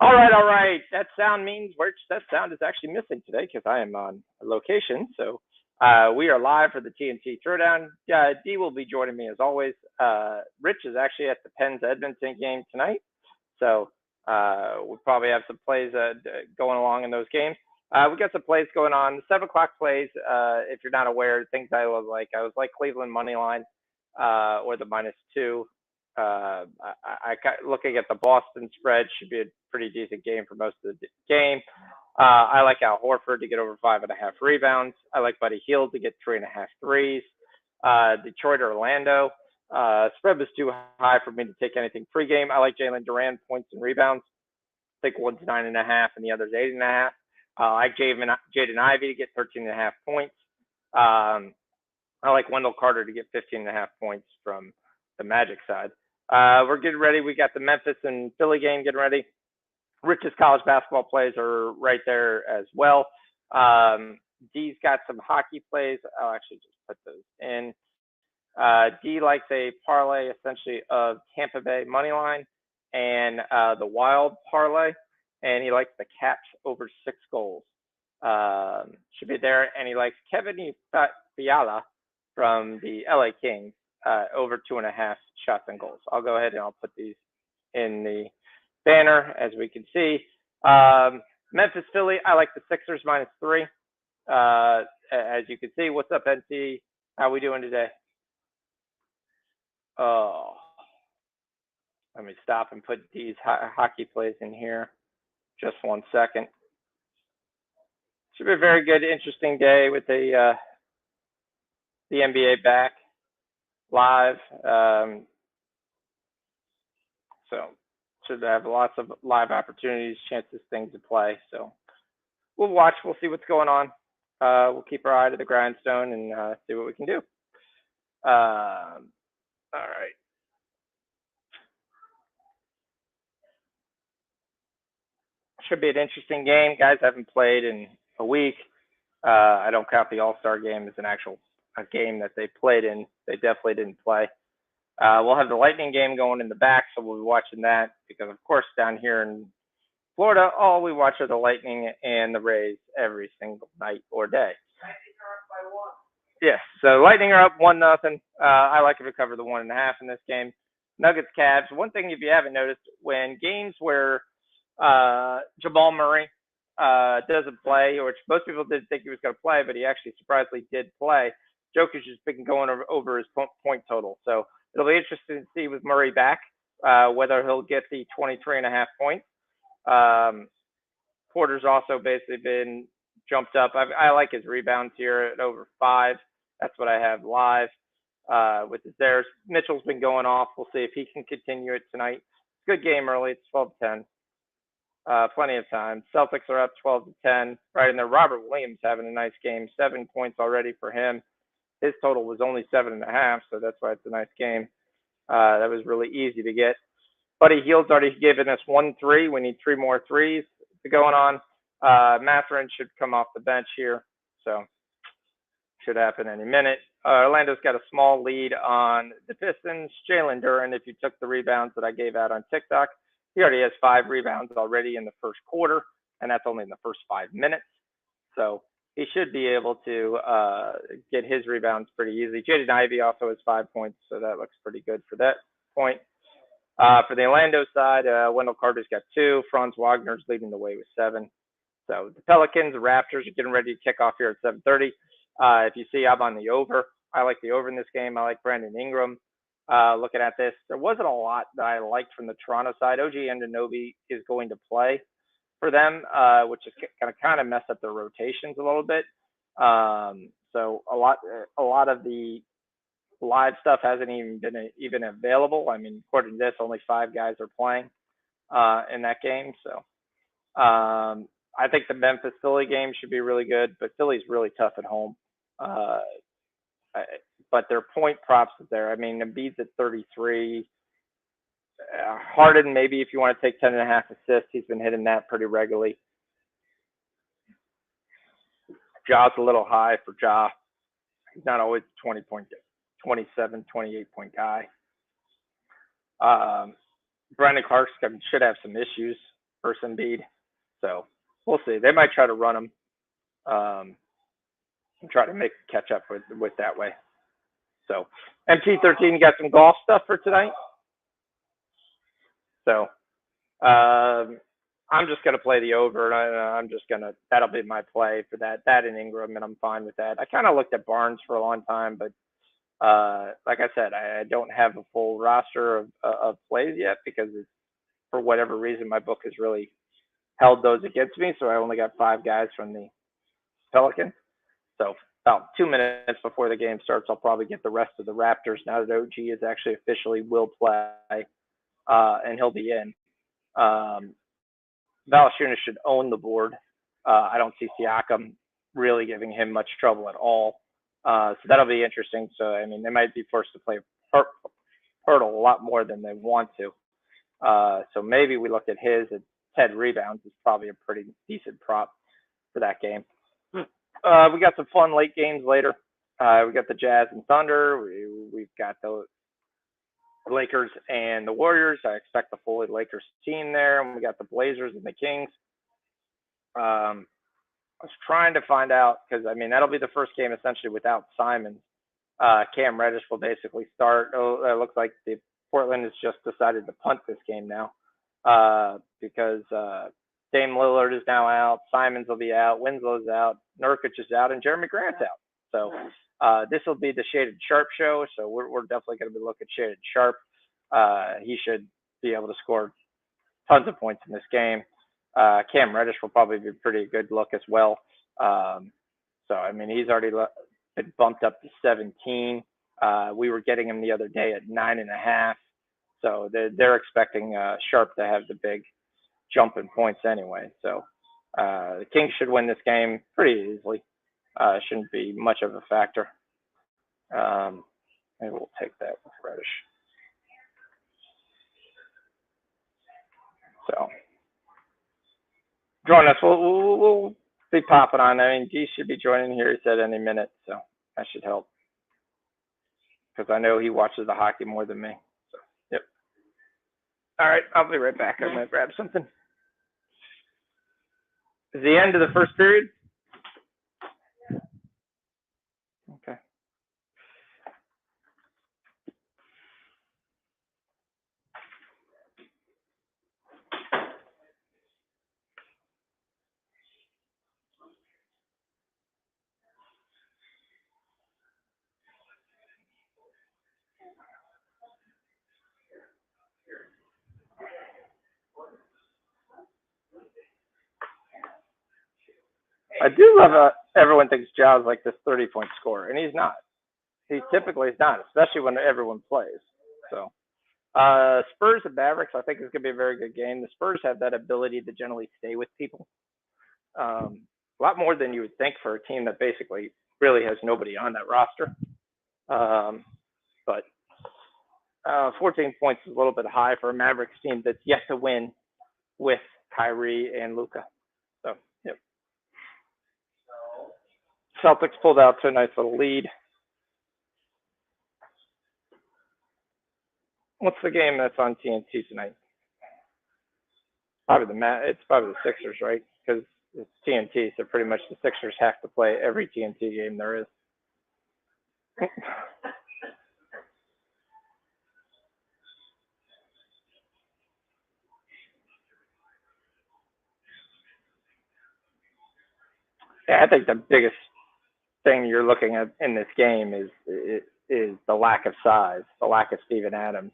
All right. That sound means that sound is actually missing today because I am on location. So we are live for the TNT Throwdown. D will be joining me as always. Rich is actually at the Pens Edmonton game tonight. So we'll probably have some plays going along in those games. We got some plays going on. The 7 o'clock plays, if you're not aware, things I was like Cleveland money line or the -2. I looking at the Boston spread, should be a pretty decent game for most of the game. I like Al Horford to get over 5.5 rebounds. I like Buddy Hield to get 3.5 threes. Detroit or Orlando. Spread was too high for me to take anything pregame. I like Jalen Duran points and rebounds. I think one's 9.5 and the other's 8.5. I like Jaden Ivey to get 13.5 points. I like Wendell Carter to get 15.5 points from the Magic side. We're getting ready. We got the Memphis and Philly game getting ready. Rich's college basketball plays are right there as well. D's got some hockey plays. I'll actually just put those in. D likes a parlay essentially of Tampa Bay money line and the Wild parlay, and he likes the Caps over 6 goals. Should be there, and he likes Kevin Fiala from the LA Kings over 2.5 shots and goals. I'll go ahead and I'll put these in the banner as we can see. Memphis Philly, I like the Sixers -3. As you can see, what's up, NC? How we doing today? Oh, let me stop and put these hockey plays in here. Just 1 second. Should be a very good, interesting day with the NBA back live. So should have lots of live opportunities, chances, things to play. So we'll watch. We'll see what's going on. We'll keep our eye to the grindstone and see what we can do. All right. Should be an interesting game. Guys haven't played in a week. I don't count the All-Star game as a game that they played in. They definitely didn't play. We'll have the Lightning game going in the back, so we'll be watching that because, of course, down here in Florida, all we watch are the Lightning and the Rays every single night or day. Yes, so Lightning are up 1-0. I like to cover the 1.5 in this game. Nuggets, Cavs. One thing, if you haven't noticed, when games where Jamal Murray doesn't play, which most people didn't think he was going to play, but he actually surprisingly did play, Jokic has been going over his point total. So it'll be interesting to see with Murray back whether he'll get the 23.5 points. Porter's also basically been jumped up. I like his rebounds here at over 5. That's what I have live with his theirs. Mitchell's been going off. We'll see if he can continue it tonight. Good game early. It's 12-10. Plenty of time. Celtics are up 12-10. Right in there. Robert Williams having a nice game. 7 points already for him. His total was only 7.5, so that's why it's a nice game. That was really easy to get. Buddy Hield's already given us 1 3. We need 3 more threes to going on. Mathurin should come off the bench here, so should happen any minute. Orlando's got a small lead on the Pistons. Jalen Duran, if you took the rebounds that I gave out on TikTok, he already has 5 rebounds already in the first quarter, and that's only in the first 5 minutes. So he should be able to get his rebounds pretty easily. Jaden Ivey also has 5 points, so that looks pretty good for that point. For the Orlando side, Wendell Carter's got 2. Franz Wagner's leading the way with 7. So the Pelicans, the Raptors are getting ready to kick off here at 7:30. If you see, I'm on the over. I like the over in this game. I like Brandon Ingram. Looking at this, there wasn't a lot that I liked from the Toronto side. OG Anunoby is going to play for them, which is going to kind of mess up their rotations a little bit. So a lot of the live stuff hasn't even been available. I mean, according to this, only 5 guys are playing in that game. So I think the Memphis Philly game should be really good, but Philly's really tough at home. But their point props is there. I mean, Embiid's at 33. Harden, maybe if you want to take 10.5 assists, he's been hitting that pretty regularly. Ja's a little high for Ja. He's not always a 20-point, 27, 28-point guy. Brandon Clark should have some issues. versus Embiid. So we'll see. They might try to run him and try to make catch up with that way. So MT13 got some golf stuff for tonight. So I'm just going to play the over. I'm just going to, that'll be my play for that in Ingram, and I'm fine with that. I kind of looked at Barnes for a long time, but like I said, I don't have a full roster of plays yet because for whatever reason, my book has really held those against me. So I only got 5 guys from the Pelicans. So about 2 minutes before the game starts, I'll probably get the rest of the Raptors now that OG is actually officially will play, and he'll be in. Valanciunas should own the board. I don't see Siakam really giving him much trouble at all. So that'll be interesting. So, I mean, they might be forced to play Hurdle a lot more than they want to. So maybe we look at his at 10 rebounds is probably a pretty decent prop for that game. We got some fun late games later. We got the Jazz and Thunder. We've got the Lakers and the Warriors. I expect the full Lakers team there. And we got the Blazers and the Kings. I was trying to find out because, I mean, that'll be the first game essentially without Simons. Cam Reddish will basically start. Oh, it looks like Portland has just decided to punt this game now because Dame Lillard is now out. Simons will be out. Winslow's out. Nurkic is out. And Jeremy Grant's out. So this will be the Shaded Sharp show. So we're definitely going to be looking at Shaded Sharp. He should be able to score tons of points in this game. Cam Reddish will probably be a pretty good look as well. So, I mean, he's already been bumped up to 17. We were getting him the other day at 9.5. So they're expecting Sharp to have the big jump in points anyway. So the Kings should win this game pretty easily. Shouldn't be much of a factor. Maybe we'll take that with Reddish. So join us. We'll be popping on. I mean, D should be joining here. He said any minute, so that should help because I know he watches the hockey more than me. So, yep. All right, I'll be right back. I'm gonna grab something. Is the end of the first period? Okay. I do love everyone thinks Ja's like this 30-point scorer, and he's not. He typically is not, especially when everyone plays. So Spurs and Mavericks, I think is going to be a very good game. The Spurs have that ability to generally stay with people. A lot more than you would think for a team that basically really has nobody on that roster. But 14 points is a little bit high for a Mavericks team that's yet to win with Kyrie and Luka. So, yep. Celtics pulled out to a nice little lead. What's the game that's on TNT tonight? It's probably the Sixers, right? Because it's TNT, so pretty much the Sixers have to play every TNT game there is. Yeah, I think the biggest thing you're looking at in this game is the lack of size, the lack of Steven Adams,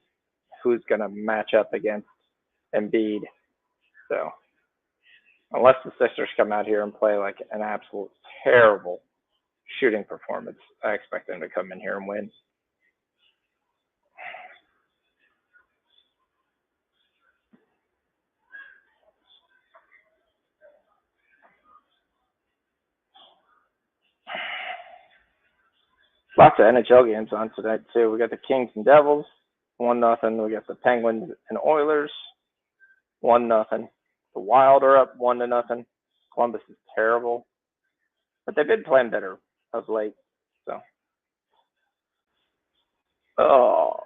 who's going to match up against Embiid. So unless the Sixers come out here and play like an absolute terrible shooting performance, I expect them to come in here and win. Lots of NHL games on tonight too. We got the Kings and Devils, 1-0. We got the Penguins and Oilers, 1-0. The Wild are up 1-0. Columbus is terrible, but they've been playing better of late. So, oh,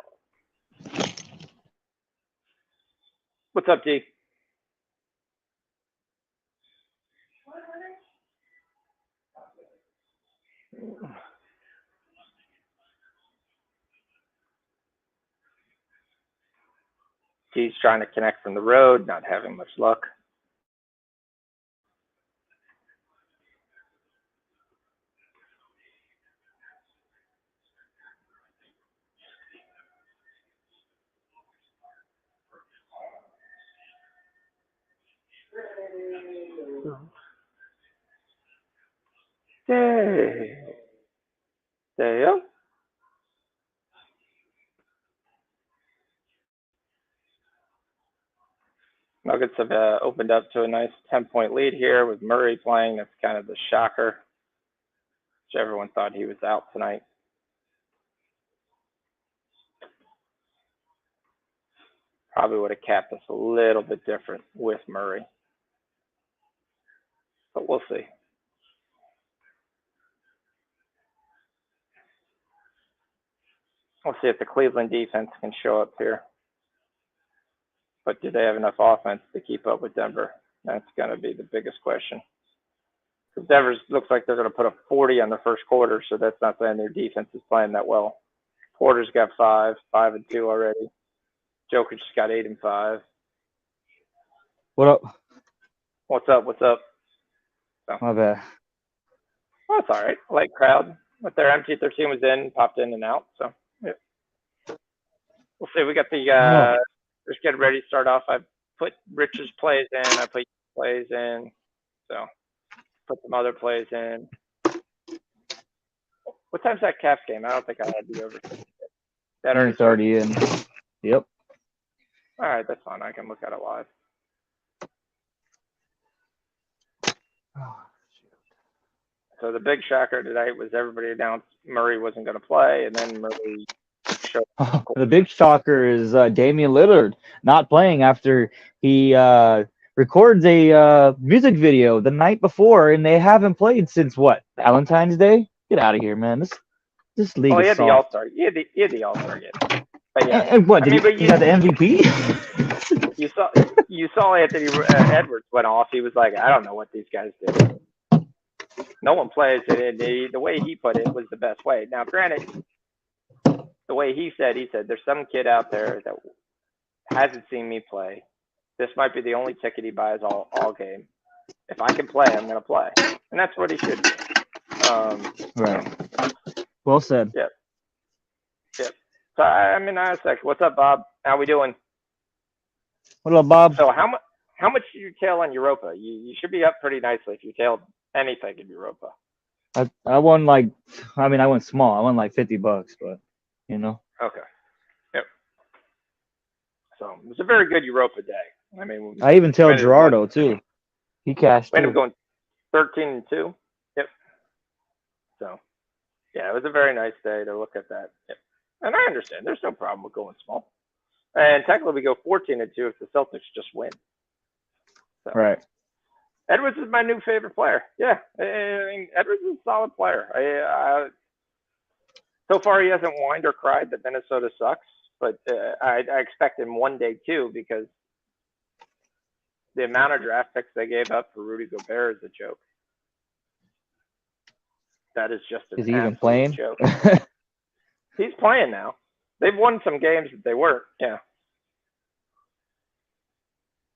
what's up, D? He's trying to connect from the road, not having much luck. Hey. There you go. Nuggets have opened up to a nice 10-point lead here with Murray playing. That's kind of the shocker, which everyone thought he was out tonight. Probably would have capped us a little bit different with Murray, but we'll see. We'll see if the Cleveland defense can show up here. But do they have enough offense to keep up with Denver? That's going to be the biggest question. Because Denver looks like they're going to put up 40 on the first quarter, so that's not saying their defense is playing that well. Porter's got 5 and 2 already. Joker just got 8 and 5. What up? What's up? So, My bad. well, that's all right. Light crowd. With their MT13 was in, popped in and out. So, yeah. We'll see. We got the just getting ready to start off. I put Rich's plays in. I put plays in. So, put some other plays in. What time's that Caps game? I don't think I had the over. That It's already in. Yep. All right, that's fine. I can look at it live. So the big shocker tonight was everybody announced Murray wasn't going to play, and then Murray showed up. The big shocker is Damian Lillard not playing after he records a music video the night before, and they haven't played since what? Valentine's Day? Get out of here, man. This league. Oh, he is had soft. the All-Star. He had the All-Star game. But yeah. And what? Did but he got the MVP? you saw Anthony Edwards went off. He was like, I don't know what these guys did. No one plays it. The way he put it was the best way. Now, granted, the way he said, there's some kid out there that hasn't seen me play. This might be the only ticket he buys all game. If I can play, I'm going to play. And that's what he should do. Right. Well said. Yep. So, I mean, I sec. What's up, Bob? How we doing? What up, Bob? So, how much did you tail on Europa? You should be up pretty nicely if you tailed anything in Europa. I won I went small. I won like $50, but you know. Okay. Yep. So it was a very good Europa day. I mean, I even tailed Gerardo too. He cashed. We ended up going 13 and 2. Yep. So yeah, it was a very nice day to look at that. Yep. And I understand. There's no problem with going small. And technically, we go 14 and 2 if the Celtics just win. So. Right. Edwards is my new favorite player. Yeah, I mean, Edwards is a solid player. So far, he hasn't whined or cried that Minnesota sucks, but I expect him one day too, because the amount of draft picks they gave up for Rudy Gobert is a joke. That is just an Is he even playing? Joke. He's playing now. They've won some games that they weren't. Yeah.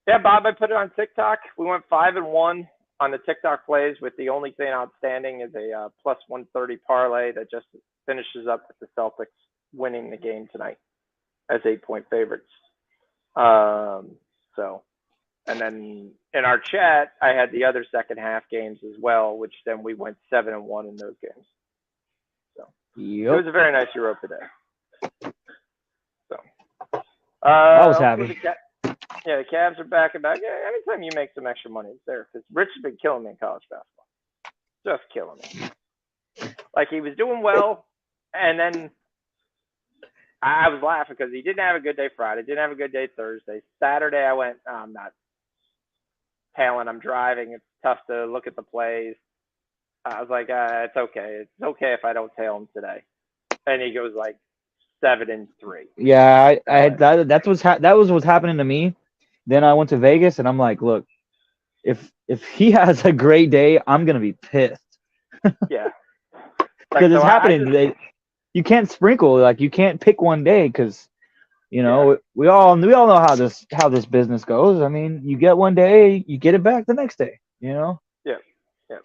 Yeah, Bob, I put it on TikTok. We went 5 and 1 on the TikTok plays, with the only thing outstanding is a plus 130 parlay that just finishes up with the Celtics winning the game tonight as 8-point favorites. So, and then in our chat, I had the other second half games as well, which then we went 7 and 1 in those games. So Yep. It was a very nice Europa day. So I was happy. Yeah, the Cavs are back and back. Yeah, anytime you make some extra money, it's there. Because Rich has been killing me in college basketball. Just killing me. Like, he was doing well, and then I was laughing because he didn't have a good day Friday, didn't have a good day Thursday. Saturday, I went, I'm not tailing. I'm driving. It's tough to look at the plays. I was like, it's okay. It's okay if I don't tail him today. And he goes like 7 and 3. Yeah, that was what's happening to me. Then I went to Vegas, and I'm like, look, if he has a great day, I'm gonna be pissed. Yeah, because it's happening. You can't sprinkle, like, you can't pick one day, because You Yeah. know, we all know how this business goes. I mean, you get one day, you get it back the next day. You know. Yeah. Yeah.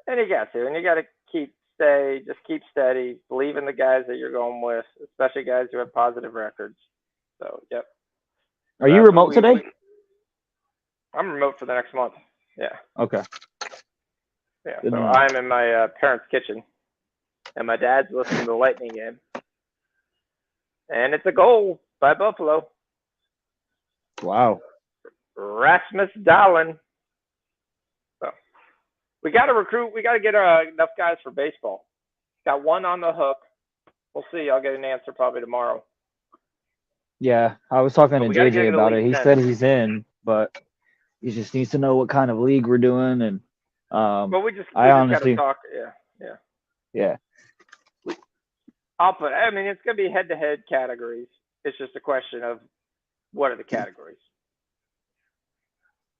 And you got to, and you got to just keep steady, believe in the guys that you're going with, especially guys who have positive records. So, yep. Are So you that's what remote today? I'm remote for the next month. Yeah. Okay. Yeah. Good So to know. I'm in my parents' kitchen, and my dad's listening to the Lightning game, and it's a goal by Buffalo. Wow. Rasmus Dahlin. So we got to recruit. We got to get enough guys for baseball. Got one on the hook. We'll see. I'll get an answer probably tomorrow. Yeah, I was talking But to we got to get JJ at about least it. He 10. said he's in, but he just needs to know what kind of league we're doing. And But I we just got to honestly, talk. Yeah, yeah. yeah, I mean, it's going to be head-to-head categories. It's just a question of what are the categories.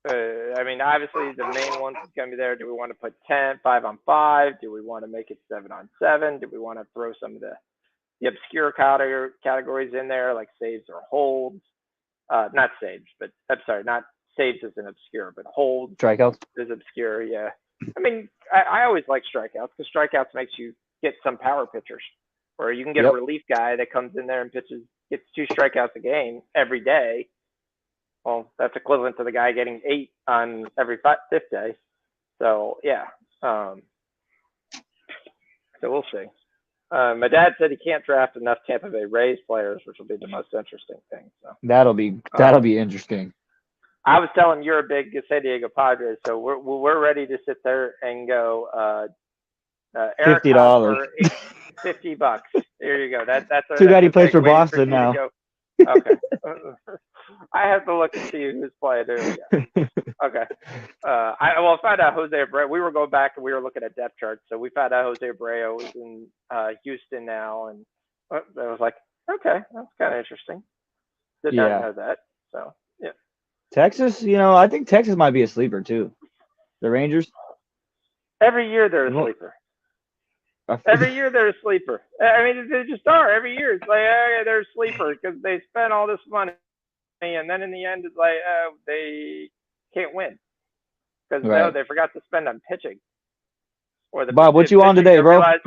I mean, obviously the main ones is going to be there. Do we want to put 10, 5-on-5? Do we want to make it 7-on-7? Do we want to throw some of the obscure categories in there, like saves or holds? Not saves, but I'm sorry, not saves is an obscure, but holds strikeouts. is obscure. Yeah. I mean, I always like strikeouts because strikeouts makes you get some power pitchers, or you can get a Yep. relief guy that comes in there and gets 2 strikeouts a game every day. Well, that's equivalent to the guy getting 8 on every 5th day. So yeah. So we'll see. My dad said he can't draft enough Tampa Bay Rays players, which will be the most interesting thing. So That'll be interesting. I was telling him you're a big San Diego Padres, so we're ready to sit there and go. Eric $50. Hosmer, $50. There you go. That's Too bad he a plays for segue for Boston you to now. go. Okay. I have to look and see who's playing. There we go. Okay. I found out Jose Abreu. We were going back and we were looking at depth charts, so we found out Jose Abreu was in Houston now, and I was like, okay, that's kind of interesting. Did not Yeah, know that. So yeah. Texas. You know, I think Texas might be a sleeper too. The Rangers. Every year they're a sleeper. Every year they're a sleeper. I mean, they just are. Every year it's like, okay, they're a sleeper because they spent all this money, and then in the end it's like, they can't win because Right. they forgot to spend on pitching. Or the Bob, what you on pitching, today, they bro? realized.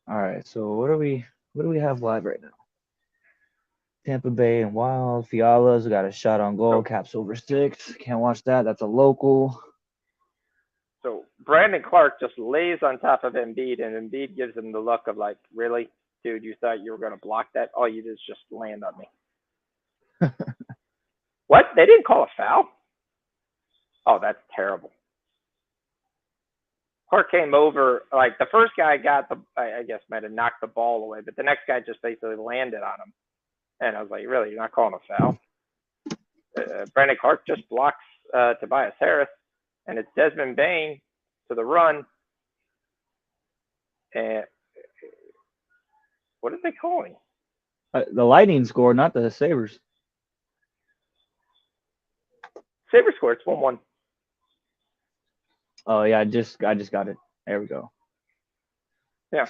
All right. So what do we have live right now? Tampa Bay and Wild. Fiala's got a shot on goal. So, Caps over 6. Can't watch that. That's a local. so Brandon Clark just lays on top of Embiid, and Embiid gives him the look of like, really, dude, you thought you were going to block that? All you did is just land on me. What? They didn't call a foul? Oh, that's terrible. Clark came over, like the first guy I guess might have knocked the ball away, but the next guy just basically landed on him. And I was like, really, you're not calling a foul? Brandon Clark just blocks Tobias Harris, and it's Desmond Bain to the run. And what are they calling? The Lightning scored, not the Sabres. Sabres score. It's 1-1. Oh yeah, I just got it. There we go. Yeah,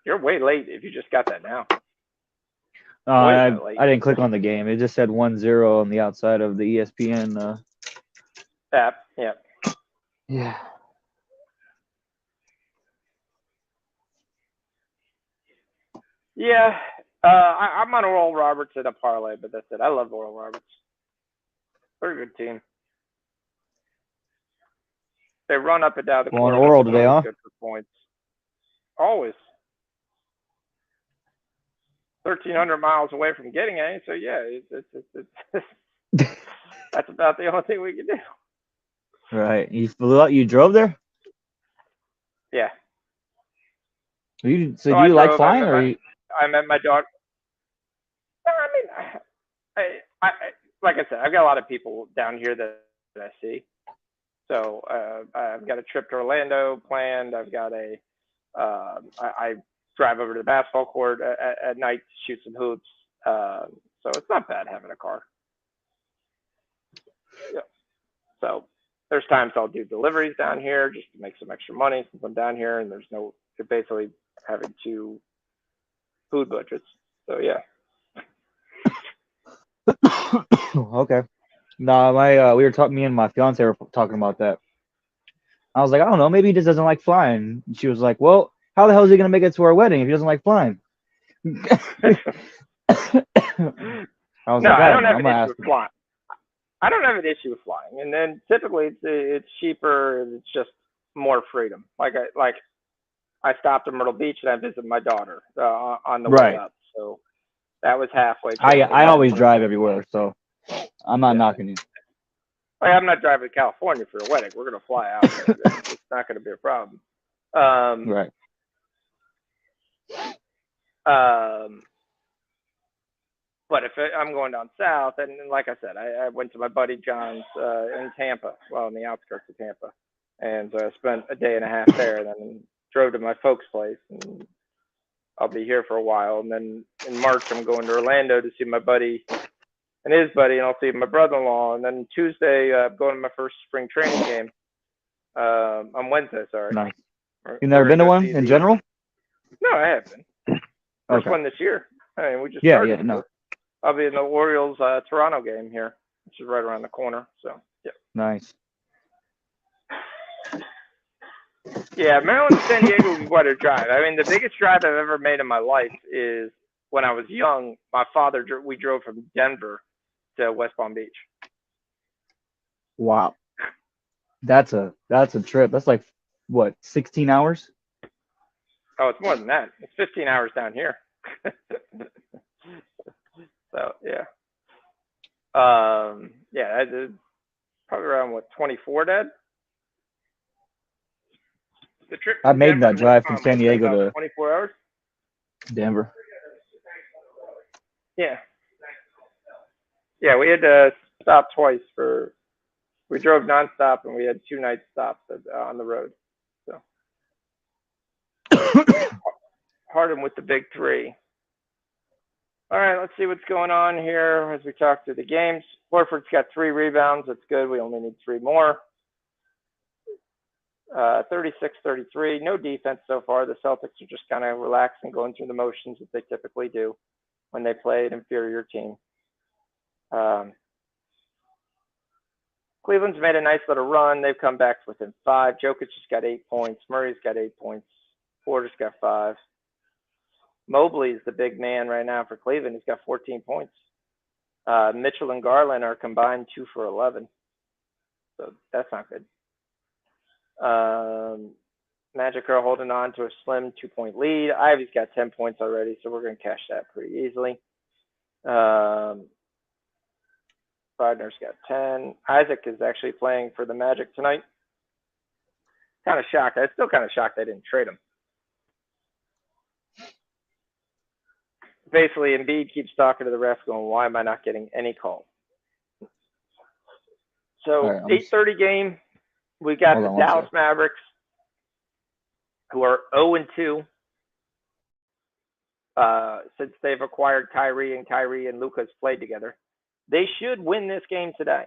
you're way late if you just got that now. I didn't click on the game. It just said 1-0 on the outside of the ESPN. App. Yeah. Yeah. Yeah. I'm on Oral Roberts in a parlay, but that's it. I love Oral Roberts. They're a good team. They run up and down the Going court. Oral today, huh? Good for points. Always. 1,300 miles away from getting any, so yeah, it's that's about the only thing we can do. Right. You flew out. You drove there. Yeah. So do you like flying, or I met my daughter. No, I mean, I like I said, I've got a lot of people down here that I see. So I've got a trip to Orlando planned. I've got I drive over to the basketball court at night to shoot some hoops. So it's not bad having a car. Yeah. So there's times I'll do deliveries down here just to make some extra money since I'm down here and there's no basically having 2 food budgets. So yeah. Okay. No, my we were talking. Me and my fiance were talking about that. I was like, I don't know, maybe he just doesn't like flying. And she was like, well, how the hell is he gonna make it to our wedding if he doesn't like flying? I was No, like, I I don't don't know. have I'm an gonna issue ask with him. flying. I don't have an issue with flying, and then typically it's cheaper. It's just more freedom. I stopped in Myrtle Beach and I visited my daughter on the way Right. up, so that was halfway family I always friendly. drive everywhere, so I'm not Yeah, knocking you. I'm not driving to California for a wedding. We're gonna fly out. It's not gonna be a problem. Um, Right. um, but if I'm going down south, and like I said, I went to my buddy John's in Tampa, well, in the outskirts of Tampa, and spent a day and a half there, and then drove to my folks' place, and I'll be here for a while. And then in March, I'm going to Orlando to see my buddy and his buddy, and I'll see my brother-in-law. And then Tuesday, I'm going to my first spring training game on Wednesday. Sorry, Nice. we're, You've never we're been gonna to go one see in the. general? No, I have been. First Okay. one this year. I mean, we just Yeah, started. yeah, no. I'll be in the Orioles Toronto game here, which is right around the corner. So yeah. Nice. Yeah, Maryland to San Diego would be quite a drive. I mean, the biggest drive I've ever made in my life is when I was young. My father, we drove from Denver to West Palm Beach. Wow. That's a trip. That's like what, 16 hours? Oh, it's more than that. It's 15 hours down here. So yeah, yeah, I did probably around what 24, Dad. The trip I from made Denver that to West drive from Palm San might have been Diego about to 24 hours. Denver. Yeah, yeah, we had to stop twice for. We drove nonstop and we had 2 night stops on the road. So Harden with the big 3. All right, let's see what's going on here as we talk through the games. Horford's got 3 rebounds. That's good. We only need 3 more. 36-33. No defense so far. The Celtics are just kind of relaxing, going through the motions that they typically do when they play an inferior team. Cleveland's made a nice little run. They've come back within 5. Jokic just got 8 points. Murray's got 8 points. Porter's got 5. Mobley's the big man right now for Cleveland. He's got 14 points. Mitchell and Garland are combined 2 for 11. So that's not good. Magic are holding on to a slim 2-point lead. Ivy's got 10 points already, so we're going to cash that pretty easily. Wagner's got 10. Isaac is actually playing for the Magic tonight. Kind of shocked. I'm still kind of shocked they didn't trade him. Basically, Embiid keeps talking to the refs going, why am I not getting any call? So, Right, 8:30 game. We got the Dallas Mavericks, who are 0-2 since they've acquired Kyrie, and Luka's played together. They should win this game today.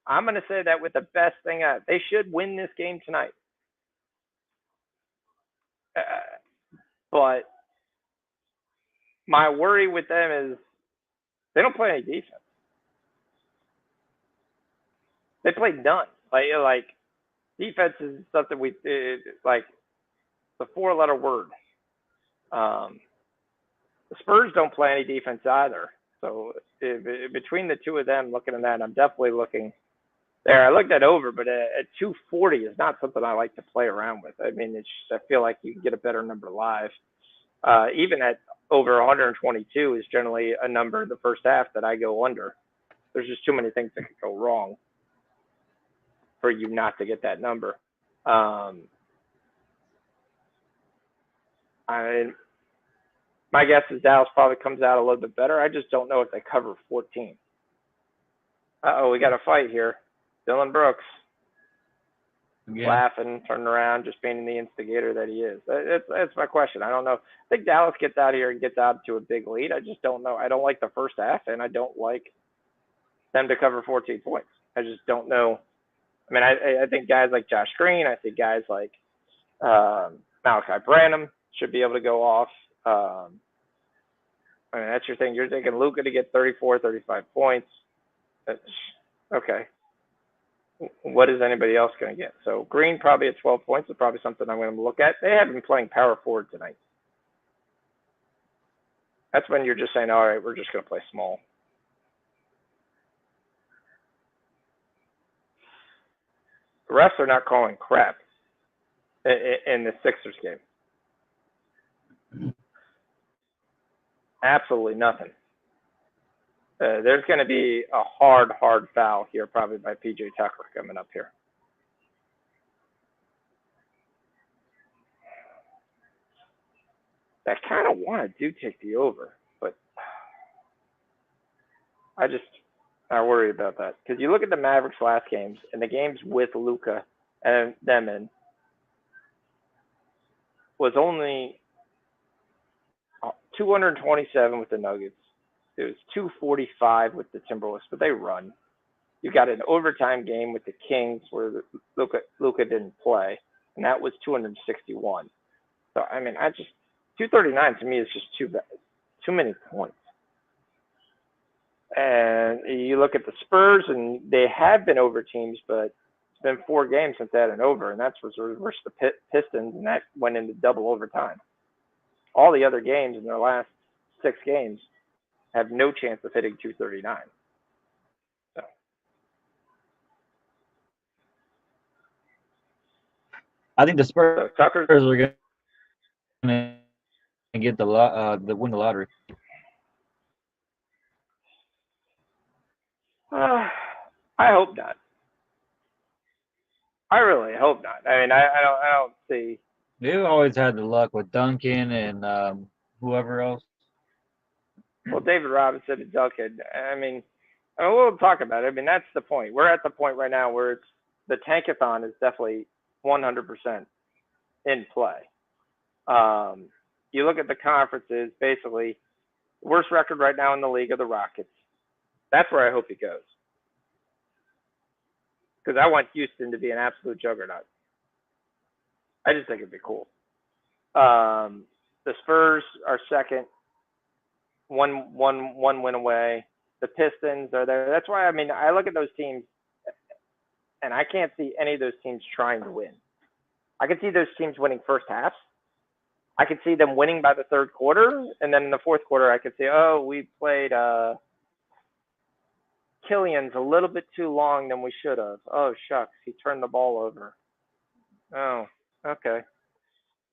I'm going to say that with the best thing out. They should win this game tonight. But my worry with them is they don't play any defense. They play none. Like defense is something like the 4-letter word. The Spurs don't play any defense either. So between the two of them, looking at that, I'm definitely looking there. I looked at over, but at 240 is not something I like to play around with. I mean, I feel like you can get a better number live. Even at over 122 is generally a number in the first half that I go under. There's just too many things that could go wrong for you not to get that number. I mean, my guess is Dallas probably comes out a little bit better. I just don't know if they cover 14. We got a fight here. Dylan Brooks laughing, turning around, just being the instigator that he is. That's my question. I don't know. I think Dallas gets out here and gets out to a big lead. I just don't know. I don't like the first half, and I don't like them to cover 14 points. I just don't know. I mean, I think guys like Josh Green, I think guys like Malachi Branham should be able to go off. I mean, that's your thing. You're thinking Luka to get 34, 35 points. That's, okay. What is anybody else going to get? So Green probably at 12 points is probably something I'm going to look at. They have been playing power forward tonight. That's when you're just saying, all right, we're just going to play small. The refs are not calling crap in the Sixers game. Absolutely nothing. There's going to be a hard foul here, probably by PJ Tucker coming up here. I kind of want to take the over, but I worry about that because you look at the Mavericks last games and the games with Luka and them in was only 227 with the Nuggets. It was 245 with the Timberwolves, but they run. You got an overtime game with the Kings where Luka didn't play, and that was 261. So I mean, 239 to me is just too many points. And you look at the Spurs, and they have been over teams, but it's been 4 games since they had an over, and that's versus the Pistons, and that went into double overtime. All the other games in their last 6 games have no chance of hitting 239. So. I think the Spurs are going to get win the lottery. I hope not. I really hope not. I mean, I don't see. They've always had the luck with Duncan and whoever else. Well, David Robinson and Duncan. I mean, we'll talk about it. I mean, that's the point. We're at the point right now where it's the tankathon is definitely 100% in play. You look at the conferences, basically, worst record right now in the league are the Rockets. That's where I hope he goes. Because I want Houston to be an absolute juggernaut. I just think it'd be cool. The Spurs are second, one win away. The Pistons are there. That's why, I mean, I look at those teams, and I can't see any of those teams trying to win. I can see those teams winning first halves. I could see them winning by the third quarter, and then in the fourth quarter, I could say, oh, we played Killian's a little bit too long than we should have. Oh, shucks, he turned the ball over. Oh, okay.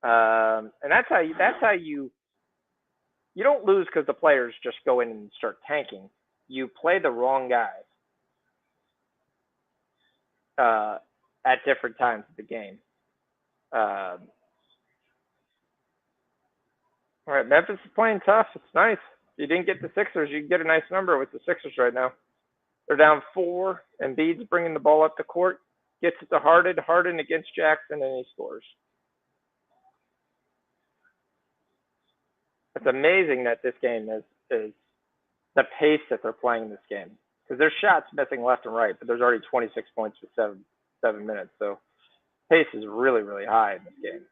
And that's how you don't lose because the players just go in and start tanking. You play the wrong guys at different times of the game. All right, Memphis is playing tough. It's nice. If you didn't get the Sixers, you can get a nice number with the Sixers right now. They're down 4, and Embiid's bringing the ball up the court, gets it to Harden against Jackson, and he scores. It's amazing that this game is the pace that they're playing this game. Because there's shots missing left and right, but there's already 26 points with 7 minutes. So pace is really, really high in this game.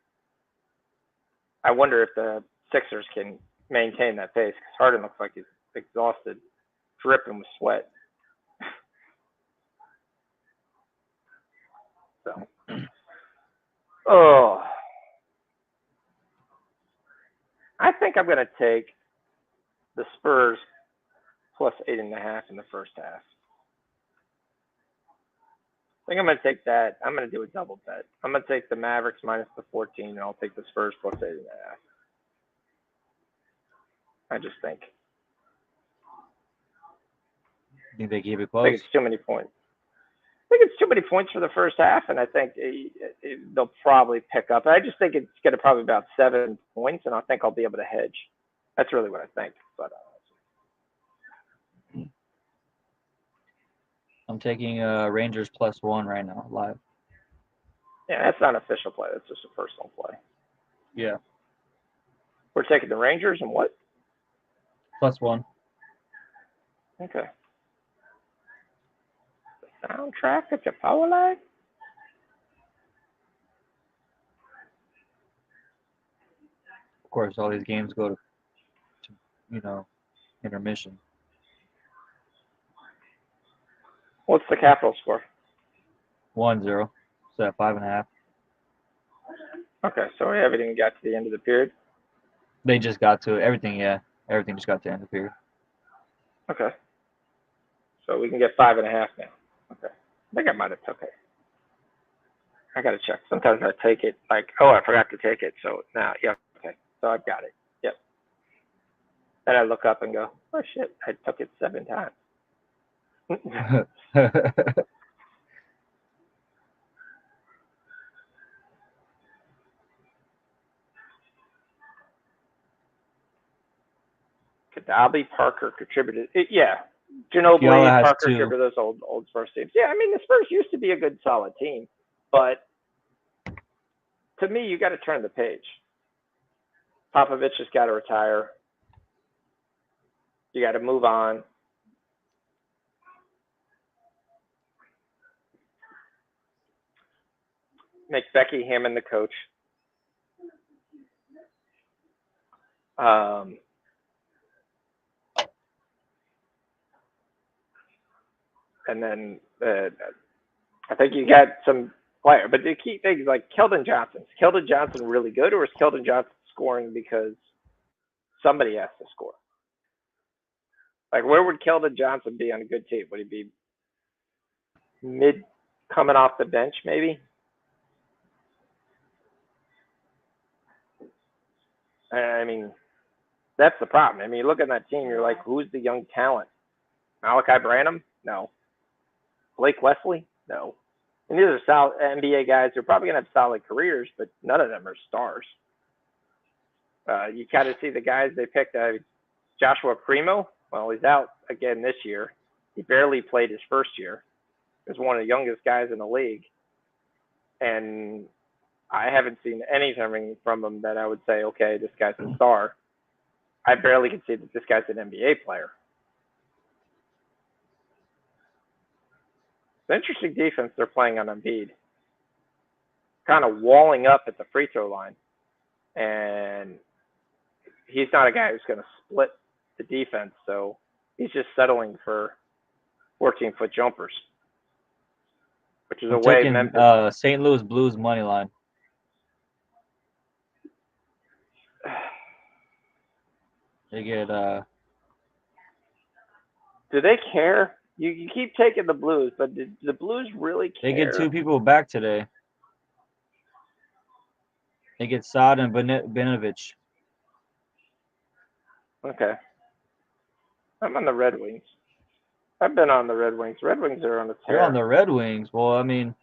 I wonder if the Sixers can maintain that pace because Harden looks like he's exhausted, dripping with sweat. So, I think I'm going to take the Spurs plus 8.5 in the first half. I think I'm going to take that. I'm going to do a double bet. I'm going to take the Mavericks minus the 14, and I'll take the Spurs plus 8.5. I just think. Think they keep it close? I think it's too many points. I think it's too many points for the first half, and I think they'll probably pick up. I just think it's going to probably be about 7 points, and I think I'll be able to hedge. That's really what I think. But I'm taking Rangers plus 1 right now, live. Yeah, that's not an official play. That's just a personal play. Yeah. We're taking the Rangers and what? Plus 1. Okay. The soundtrack at your power line? course, all these games go to intermission. What's the Capital score? 1-0. So at 5.5. Okay, so we haven't even got to the end of the period. They just got to everything. Yeah, everything just got to the end of the period. Okay. So we can get 5.5 now. Okay. I think I might have took it. I gotta check. Sometimes I take it like, oh, I forgot to take it. So now, yeah, okay. So I've got it. Yep. Then I look up and go, oh shit, I took it 7 times. Kadabi, Parker contributed. Yeah, Ginobili, has Parker 2. contributed those old Spurs teams. Yeah, I mean the Spurs used to be a good, solid team, but to me, you got to turn the page. Popovich has got to retire. You got to move on. Make Becky Hammond the coach. And then I think you got some player, but the key thing is like Keldon Johnson. Is Keldon Johnson really good, or is Keldon Johnson scoring because somebody has to score? Like, where would Keldon Johnson be on a good team? Would he be mid coming off the bench, maybe? I mean, that's the problem. I mean, you look at that team, you're like, who's the young talent? Malachi Branham? No. Blake Wesley? No. And these are solid NBA guys who are probably going to have solid careers, but none of them are stars. You kind of see the guys they picked. Joshua Primo, well, he's out again this year. He barely played his first year. He was one of the youngest guys in the league. And I haven't seen anything from him that I would say, okay, this guy's a star. I barely can see that this guy's an NBA player. It's an interesting defense they're playing on Embiid. Kind of walling up at the free throw line. And he's not a guy who's going to split the defense, so he's just settling for 14-foot jumpers, which is a way Memphis. St. Louis Blues money line. They get Do they care? You keep taking the Blues, but did the Blues really care? They get 2 people back today. They get Saad and Benovich. Okay. I'm on the Red Wings. I've been on the Red Wings. Red Wings are on the tear. You're on the Red Wings. Well, I mean,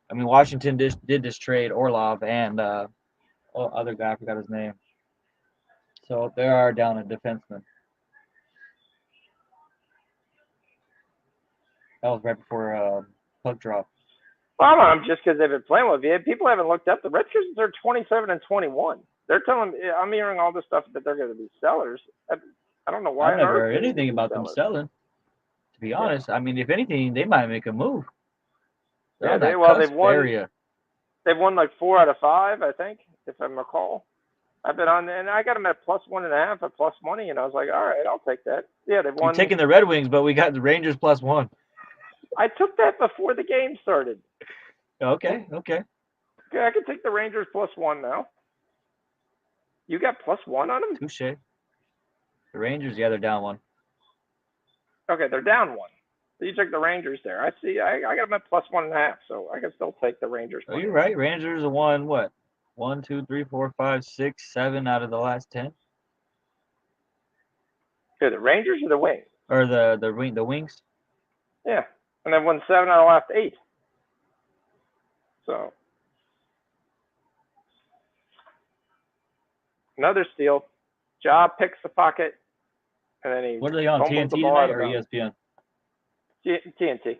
Washington did this trade Orlov and other guy, I forgot his name. So they are down a defenseman. That was right before puck drop. Well, I'm just because they've been playing with you. People haven't looked up. The Red Wings are 27-21. They're telling. I'm hearing all this stuff that they're going to be sellers. I don't know why. I never heard anything about them selling. To be honest, I mean, if anything, they might make a move. Yeah, they've won. Area. They've won like 4 out of 5, I think, if I recall. I've been on, and I got them at +1.5 at plus money, and I was like, all right, I'll take that. Yeah, they've won. You're taking the Red Wings, but we got the Rangers +1. I took that before the game started. Okay. Okay, I can take the Rangers +1 now. You got +1 on them? Touche. The Rangers, yeah, they're down 1. Okay, they're down 1. So you took the Rangers there. I see. I got them at +1.5, so I can still take the Rangers. Oh, you're right. Rangers have won what? 1, 2, 3, 4, 5, 6, 7 out of the last 10. Yeah, the Rangers or the Wings? Or the Wings? Yeah, and they've won 7 out of the last 8. So another steal. Ja picks the pocket, and then he. What are they on? TNT tonight or ESPN? TNT.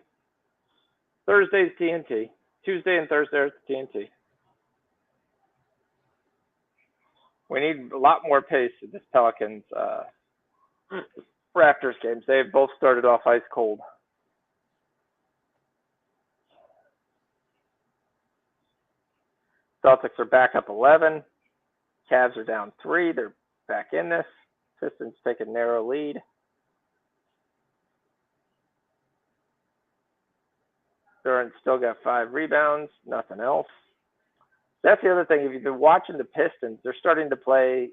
Thursday's TNT. Tuesday and Thursday are TNT. We need a lot more pace in this Pelicans Raptors games. They've both started off ice cold. Celtics are back up 11. Cavs are down 3. They're back in this. Pistons take a narrow lead. Durant still got 5 rebounds, nothing else. That's the other thing. If you've been watching the Pistons, they're starting to play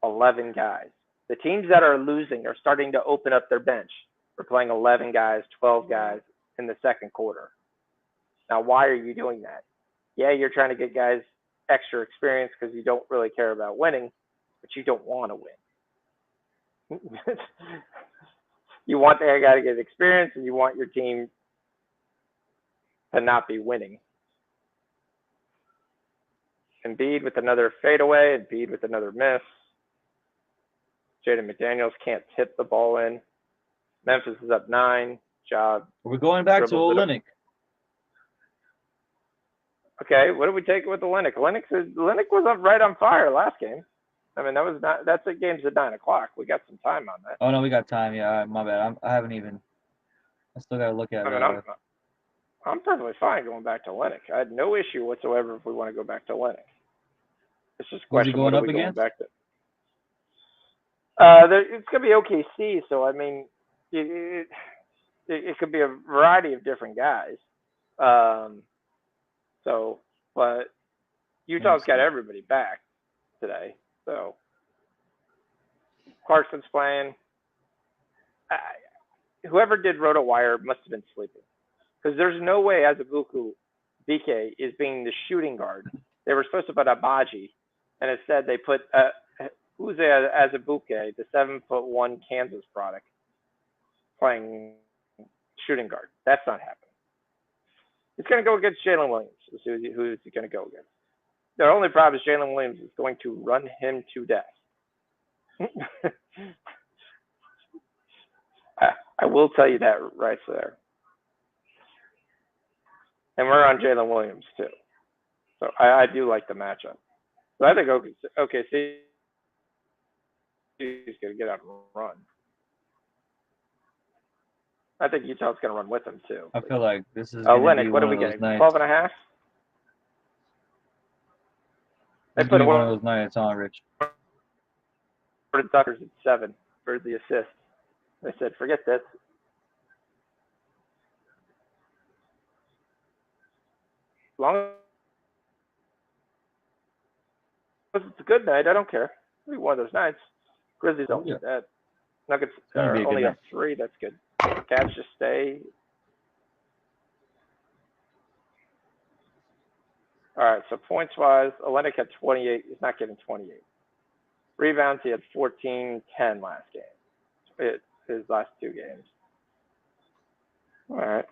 11 guys. The teams that are losing are starting to open up their bench. They're playing 11 guys, 12 guys in the second quarter. Now, why are you doing that? Yeah, you're trying to get guys extra experience because you don't really care about winning, but you don't want to win. You want the guy to get experience, and you want your team to not be winning. Embiid with another fadeaway, Embiid with another miss. Jaden McDaniels can't tip the ball in. Memphis is up 9. Job. We're going back to Olynyk. Okay, what did we take with Olynyk? Olynyk was up right on fire last game. I mean, that's the game's at 9 o'clock. We got some time on that. Oh no, we got time. Yeah, all right, my bad. I haven't even. I still gotta look at it. I'm perfectly fine going back to Olynyk. I had no issue whatsoever if we want to go back to Olynyk. It's just a question. Who's he going up against? Back to? It's gonna be OKC. So I mean, it could be a variety of different guys. But Utah's got everybody back today. So Clarkson's playing. Whoever did RotoWire must have been sleeping, because there's no way Azubuike BK is being the shooting guard. They were supposed to put Abaji, and instead they put Uze Azubuike, the 7'1" Kansas product, playing shooting guard. That's not happening. He's going to go against Jalen Williams. Who is he going to go against? The only problem is Jalen Williams is going to run him to death. I will tell you that right there. And we're on Jalen Williams, too. So I do like the matchup. So I think OKC is going to get out and run. I think Utah's going to run with him, too. I feel like this is going to be what one are we of those getting? nights. 12.5? It's going to be one of those nights, huh, Rich? For the Duckers at 7 for the assist. They said, forget this. As long as it's a good night, I don't care. It'll be one of those nights. Grizzlies don't do that. Nuggets are only up 3. That's good. Cavs just stay. All right, so points-wise, Olynyk had 28. He's not getting 28. Rebounds, he had 14, 10 last game. His last 2 games. All right.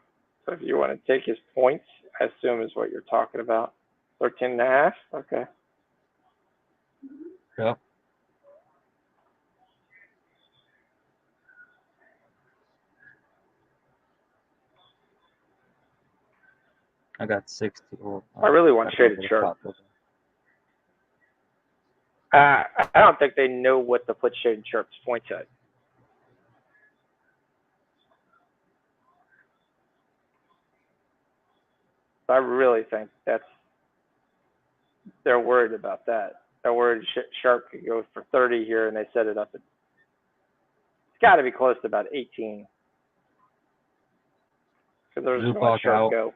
So if you want to take his points, I assume is what you're talking about. 13.5? Okay. Yep. I got 60. I really want Shaded Sharp. I don't think they know what to put Shaded Sharp's points at. I really think they're worried about that. They're worried Sharp could go for 30 here, and they set it up at, it's got to be close to about 18. Because there's no let Sharp go.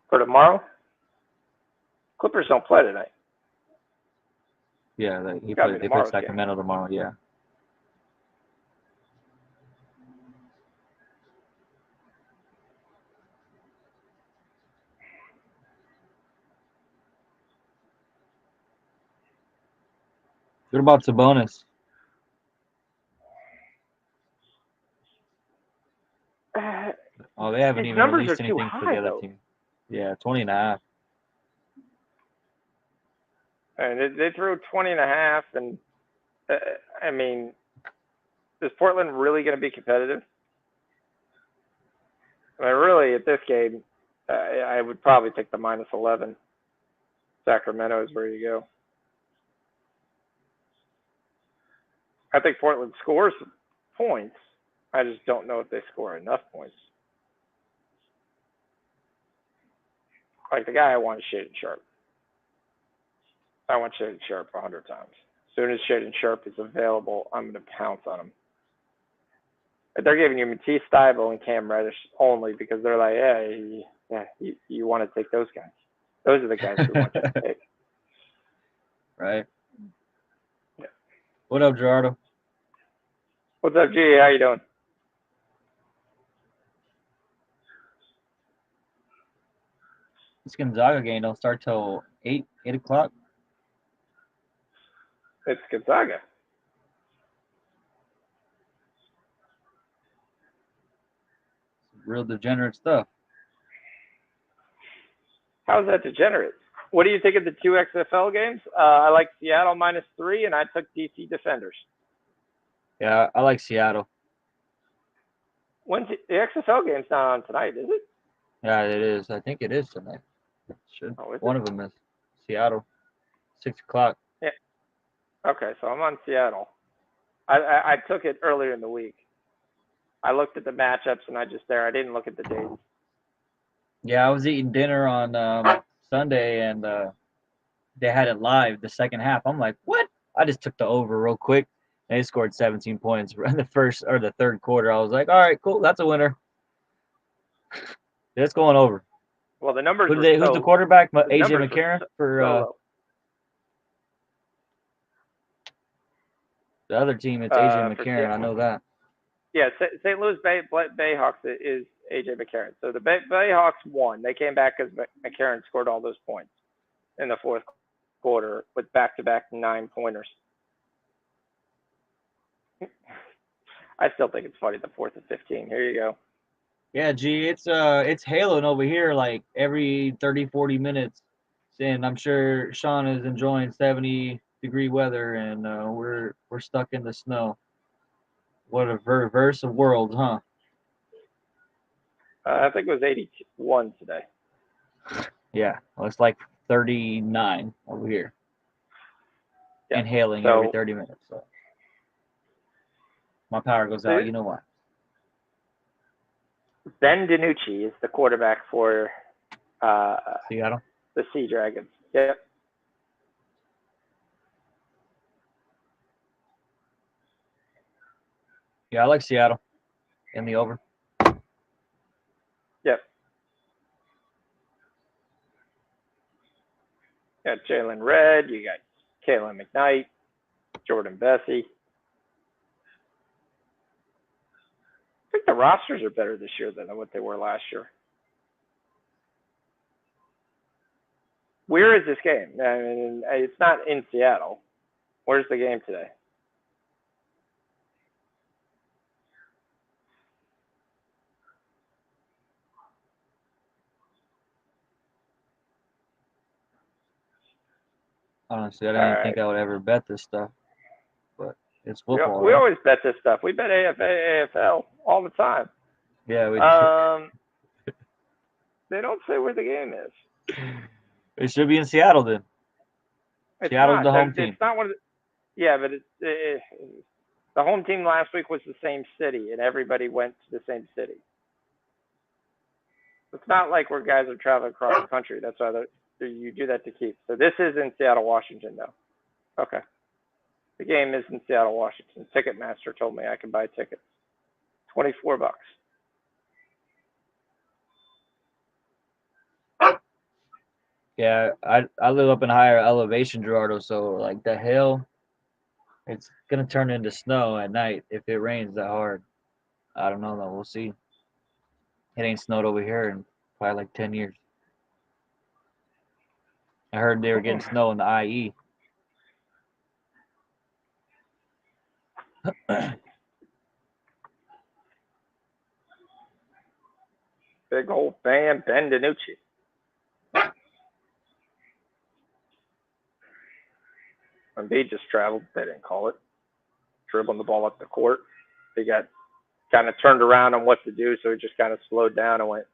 For tomorrow, Clippers don't play tonight. Yeah, they play Sacramento tomorrow, yeah. What about Sabonis? Oh, they haven't even released anything for the other team. Yeah, 20.5. And they threw 20.5, and I mean, is Portland really going to be competitive? I mean, really, at this game, I would probably take the -11. Sacramento is where you go. I think Portland scores points. I just don't know if they score enough points. Like the guy I want is Shaden Sharp. I want Shaden Sharp 100 times. As soon as Shaden Sharp is available, I'm going to pounce on him. But they're giving you Matisse Thybulle and Cam Reddish only because they're like, you want to take those guys. Those are the guys we want you to take. Right. Yeah. What up, Gerardo? What's up, G? How you doing? This Gonzaga game don't start till 8 o'clock. It's Gonzaga. Real degenerate stuff. How's that degenerate? What do you think of the two XFL games? I like Seattle -3, and I took DC Defenders. Yeah, I like Seattle. When's the XFL game's not on tonight, is it? Yeah, it is. I think it is tonight. Should. One of them is Seattle, 6 o'clock. Yeah. Okay, so I'm on Seattle. I took it earlier in the week. I looked at the matchups and I didn't look at the dates. Yeah, I was eating dinner on Sunday and they had it live the second half. I'm like, what? I just took the over real quick. They scored 17 points in the first or the third quarter. I was like, all right, cool, that's a winner. It's going over. Well, the numbers who's the quarterback? AJ McCarron for the other team. It's AJ McCarron. I know that. Yeah, St. Louis Bayhawks is AJ McCarron. So the Bayhawks won. They came back because McCarron scored all those points in the fourth quarter with back-to-back 9-pointers. I still think it's funny. The 4th and 15. Here you go. Yeah, gee, it's hailing over here like every 30, 40 minutes. And I'm sure Sean is enjoying 70-degree weather, and we're stuck in the snow. What a reverse of worlds, huh? I think it was 81 today. Yeah, well, it's like 39 over here. Yeah. And hailing every 30 minutes. So my power goes out. You know why? Ben DiNucci is the quarterback for Seattle. The Sea Dragons. Yep. Yeah, I like Seattle in the over. Yep. You got Jalen Redd. You got Kalen McKnight, Jordan Bessie. I think the rosters are better this year than what they were last year. Where is this game? I mean, it's not in Seattle. Where's the game today? Honestly, I didn't think I would ever bet this stuff, but it's football. We always bet this stuff. We bet AFL all the time. Yeah, we do. They don't say where the game is. It should be in Seattle then. Seattle's the home team. It's not one of the, yeah, but the home team last week was the same city, and everybody went to the same city. It's not like where guys are traveling across the country. That's why you do that to keep. So this is in Seattle, Washington, though. Okay. The game is in Seattle, Washington. Ticketmaster told me I can buy tickets. $24. Yeah, I live up in higher elevation, Gerardo, so like the hill, it's gonna turn into snow at night if it rains that hard. I don't know though. We'll see. It ain't snowed over here in probably like 10 years. I heard they were getting snow in the IE. Big old fan, Ben DiNucci. Embiid just traveled. They didn't call it. Dribbling the ball up the court. They got kind of turned around on what to do, so he just kind of slowed down and went.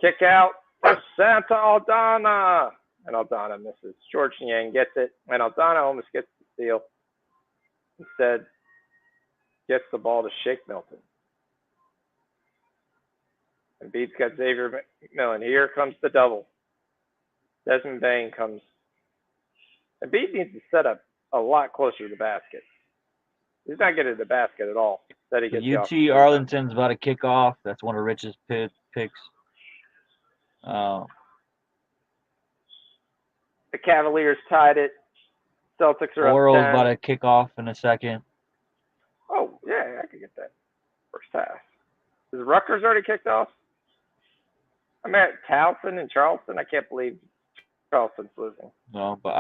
Kick out for Santa Aldana. And Aldana misses. George Niang gets it. And Aldana almost gets the steal. Instead, gets the ball to Shake Milton. Embiid's got Xavier McMillan. Here comes the double. Desmond Bain comes. Embiid needs to set up a lot closer to the basket. He's not getting to the basket at all. That he gets UT Arlington's about to kick off. That's one of Rich's picks. The Cavaliers tied it. Celtics are Oral's up 10. about to kick off in a second. Oh, yeah, I could get that first half. Is Rutgers already kicked off? I'm at Towson and Charleston. I can't believe Charleston's losing. No, but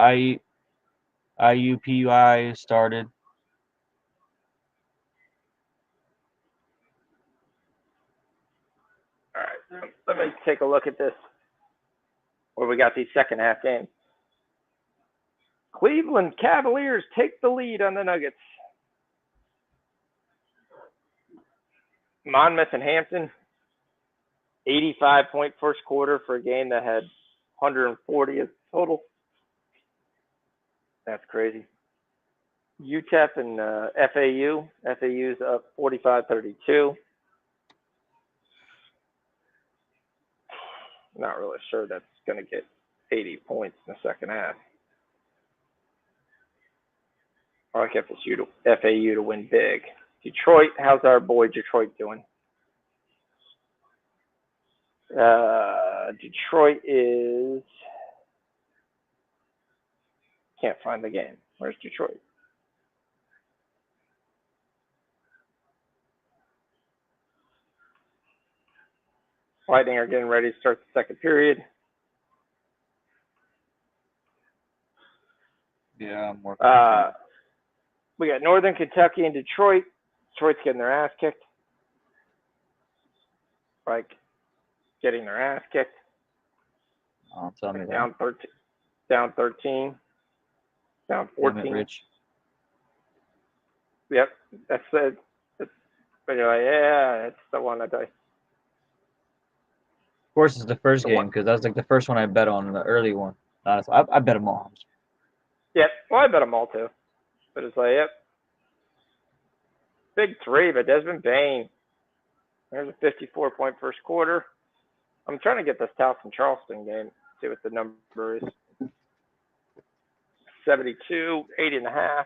IUPUI started. All right, let me take a look at this. Where we got these second half games. Cleveland Cavaliers take the lead on the Nuggets. Monmouth and Hampton, 85-point first quarter for a game that had 140 as total. That's crazy. UTEP and FAU. FAU's up 45-32. Not really sure that's going to get 80 points in the second half. I like FAU to win big. Detroit, how's our boy Detroit doing? Detroit is, can't find the game. Where's Detroit? Lightning are getting ready to start the second period. Yeah, I'm working. We got Northern Kentucky and Detroit. Detroit's getting their ass kicked. Like, getting their ass kicked. Oh, tell me down that. 13. Down 13. Down 14. Damn it, Rich. Yep, that's it. But you're like, yeah, it's the one that I. Of course, it's the first game because that was like the first one I bet on, the early one. Honestly, I bet them all. Yep, well, I bet them all too. But it's like, yep. Big three, but Desmond Bain. There's a 54-point first quarter. I'm trying to get this Towson Charleston game, see what the number is. 72, 80.5.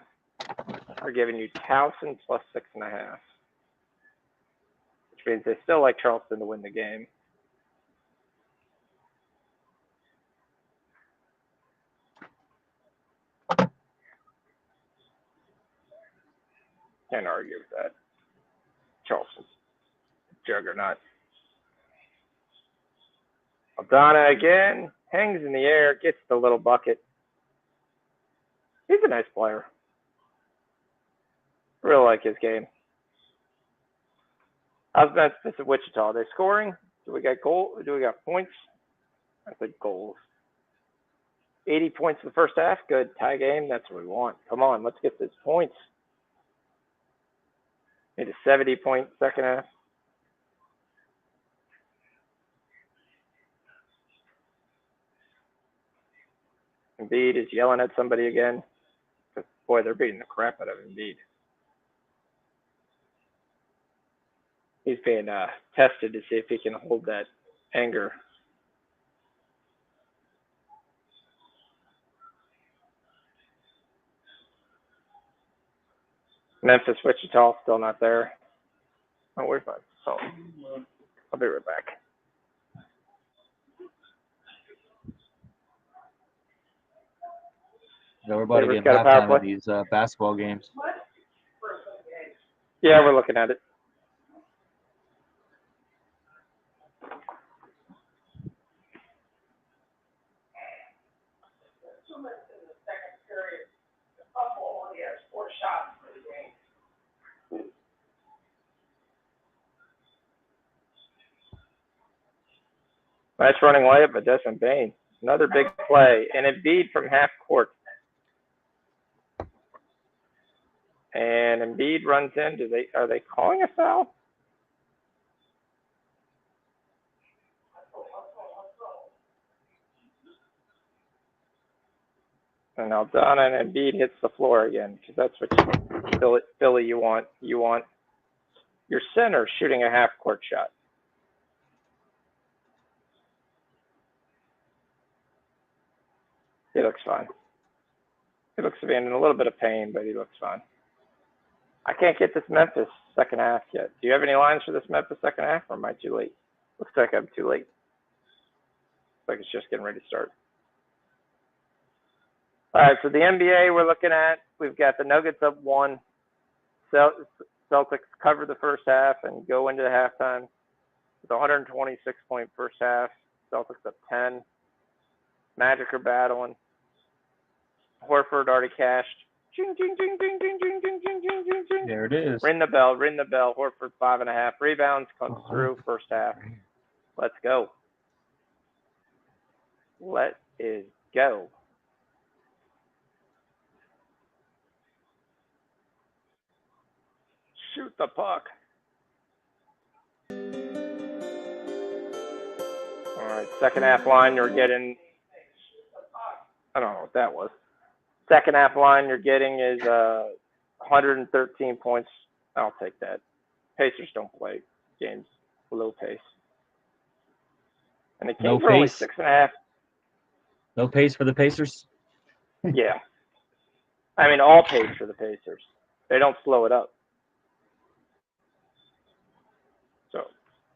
We're giving you Towson plus 6.5. Which means they still like Charleston to win the game. Can't argue with that. Charleston's juggernaut. Aldana again, hangs in the air, gets the little bucket. He's a nice player. Really like his game. How's Memphis at Wichita? Are they scoring? Do we got goal? Do we got points? I think goals. 80 points in the first half. Good. Tie game. That's what we want. Come on, let's get these points. Need a 70-point second half. Embiid is yelling at somebody again. But boy, they're beating the crap out of Embiid. He's being tested to see if he can hold that anger. Memphis, Wichita, still not there. Oh, where's my phone? I'll be right back. So we're about to get halftime of these basketball games. Yeah, we're looking at it. Nice running layup by Desmond Bain. Another big play. And Embiid from half court. And Embiid runs in. Are they calling a foul? And Aldana and Embiid hits the floor again because that's what Philly you want. You want your center shooting a half court shot. He looks fine. He looks to be in a little bit of pain, but he looks fine. I can't get this Memphis second half yet. Do you have any lines for this Memphis second half, or am I too late? Looks like I'm too late. Looks like it's just getting ready to start. All right, so the NBA we're looking at, we've got the Nuggets up 1. Celtics cover the first half and go into the halftime with a 126-point first half. Celtics up 10. Magic are battling. Horford already cashed. Ching, ching, ching, ching, ching, ching, ching, ching, ching, ching, ching. There it is. Ring the bell, ring the bell. Horford 5.5 rebounds, comes through first half. Let's go. Let it go. Shoot the puck. All right, second half line, you're getting, I don't know what that was. Second half line you're getting is 113 points. I'll take that. Pacers don't play games below pace. And the Kings No are only pace? 6.5. No pace for the Pacers? Yeah. I mean, all pace for the Pacers. They don't slow it up. So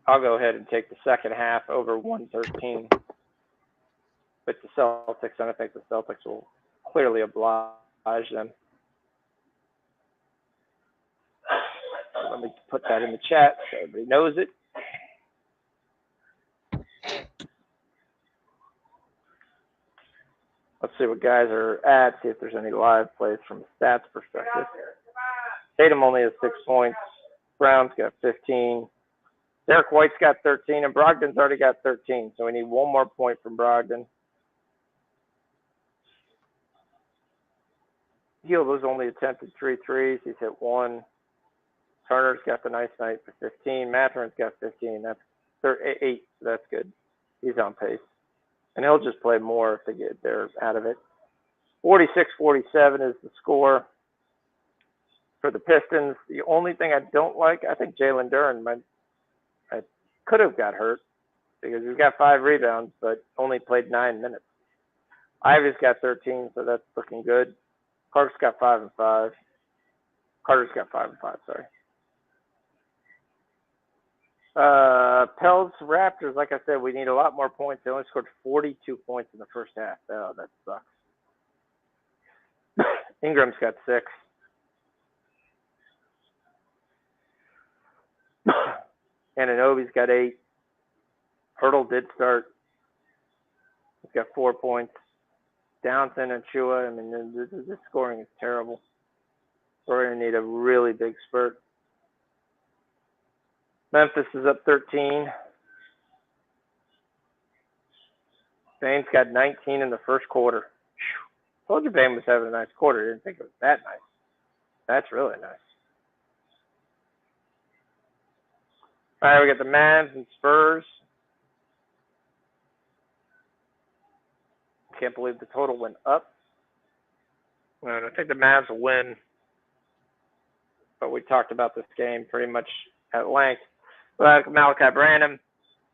I'll go ahead and take the second half over 113 with the Celtics, and I think the Celtics will clearly oblige them. So let me put that in the chat so everybody knows it. Let's see what guys are at, see if there's any live plays from a stats perspective. Tatum only has 6 points. Brown's got 15. Derek White's got 13, and Brogdon's already got 13. So we need one more point from Brogdon. Hielba's only attempted 3 threes. He's hit 1. Turner's got the nice night for 15. Matherin's got 15. That's 8. So that's good. He's on pace. And he'll just play more if they get there out of it. 46-47 is the score for the Pistons. The only thing I don't like, I think Jalen Duren could have got hurt because he's got 5 rebounds, but only played 9 minutes. Ivy's got 13, so that's looking good. Clark's got 5 and 5. Carter's got 5 and 5, sorry. Pels Raptors, like I said, we need a lot more points. They only scored 42 points in the first half. Oh, that sucks. Ingram's got 6. Anunoby's got 8. Hurdle did start. He's got 4 points. Downton and Chua, I mean, the scoring is terrible. We're going to need a really big spurt. Memphis is up 13. Bane's got 19 in the first quarter. Told you Bane was having a nice quarter. Didn't think it was that nice. That's really nice. All right, we got the Mavs and Spurs. Can't believe the total went up. And I think the Mavs will win. But we talked about this game pretty much at length. Malachi Branham.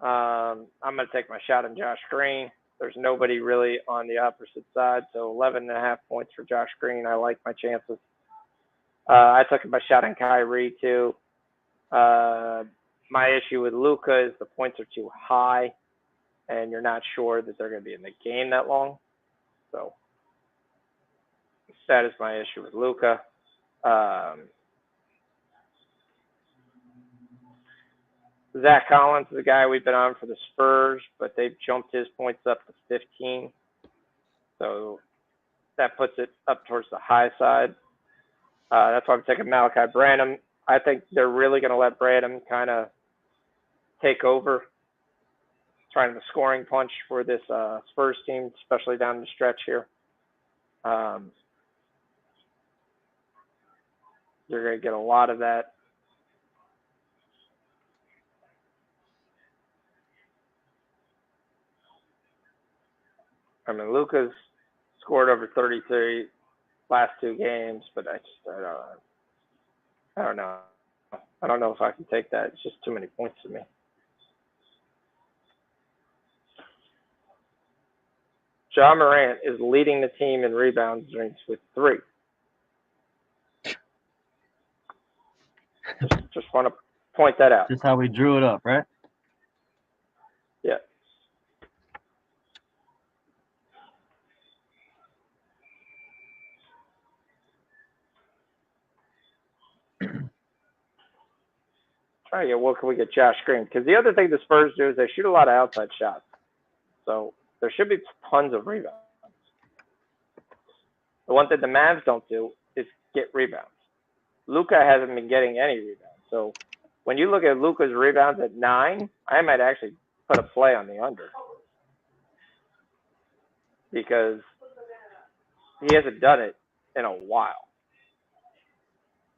I'm going to take my shot on Josh Green. There's nobody really on the opposite side. So 11.5 points for Josh Green. I like my chances. I took my shot on Kyrie too. My issue with Luka is the points are too high, and you're not sure that they're going to be in the game that long. So that is my issue with Luka. Zach Collins is the guy we've been on for the Spurs, but they've jumped his points up to 15. So that puts it up towards the high side. That's why I'm taking Malachi Branham. I think they're really going to let Branham kind of take over, trying the scoring punch for this Spurs team, especially down the stretch here. You're going to get a lot of that. I mean, Luka's scored over 33 last 2 games, but I don't know. I don't know if I can take that. It's just too many points to me. Ja Morant is leading the team in rebounds with 3. Just want to point that out. Just how we drew it up, right? Yeah. Try to get what can we get Josh Green? Because the other thing the Spurs do is they shoot a lot of outside shots. So there should be tons of rebounds. The one thing the Mavs don't do is get rebounds. Luka hasn't been getting any rebounds. So when you look at Luka's rebounds at 9, I might actually put a play on the under. Because he hasn't done it in a while.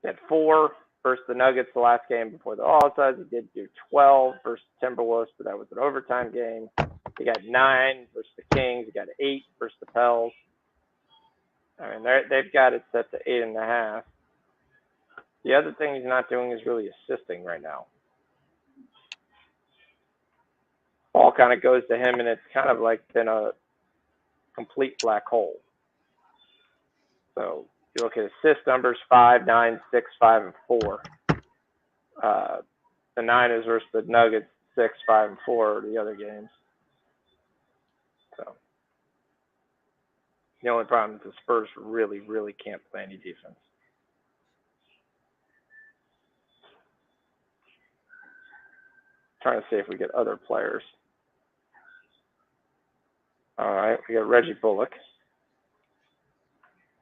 He had 4 versus the Nuggets the last game before the All-Stars. He did do 12 versus Timberwolves, but that was an overtime game. He got 9 versus the Kings. He got 8 versus the Pels. I mean, they've got it set to 8.5. The other thing he's not doing is really assisting right now. Ball kind of goes to him, and it's kind of like been a complete black hole. So you look at assist numbers: 5, 9, 6, 5, and 4. The 9 is versus the Nuggets, 6, 5, and 4 are the other games. So the only problem is the Spurs really, really can't play any defense. Trying to see if we get other players. All right, we got Reggie Bullock.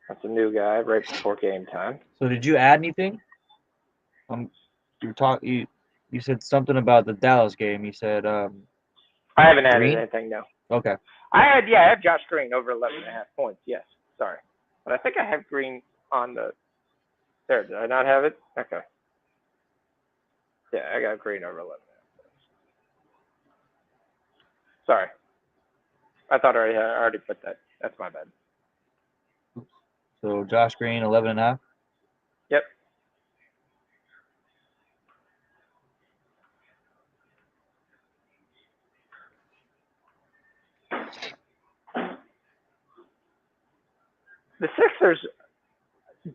That's a new guy right before game time. So did you add anything? You said something about the Dallas game. You said I haven't added Green? anything, no. Okay. I have Josh Green over 11.5 points. Yes, sorry, but I think I have Green on the. There, did I not have it? Okay. Yeah, I got Green over 11.5 points. Sorry, I thought I already put that. That's my bad. So Josh Green, 11.5. Yep. The Sixers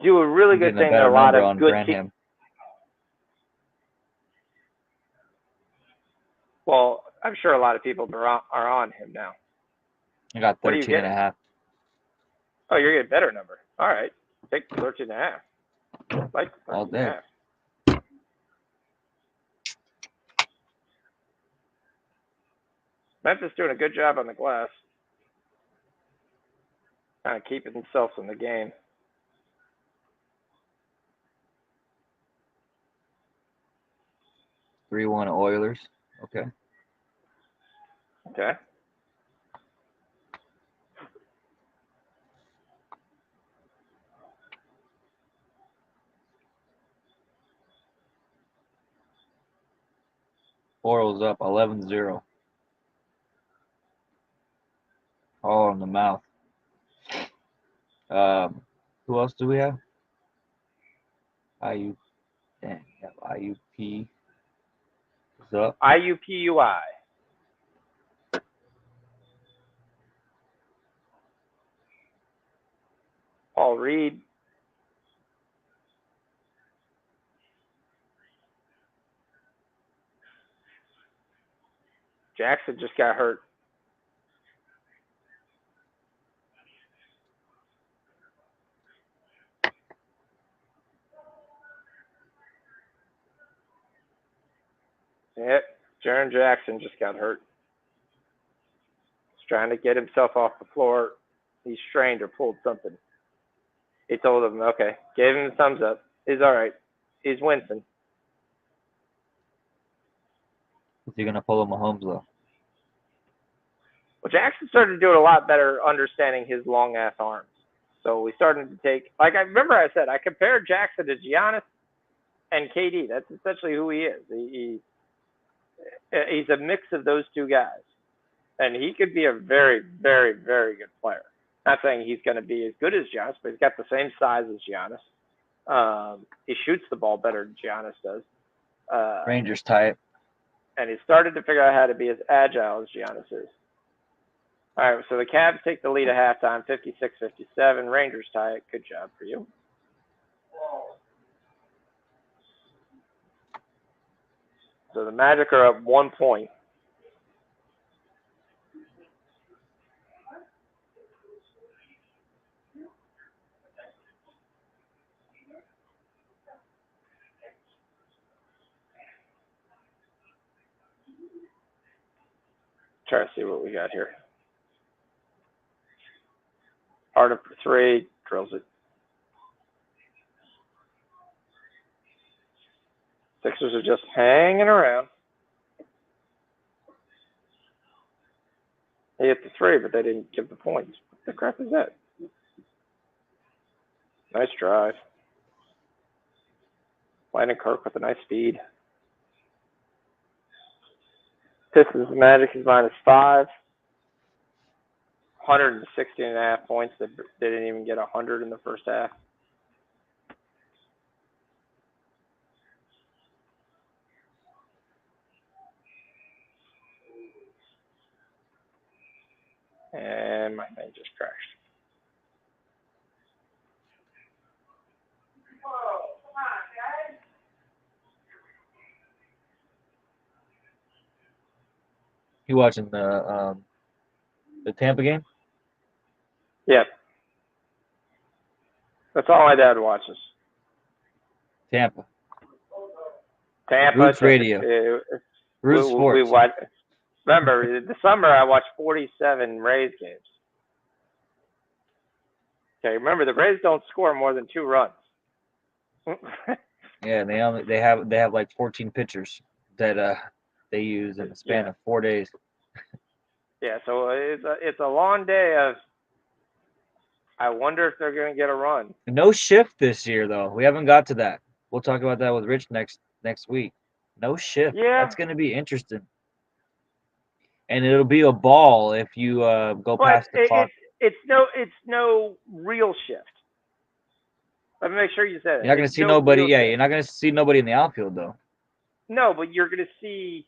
do a really good thing. A lot of good teams. Well, I'm sure a lot of people are on him now. I got 13.5. Oh, you're getting a better number. All right. Take 13.5. Like 13.5. All day. Memphis doing a good job on the glass. Kind of keeping themselves in the game. – 3-1 Oilers. Okay. Okay. Orioles up 11-0. All in the mouth. Who else do we have? IUP is up. IUPUI. Paul Reed. Jackson just got hurt. Yep, Jaren Jackson just got hurt. He's trying to get himself off the floor. He's strained or pulled something. He told him, okay, gave him the thumbs up. He's all right. He's Winston. Is he going to pull a Mahomes, though? Well, Jackson started doing a lot better understanding his long-ass arms. So we started to take, like I remember I said, I compared Jackson to Giannis and KD. That's essentially who he is. He's a mix of those two guys. And he could be a very, very, very good player. Not saying he's going to be as good as Giannis, but he's got the same size as Giannis. He shoots the ball better than Giannis does. Rangers type. And he started to figure out how to be as agile as Giannis is. All right, so the Cavs take the lead at halftime, 56-57. Rangers tie it. Good job for you. So the Magic are up 1 point. Try to see what we got here. Harden for three, drills it. Sixers are just hanging around. He hit the three, but they didn't give the points. What the crap is that? Nice drive. Landon Kirk with a nice speed. Pistons Magic is -5. 116.5 points. They didn't even get 100 in the first half. And my thing just crashed. You watching the Tampa game? Yep. That's all my dad watches. Tampa. Tampa. Roots Radio. Roots Sports. We watch. Remember, the summer I watched 47 Rays games. Okay, remember the Rays don't score more than 2 runs. Yeah, they have like 14 pitchers that they use in the span of 4 days. Yeah, so it's a long day of. I wonder if they're going to get a run. No shift this year though. We haven't got to that. We'll talk about that with Rich next week. No shift. Yeah, that's going to be interesting. And it'll be a ball if you go past the clock. It's no real shift. Let me make sure you said it. You're not going to see nobody. Yeah, you're not going to see nobody in the outfield though. No, but you're going to see.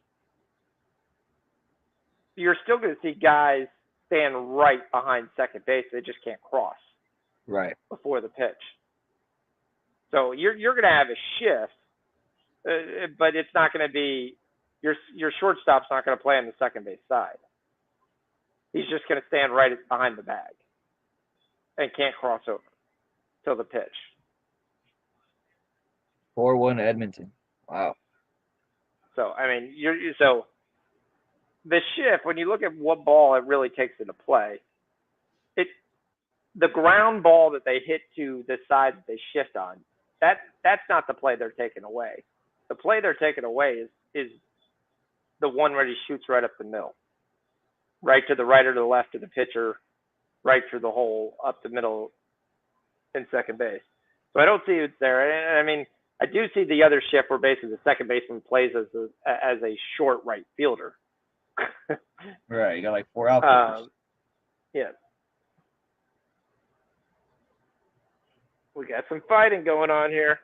You're still going to see guys stand right behind second base. They just can't cross. Right. Before the pitch. So you're going to have a shift, but it's not going to be your shortstop's not going to play on the second base side. He's just going to stand right behind the bag and can't cross over till the pitch. 4-1 Edmonton. Wow. So I mean, so the shift, when you look at what ball it really takes into play, the ground ball that they hit to the side that they shift on, that's not the play they're taking away. The play they're taking away is the one where he shoots right up the middle, right to the right or the left of the pitcher, right through the hole up the middle in second base. So I don't see it there. And I mean, I do see the other shift where basically the second baseman plays as a short right fielder. Right, you got like 4 outfielders. Yeah. We got some fighting going on here.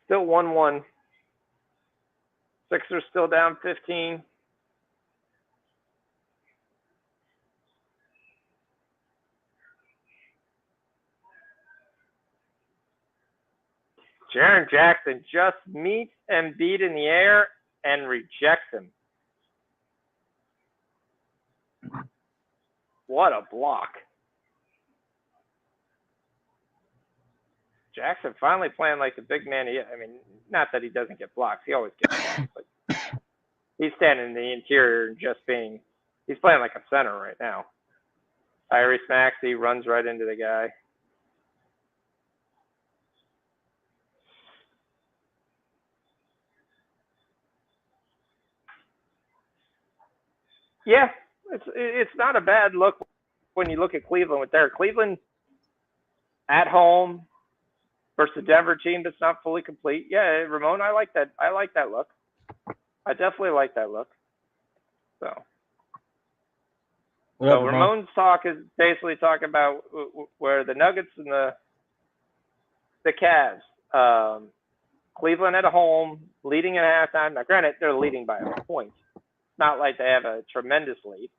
Still 1-1. Sixers still down 15. Jaren Jackson just meets Embiid in the air and rejects him. What a block. Jackson finally playing like the big man he is. I mean, not that he doesn't get blocks. He always gets blocks. But he's standing in the interior and he's playing like a center right now. Tyrese Maxey runs right into the guy. Yeah, it's not a bad look when you look at Cleveland with their Cleveland at home versus the Denver team that's not fully complete. Yeah, Ramon, I like that. I like that look. I definitely like that look. So Ramon's talk is basically talking about where the Nuggets and the Cavs, Cleveland at home, leading at halftime. Now, granted, they're leading by a point, not like they have a tremendous lead.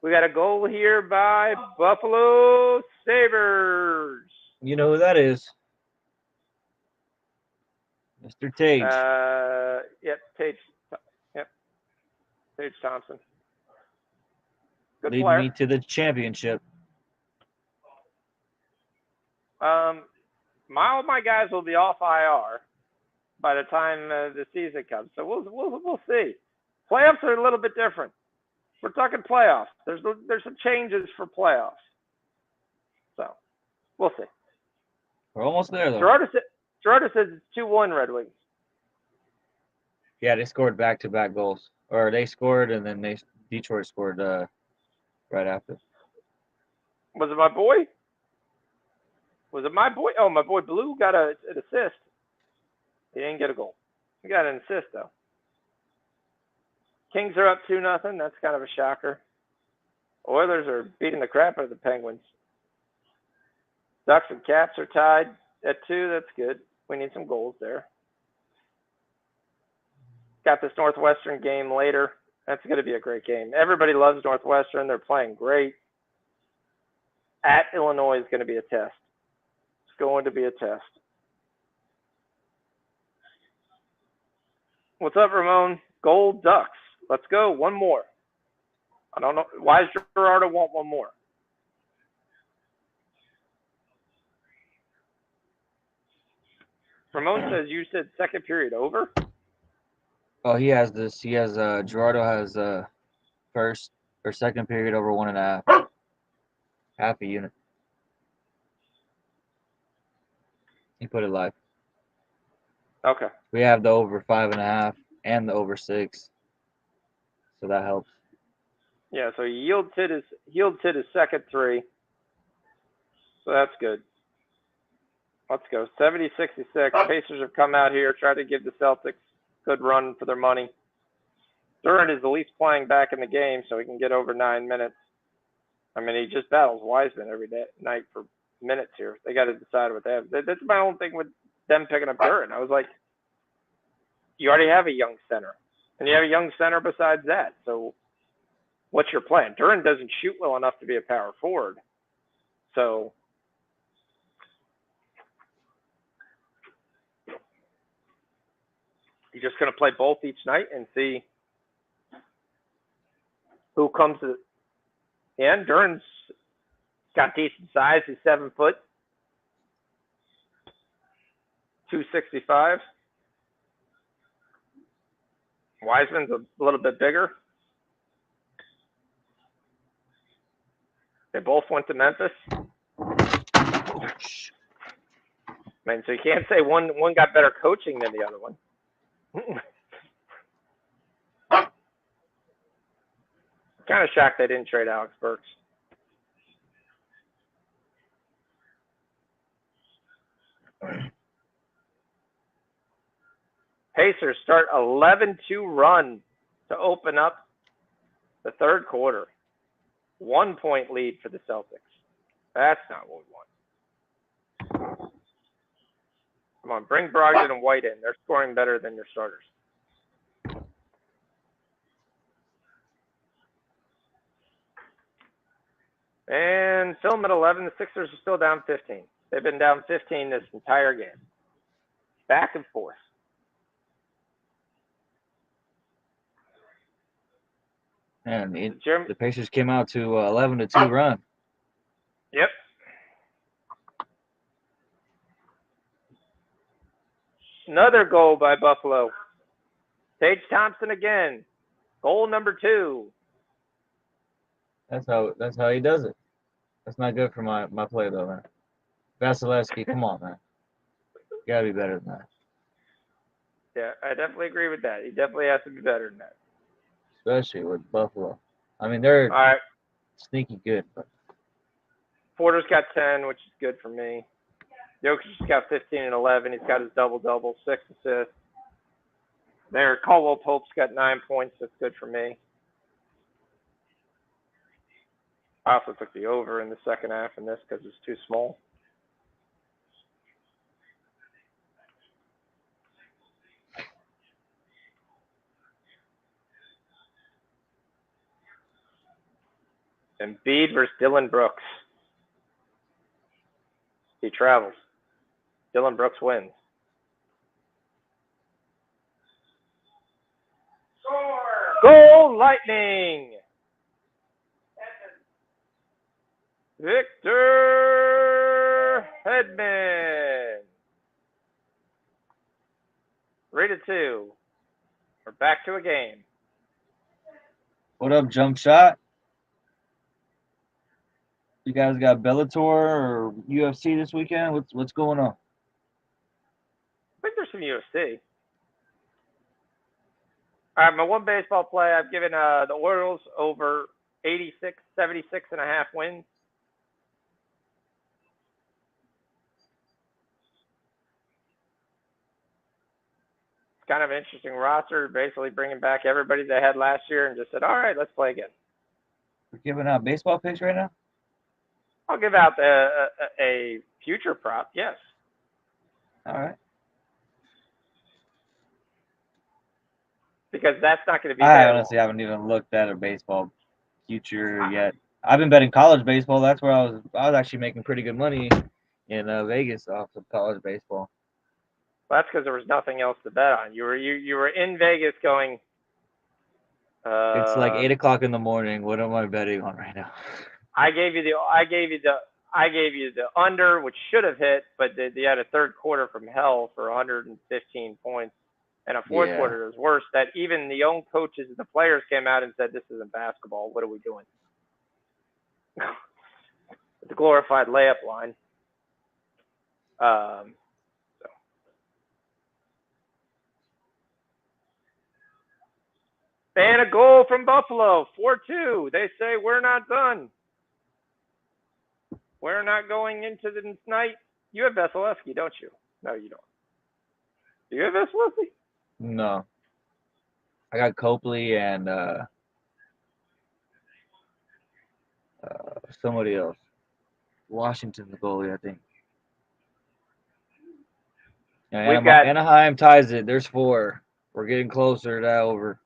We got a goal here by Buffalo Sabres. You know who that is? Mr. Tage. Yep, Tage. Yep, Tage Thompson. Good Lead player. me to the championship. All my guys will be off IR by the time the season comes, so we'll see. Playoffs are a little bit different. We're talking playoffs. There's some changes for playoffs, so we'll see. We're almost there, though. Gerardo says it's 2-1 Red Wings. Yeah, they scored back-to-back goals, or they scored and then Detroit scored right after. Was it my boy? Was it my boy? Oh, my boy Blue got an assist. He didn't get a goal. He got an assist though. Kings are up 2-0. That's kind of a shocker. Oilers are beating the crap out of the Penguins. Ducks and Caps are tied at 2. That's good. We need some goals there. Got this Northwestern game later. That's going to be a great game. Everybody loves Northwestern. They're playing great. At Illinois is going to be a test. It's going to be a test. What's up, Ramon? Gold Ducks. Let's go. One more. I don't know. Why does Gerardo want one more? Ramon says you said second period over. Oh, he has this. He has Gerardo has first or second period over 1.5. Half a unit. He put it live. Okay. We have the over 5.5 and the over 6, so that helps. Yeah, so he yields hit his second 3. So that's good. Let's go. 70-66. Pacers have come out here, tried to give the Celtics a good run for their money. Durant is the least playing back in the game, so he can get over 9 minutes. I mean, he just battles Wiseman every night for minutes here. They got to decide what they have. That's my own thing with them picking up Durant. I was like, you already have a young center, and you have a young center besides that. So what's your plan? Durant doesn't shoot well enough to be a power forward. So you're just going to play both each night and see who comes to the end. Durant's got decent size. He's 7 foot, 265. Wiseman's a little bit bigger. They both went to Memphis. I mean, so you can't say one got better coaching than the other one. Kind of shocked they didn't trade Alex Burks. Pacers start 11-2 run to open up the third quarter. 1 point lead for the Celtics. That's not what we want. Come on, bring Brogdon and White in. They're scoring better than your starters. And film at 11. The Sixers are still down 15. They've been down 15 this entire game. Back and forth. And the Pacers came out to 11-2 run. Yep. Another goal by Buffalo. Tage Thompson again. Goal number 2. That's how he does it. That's not good for my play though, man. Vasilevsky, come on, man. You gotta be better than that. Yeah, I definitely agree with that. He definitely has to be better than that. Especially with Buffalo. I mean, they're all right. Sneaky good, but Porter's got 10, which is good for me. Jokic's got 15 and 11. He's got his double-double, 6 assists. There, Caldwell Pope's got 9 points. That's good for me. I also took the over in the second half in this because it's too small. Embiid versus Dylan Brooks. He travels. Dylan Brooks wins. Goal Lightning. Victor Hedman. 3-2. We're back to a game. What up, Jump Shot? You guys got Bellator or UFC this weekend? What's going on? I think there's some UFC. All right, my one baseball play, I've given the Orioles over 76.5 wins. It's kind of an interesting roster, basically bringing back everybody they had last year and just said, all right, let's play again. We're giving out baseball picks right now? I'll give out a future prop, yes. All right. Because that's not going to be I honestly haven't even looked at a baseball future yet. I've been betting college baseball. That's where I was actually making pretty good money in Vegas off of college baseball. Well, that's because there was nothing else to bet on. You were in Vegas going. It's like 8 o'clock in the morning. What am I betting on right now? I gave you the under, which should have hit, but they had a third quarter from hell for 115 points. And a fourth quarter that was worse, that even the young coaches and the players came out and said, this isn't basketball. What are we doing? It's a glorified layup line. And a goal from Buffalo, 4-2. They say, we're not done. We're not going into the night. You have Vasilevsky, don't you? No, you don't. Do you have Vasilevsky? No. I got Copley and somebody else. Washington, the goalie, I think. And Anaheim ties it. There's 4. We're getting closer to that over.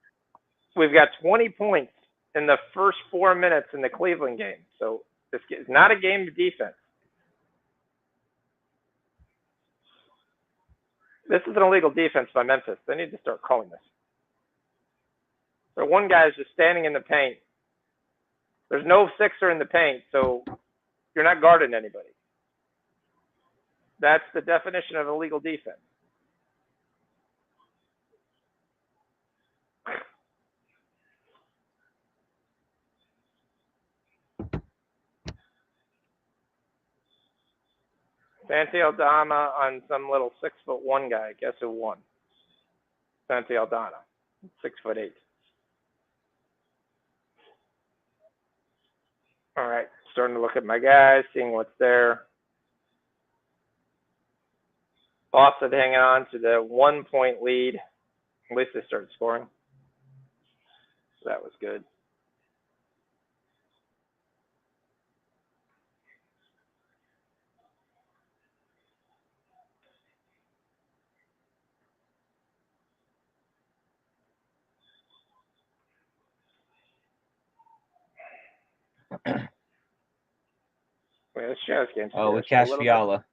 We've got 20 points in the first 4 minutes in the Cleveland game. So this is not a game of defense. This is an illegal defense by Memphis. They need to start calling this. So one guy is just standing in the paint. There's no sixer in the paint, so you're not guarding anybody. That's the definition of illegal defense. Santi Aldama on some little 6'1" guy. Guess who won? Santi Aldama, 6'8". All right, starting to look at my guys, seeing what's there. Boston hanging on to the 1-point lead. At least they started scoring. So that was good. This jazz game's we cashed Fiala.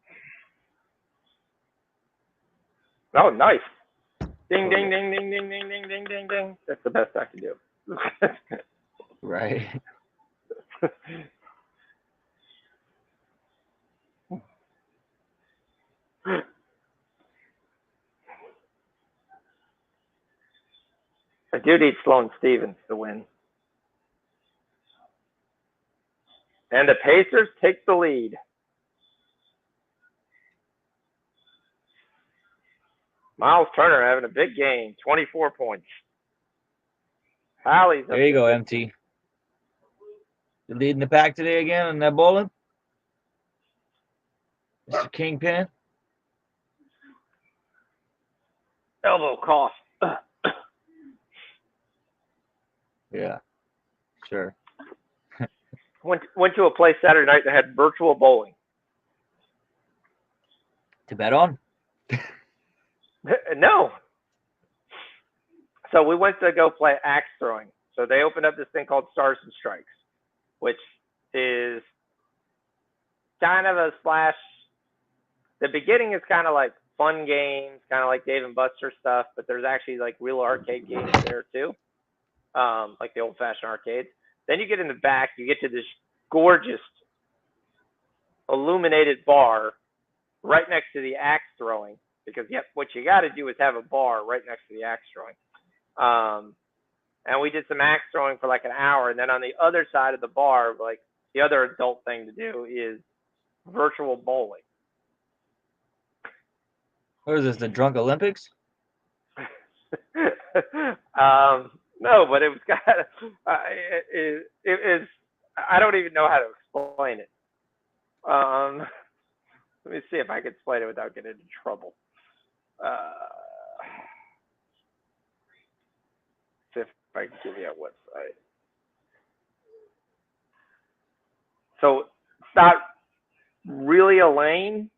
Oh, nice. Ding, ding, ding, ding, ding, ding, ding, ding, ding, ding. That's the best I can do. Right. I do need Sloane Stevens to win. And the Pacers take the lead. Miles Turner having a big game, 24 points. Hallie's there you go, MT. You're leading the pack today again on that bowling? Mr. Kingpin? Elbow cough. Yeah, sure. Went to a place Saturday night that had virtual bowling. To bet on? No. So we went to go play axe throwing. So they opened up this thing called Stars and Strikes. which is kind of a slash. The beginning is kind of like fun games, kind of like Dave and Buster stuff, but there's actually like real arcade games there too, like the old-fashioned arcades. Then you get in the back, you get to this gorgeous illuminated bar right next to the axe throwing, because what you got to do is have a bar right next to the axe throwing. And we did some axe throwing for like an hour, and then on the other side of the bar, like the other adult thing to do is virtual bowling. What is this? The Drunk Olympics? No, but it was kind of it is. I don't even know how to explain it. Let me see if I can explain it without getting into trouble. See if I can give you a website. So it's not really a lane.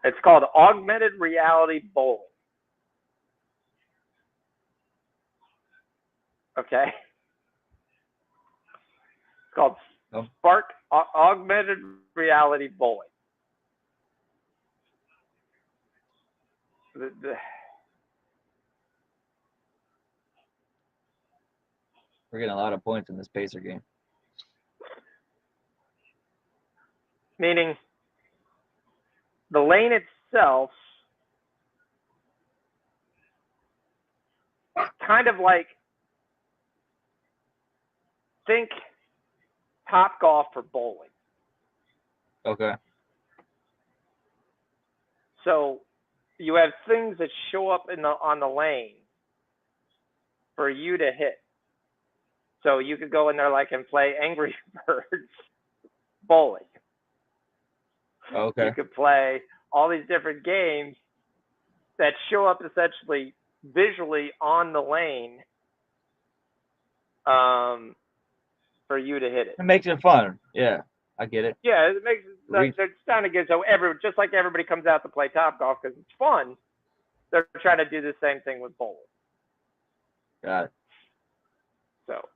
It's called augmented reality bowling. Okay. It's called Spark Augmented Reality Bowling. We're getting a lot of points in this Pacer game. Meaning the lane itself kind of like, think Top Golf for bowling. Okay. So you have things that show up on the lane for you to hit. So you could go in there like and play Angry Birds bowling. Okay. You could play all these different games that show up essentially visually on the lane for you to hit it. It makes it fun. Yeah, I get it. Yeah, it makes it's kind of good. So just like everybody comes out to play Top Golf because it's fun, they're trying to do the same thing with bowling. Got it. So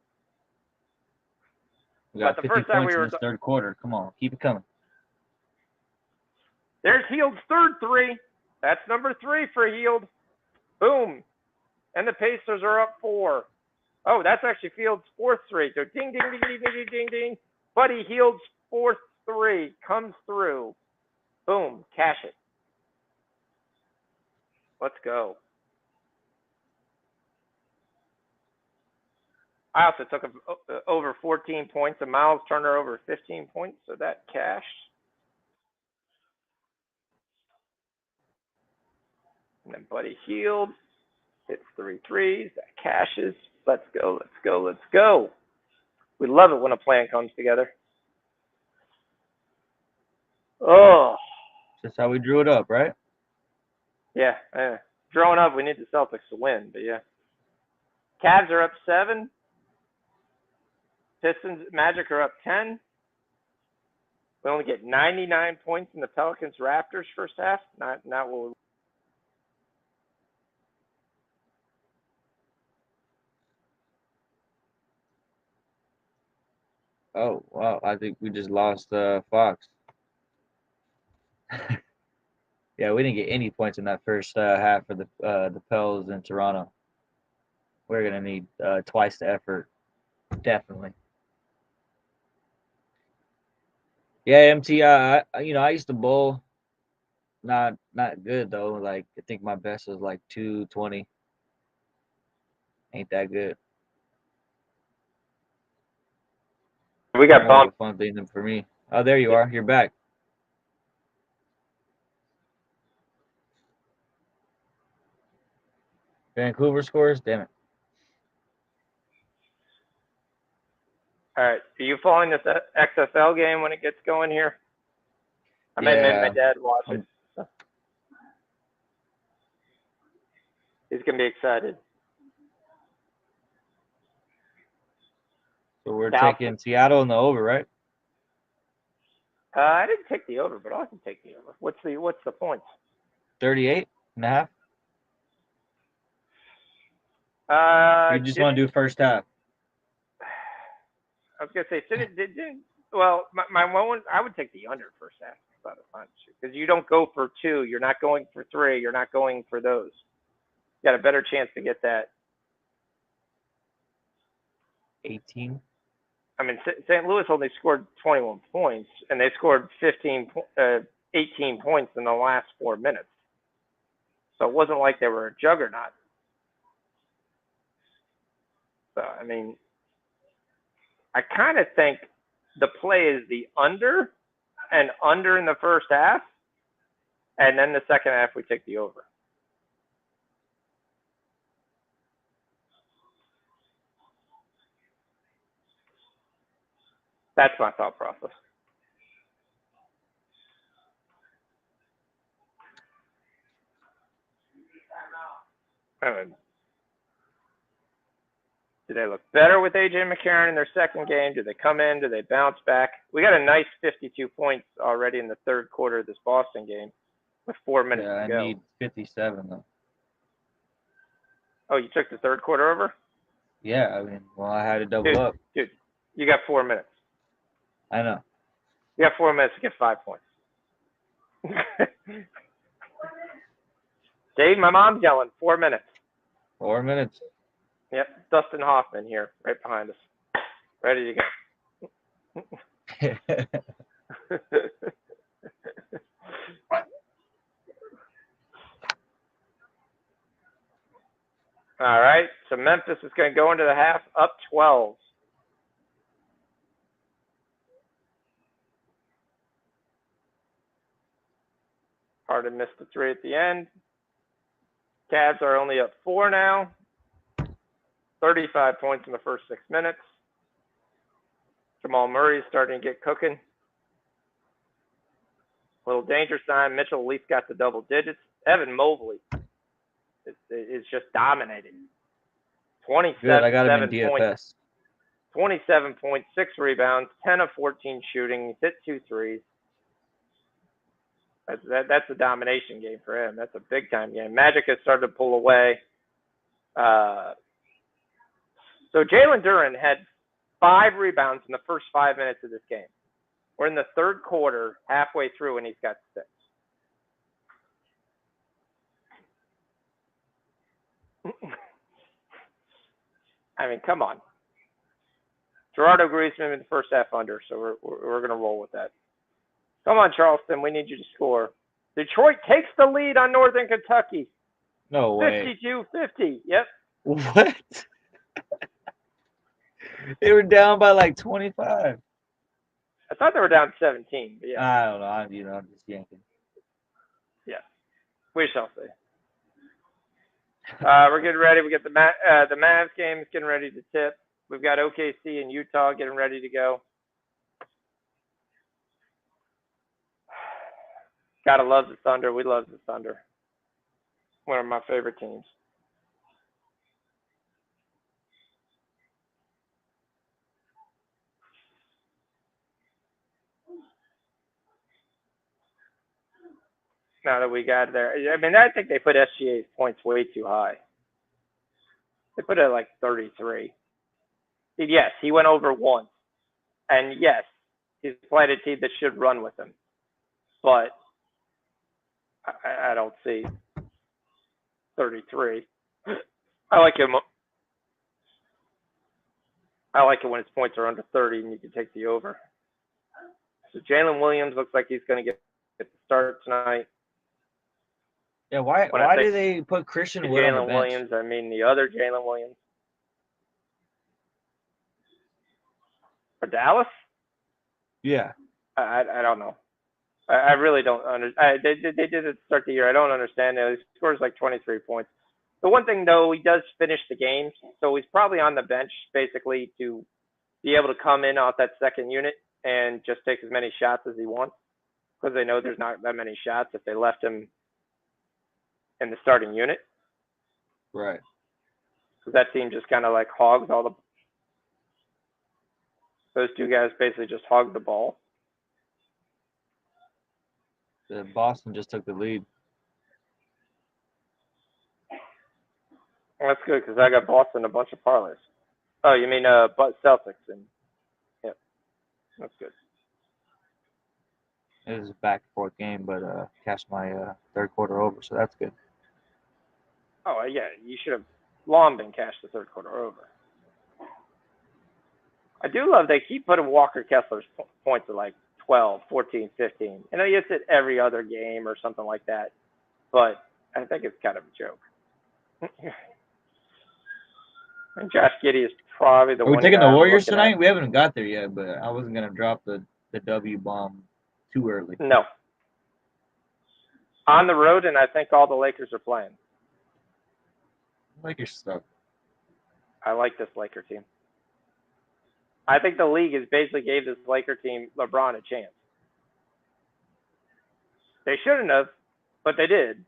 we got 50 points in this third quarter. Come on, keep it coming. There's Heald's third three. That's number 3 for Heald. Boom. And the Pacers are up 4. Oh, that's actually Field's fourth 3. So ding, ding, ding, ding, ding, ding, ding. Buddy Heald's fourth 3 comes through. Boom. Cash it. Let's go. I also took over 14 points, and Miles Turner over 15 points, so that cashed. And then Buddy Heald hits 3 threes. That cashes. Let's go, let's go, let's go. We love it when a plan comes together. Oh. That's how we drew it up, right? Yeah. Drawing up, we need the Celtics to win, but yeah. Cavs are up 7. Pistons, Magic are up 10. We only get 99 points in the Pelicans Raptors first half. Not what we. Oh, wow. I think we just lost Fox. Yeah, we didn't get any points in that first half for the Pels in Toronto. We're going to need twice the effort. Definitely. Yeah, MT, I used to bowl. Not good, though. Like, I think my best was like 220. Ain't that good. We got More of bumped. a fun thing than for me. Oh, there you are. You're back. Vancouver scores? Damn it. All right. Are you following this XFL game when it gets going here? I might make my dad watch it. He's going to be excited. So we're taking Seattle in the over, right? I didn't take the over, but I can take the over. What's the points? 38.5. You just want to do first half. I was gonna say, didn't well, my one, I would take the under first half because you don't go for two, you're not going for three, you're not going for those. You got a better chance to get that. 18. I mean, St. Louis only scored 21 points, and they scored 18 points in the last 4 minutes. So it wasn't like they were a juggernaut. So, I mean, I kind of think the play is the under and under in the first half, and then the second half we take the over. That's my thought process. Do they look better with AJ McCarron in their second game? Do they come in? Do they bounce back? We got a nice 52 points already in the third quarter of this Boston game with 4 minutes to go. I need 57, though. Oh, you took the third quarter over? Yeah, I mean, well, I had to double up. Dude, you got 4 minutes. I know. You got 4 minutes to get 5 points. Dave, my mom's yelling, 4 minutes. 4 minutes. Yep, Dustin Hoffman here, right behind us. Ready to go. All right, so Memphis is going to go into the half up 12. Harden missed the three at the end. Cavs are only up 4 now. 35 points in the first 6 minutes. Jamal Murray is starting to get cooking. Little danger sign. Mitchell at least got the double digits. Evan Mobley is just dominating. 27 points. 27 points, 6 rebounds, 10 of 14 shooting. He's hit 2 threes. That's a domination game for him. That's a big time game. Magic has started to pull away. So Jalen Duren had 5 rebounds in the first 5 minutes of this game. We're in the third quarter, halfway through, and he's got 6. I mean, come on. Gerardo Griezmann in the first half under, so we're going to roll with that. Come on, Charleston. We need you to score. Detroit takes the lead on Northern Kentucky. No way. 52-50. Yep. What? They were down by like 25. I thought they were down 17. But yeah. I don't know. I'm just yanking. Yeah. We shall see. We're getting ready. We got the Mavs game is getting ready to tip. We've got OKC and Utah getting ready to go. Gotta love the Thunder. We love the Thunder. One of my favorite teams. Now that we got there, I mean, I think they put SGA's points way too high. They put it at like 33. Yes, he went over once. And yes, he's played a team that should run with him. But I don't see 33. I like him. I like it when his points are under 30 and you can take the over. So Jalen Williams looks like he's going to get the start tonight. Yeah, why do they put Christian Wood on the bench? Jalen Williams, I mean the other Jalen Williams. For Dallas? Yeah. I don't know. I really don't understand. They did it to start the year. I don't understand it. He scores like 23 points. The one thing, though, he does finish the games, so he's probably on the bench basically to be able to come in off that second unit and just take as many shots as he wants because they know there's not that many shots if they left him in the starting unit. Right. Because that team just kind of like hogs all the – those two guys basically just hog the ball. The Boston just took the lead. Well, that's good because I got Boston a bunch of parlays. Oh, you mean but Celtics and yep, that's good. It was a back and forth game, but cashed my third quarter over, so that's good. Oh yeah, you should have long been cashed the third quarter over. I do love they keep putting Walker Kessler's points at like 12, 14, 15. I know you hit every other game or something like that, but I think it's kind of a joke. And Josh Giddey is probably the Are we one taking guy the I'm Warriors looking tonight? at. We haven't got there yet, but I wasn't gonna drop the W bomb too early. No. On the road, and I think all the Lakers are playing. Lakers stuff. I like this Laker team. I think the league has basically gave this Laker team LeBron a chance. They shouldn't have, but they did.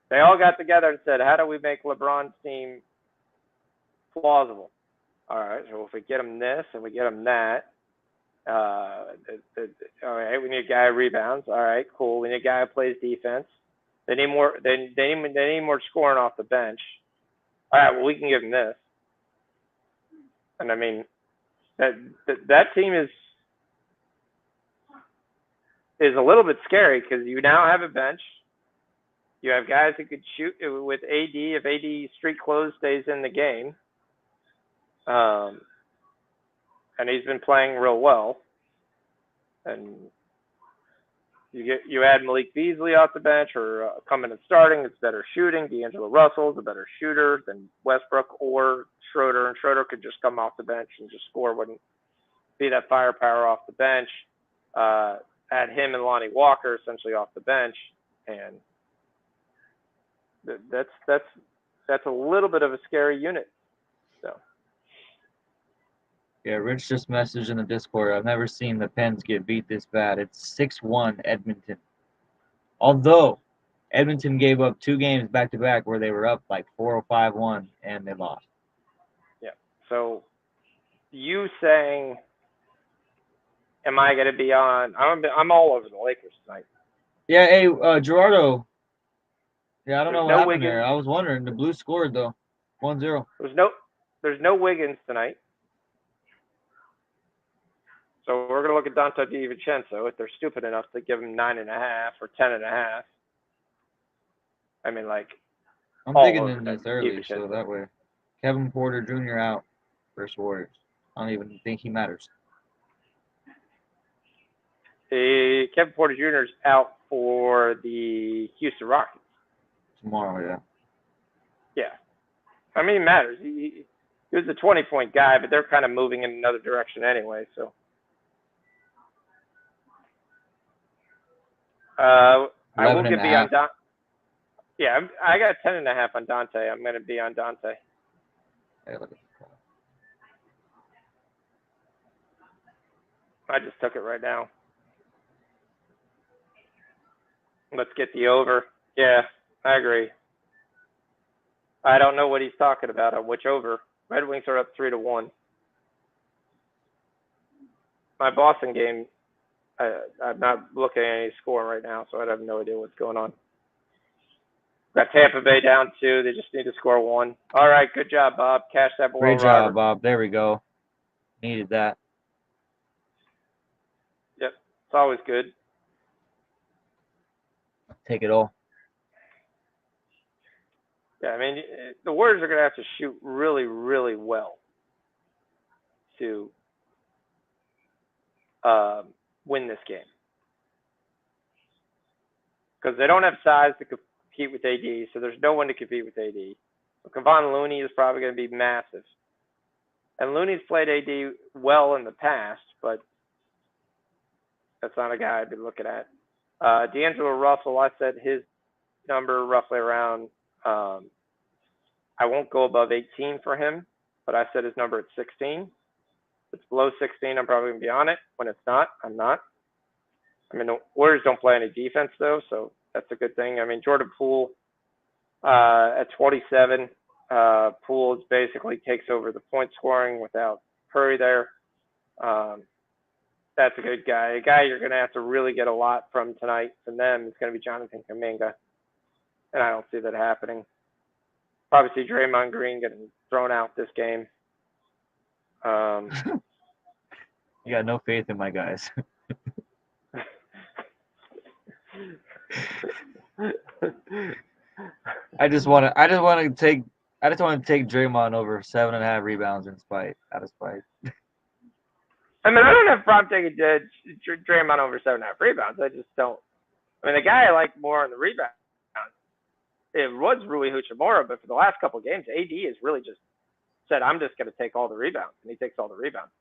They all got together and said, how do we make LeBron's team plausible? All right, so if we get him this and we get him that, all right, we need a guy who rebounds. All right, cool. We need a guy who plays defense. They need more. They need more scoring off the bench. All right, well we can give him this. And I mean, that team is a little bit scary because you now have a bench. You have guys who could shoot with AD if AD street clothes stays in the game. And he's been playing real well. And you add Malik Beasley off the bench or coming and starting, it's better shooting. D'Angelo Russell's a better shooter than Westbrook or Schroeder, and Schroeder could just come off the bench and just score, wouldn't be that firepower off the bench. Add him and Lonnie Walker essentially off the bench, and that's a little bit of a scary unit. So. Yeah, Rich just messaged in the Discord. I've never seen the Pens get beat this bad. It's 6-1 Edmonton. Although Edmonton gave up 2 games back to back where they were up like 4 or 5-1 and they lost. Yeah. So you saying, am I going to be on? I'm all over the Lakers tonight. Yeah. Hey, Gerardo. Yeah, I don't know what happened Wiggins. there. I was wondering. The Blues scored though, 1-0. There's no Wiggins tonight. So we're going to look at Tnt DiVincenzo if they're stupid enough to give him 9.5 or 10.5. I mean, like, I'm thinking in this early, so that way. Kevin Porter Jr. out versus Warriors. I don't even think he matters. Kevin Porter Jr. is out for the Houston Rockets. Tomorrow, yeah. Yeah. I mean, it matters. He was a 20-point guy, but they're kind of moving in another direction anyway, so. I will be on Dante. Yeah, I got 10.5 on Dante. I'm going to be on Dante. Hey, I just took it right now. Let's get the over. Yeah, I agree. I don't know what he's talking about on which over. Red Wings are up 3-1. My Boston game, I'm not looking at any score right now, so I have no idea what's going on. Got Tampa Bay down 2. They just need to score 1. All right, good job, Bob. Cash that below Great job, Bob. There we go. Needed that. Yep, it's always good. Take it all. Yeah, I mean, the Warriors are going to have to shoot really, really well to win this game. Because they don't have size to compete with AD, so there's no one to compete with AD. So Kevon Looney is probably going to be massive. And Looney's played AD well in the past, but that's not a guy I'd be looking at. D'Angelo Russell, I said his number roughly around, I won't go above 18 for him, but I said his number at 16. If it's below 16, I'm probably going to be on it. When it's not, I'm not. I mean, the Warriors don't play any defense, though, so that's a good thing. I mean, Jordan Poole at 27, Poole basically takes over the point scoring without Curry there. That's a good guy. A guy you're going to have to really get a lot from tonight from them is going to be Jonathan Kuminga. And I don't see that happening. Probably see Draymond Green getting thrown out this game. You got no faith in my guys. I just want to take Draymond over 7.5 rebounds out of spite. I mean, I don't have a problem taking Draymond over 7.5 rebounds. I just don't. I mean, the guy I like more on the rebound, it was Rui Hachimura, but for the last couple of games, AD has really just said, I'm just going to take all the rebounds, and he takes all the rebounds.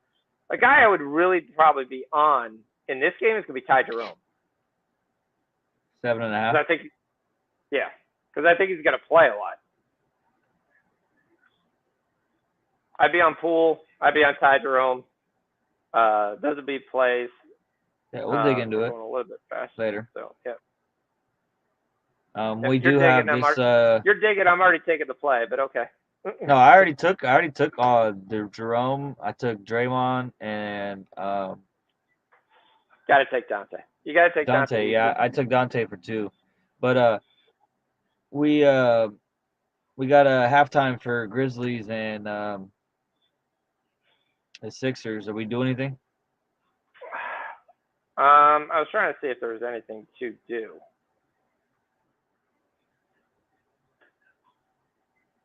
A guy I would really probably be on in this game is going to be Ty Jerome. 7.5? I think, yeah, because I think he's going to play a lot. I'd be on Poole. I'd be on Ty Jerome. Those would be plays. Yeah, we'll dig into it a little bit faster later. So, yeah. We do have this. You're digging. I'm already taking the play, but okay. No, I already took the Jerome. I took Draymond and got to take Dante. You got to take Dante. Yeah, I took Dante for 2, but we got a halftime for Grizzlies and the Sixers. Are we doing anything? I was trying to see if there was anything to do.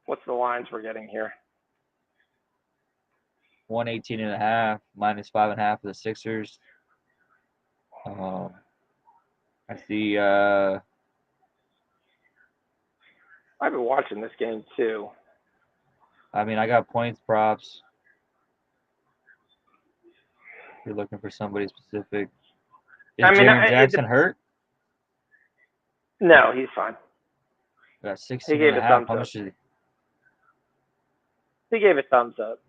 What's the lines we're getting here? 118.5 minus 5.5 for the Sixers. I see. I've been watching this game too. I mean, I got points props. If you're looking for somebody specific. Is Jaren Jackson hurt? No, he's fine. Got 16.5. How much is he? He gave a thumbs up.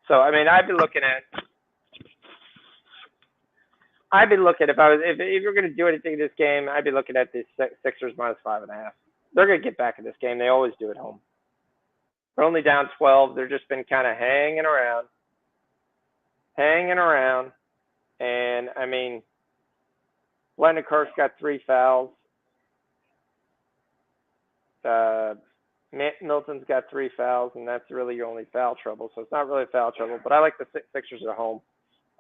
So I mean, I'd be looking if you're going to do anything in this game, I'd be looking at the Sixers minus 5.5. They're going to get back in this game. They always do at home. They're only down 12. They've just been kind of hanging around. And I mean, Landon Kirk's got 3 fouls. Milton's got 3 fouls, and that's really your only foul trouble. So it's not really foul trouble, but I like the Sixers at home.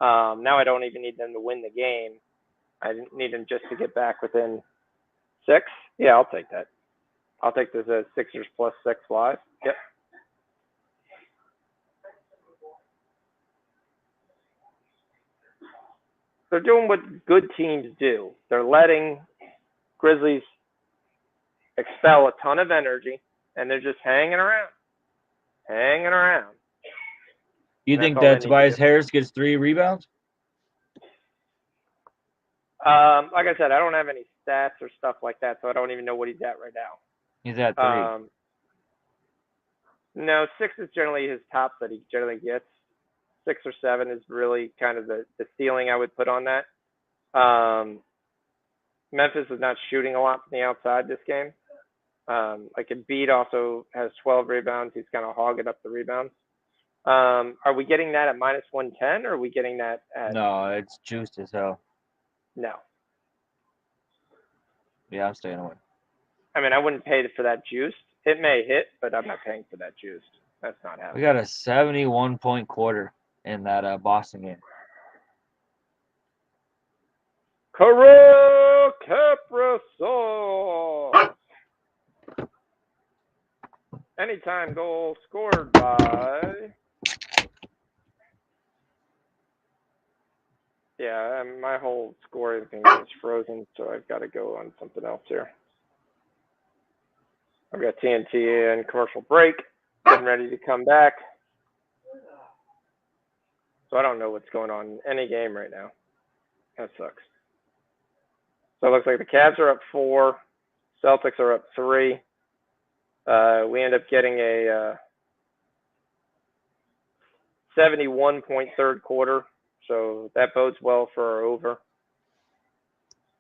Now I don't even need them to win the game. I need them just to get back within 6. Yeah, I'll take that. I'll take this as Sixers plus 6 live. Yep. They're doing what good teams do. They're letting Grizzlies expel a ton of energy, and they're just hanging around. You think that Tobias Harris gets 3 rebounds? Like I said, I don't have any stats or stuff like that, so I don't even know what he's at right now. He's at 3. No, 6 is generally his top that he generally gets. 6 or 7 is really kind of the ceiling I would put on that. Memphis is not shooting a lot from the outside this game. Like Embiid also has 12 rebounds. He's kind of hogging up the rebounds. Are we getting that at minus 110, or are we getting that at? No, it's juiced as hell. No. Yeah, I'm staying away. I mean, I wouldn't pay for that juiced. It may hit, but I'm not paying for that juiced. That's not happening. We got a 71-point quarter in that Boston game. Career Caprasol. Anytime goal scored by. Yeah, my whole scoring thing is frozen, so I've got to go on something else here. I've got TNT and commercial break, getting ready to come back. So I don't know what's going on in any game right now. That sucks. So it looks like the Cavs are up 4. Celtics are up 3. We end up getting a 71-point third quarter. So that bodes well for our over.